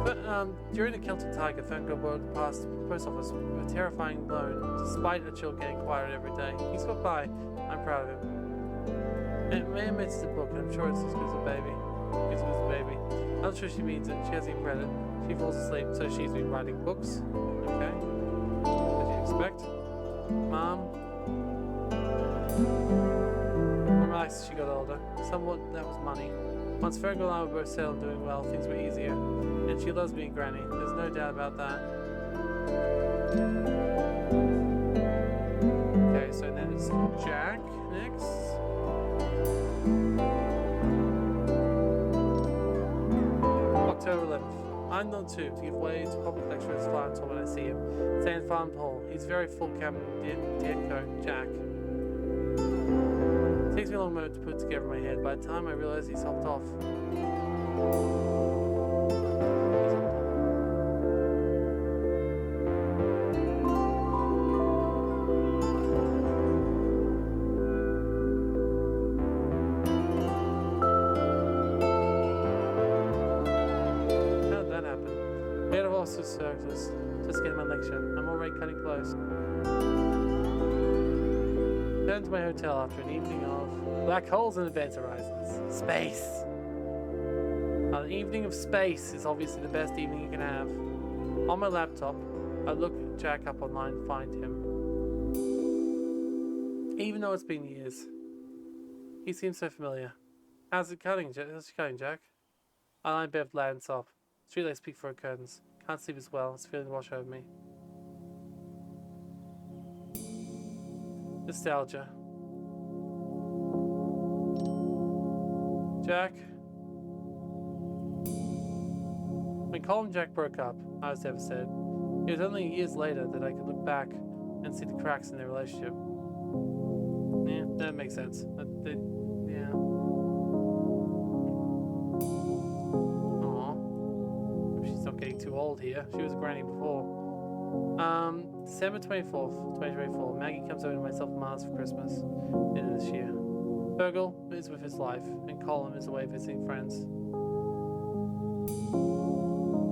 Speaker 1: But during the Celtic Tiger, Fergal rode past the post office with a terrifying loan, despite a chill getting quieter every day. He's got by. I'm proud of him. Maya mentions the book, and I'm sure it's as good as a baby. It's as good as a baby. I'm not sure she means it. She hasn't even read it. She falls asleep, so she's been writing books. Okay. What did you expect? Mom? I relaxed as she got older. Somewhat that was money. Once Fergal and I were both settled and doing well, things were easier. And she loves being Granny. There's no doubt about that. Okay, so then it's Jack next. October 11th. I'm not to give way to public lecture as Farm told when I see him. Stand Farm Hall. He's very full cabin dead coat, Jack. It takes me a long moment to put it together in my head. By the time I realize he's hopped off. Circles. Just get my lecture. I'm already cutting close. Returned to my hotel after an evening of black holes and event horizons. Space! An evening of space is obviously the best evening you can have. On my laptop, I look Jack up online and find him. Even though it's been years. He seems so familiar. How's it cutting, Jack? I lie in bed with Lands off. Streetlights speak for her curtains. Can't sleep as well. It's feeling wash over me. Nostalgia. Jack. When Colin and Jack broke up, I was devastated. It was only years later that I could look back and see the cracks in their relationship. Yeah, that makes sense. Yeah. She's not getting too old here. She was a granny before. December 24th, 2024. Maggie comes over to myself and Mars for Christmas. Dinner this year. Fergal is with his life, and Colin is away visiting friends.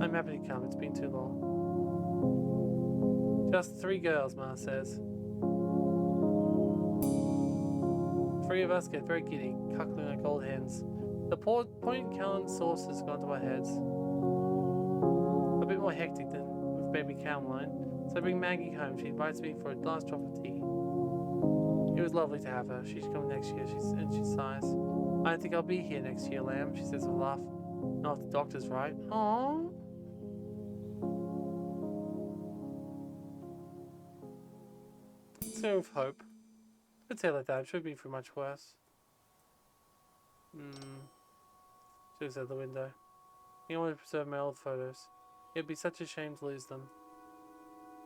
Speaker 1: I'm happy to come. It's been too long. Just 3 girls, Mars says. 3 of us get very giddy, cuckling like old hens. The point Callan sauce has gone to our heads. A bit more hectic than with baby Caroline, so I bring Maggie home. She invites me for a last drop of tea. It was lovely to have her. She's coming next year, she sighs. I don't think I'll be here next year, Lamb, she says with a laugh. Not if the doctor's right. Aww. So with hope. I'd say like that. It should be for much worse. She looks out the window. I want to preserve my old photos. It'd be such a shame to lose them.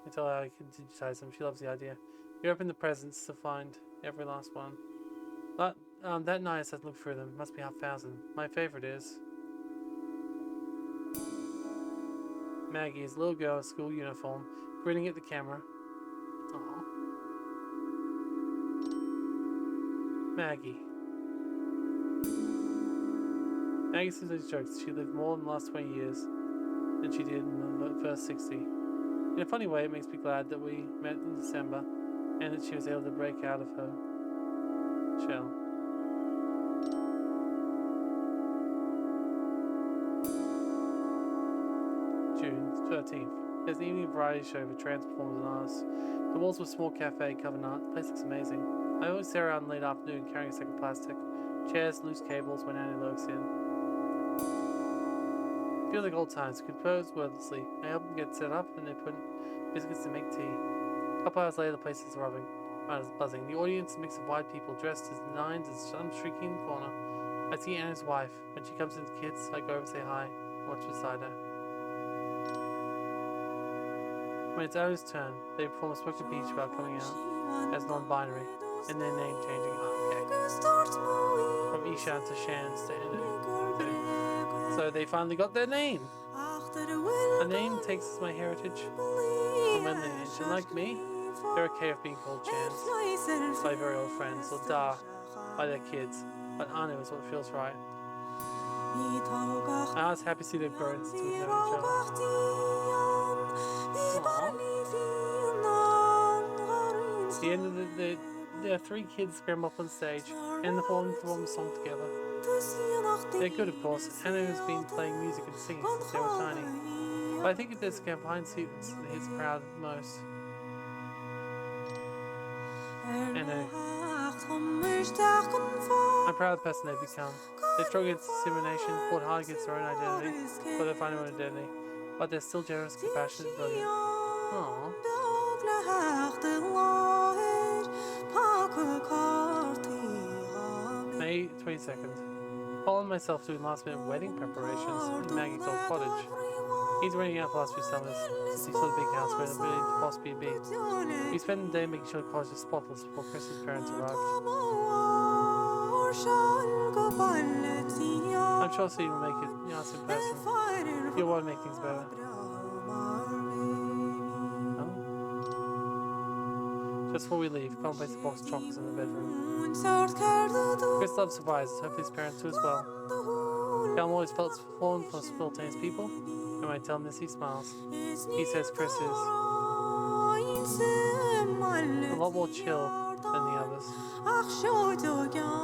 Speaker 1: I tell her I can digitize them. She loves the idea. You open the presents to find every last one. But that night I said look through them. Must be 5,000. My favorite is Maggie, is a little girl in school uniform, grinning at the camera. Aww. Maggie. Maggie seems like jokes. She lived more than the last 20 years than she did in the first 60. In a funny way, it makes me glad that we met in December and that she was able to break out of her shell. June 13th. There's an evening variety show for trans performers and artists. The walls of a small cafe covered in art. The place looks amazing. I always stay around late afternoon carrying a sack of plastic, chairs, loose cables when Annie lurks in. Feels like old times. Compose wordlessly. I help them get set up and they put biscuits to make tea. A couple hours later, the place is buzzing. The audience is a mix of white people dressed as nines and some shrieking in the corner. I see Anna's wife. When she comes in with the kids, I go over and say hi and watch beside her. When it's Anna's turn, they perform a spoken speech about coming out as non-binary and their name changing. From Ishan to Shans to Inu. So they finally got their name. A name takes as my heritage from my lineage, and like me, they're okay with being called Chans by very old friends, or Da by their kids, but Anu is what feels right. I was happy to see they've grown since we've known each other. At the end of the 3 kids scramble up on stage, and the Fallen perform a song together. They're good, of course. Anna has been playing music and singing since they were tiny. But I think it is Campine students that he's proud most. Anna. I'm proud of the person they've become. They struggle against discrimination, fought hard against their own identity, but they find their own identity. But they're still generous, compassionate, and brilliant. Aww. May 22nd. Paul and myself doing last minute wedding preparations in Maggie's old cottage. He's renting out for the last few summers since he saw the big house where it really possibly be. We spent the day making sure the cottage is spotless before Chris's parents arrived. I'm sure Steve will make it nice in person. He'll want to make things better. Oh. Just before we leave, come and place a box of chocolates in the bedroom. Chris loves surprises, hopefully his parents do as well. Callum always felt fallen for spontaneous people, and when I tell him this, he smiles. He says Chris is a lot more chill than the others.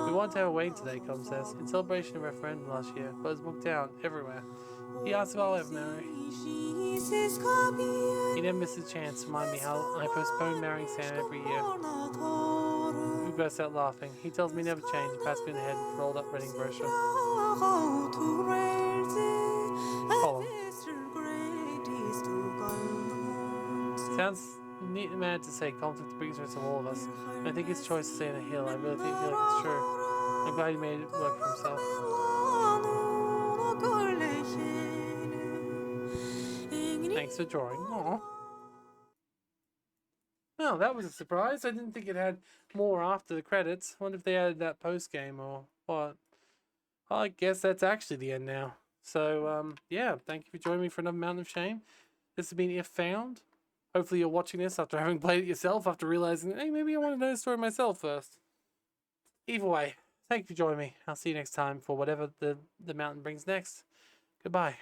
Speaker 1: We wanted to have a wedding today, Callum says, in celebration of the referendum last year, but it's booked out everywhere. He asked if I'll ever marry. He never missed a chance to remind me how I postpone marrying Sam every year. We burst out laughing. He tells me never change, pats me in the head with rolled up wedding brochure. Colin. Sounds mad to say conflict brings us to all of us. And I think his choice to stay in the hill, I really feel like it's true. I'm glad he made it work for himself. Thanks for drawing. Aww. Oh, that was a surprise. I didn't think it had more after the credits. I wonder if they added that post game or what. I guess that's actually the end now. So, yeah, thank you for joining me for another Mountain of Shame. This has been If Found. Hopefully you're watching this after having played it yourself, after realizing, hey, maybe I want to know the story myself first. Either way, thank you for joining me. I'll see you next time for whatever the mountain brings next. Goodbye.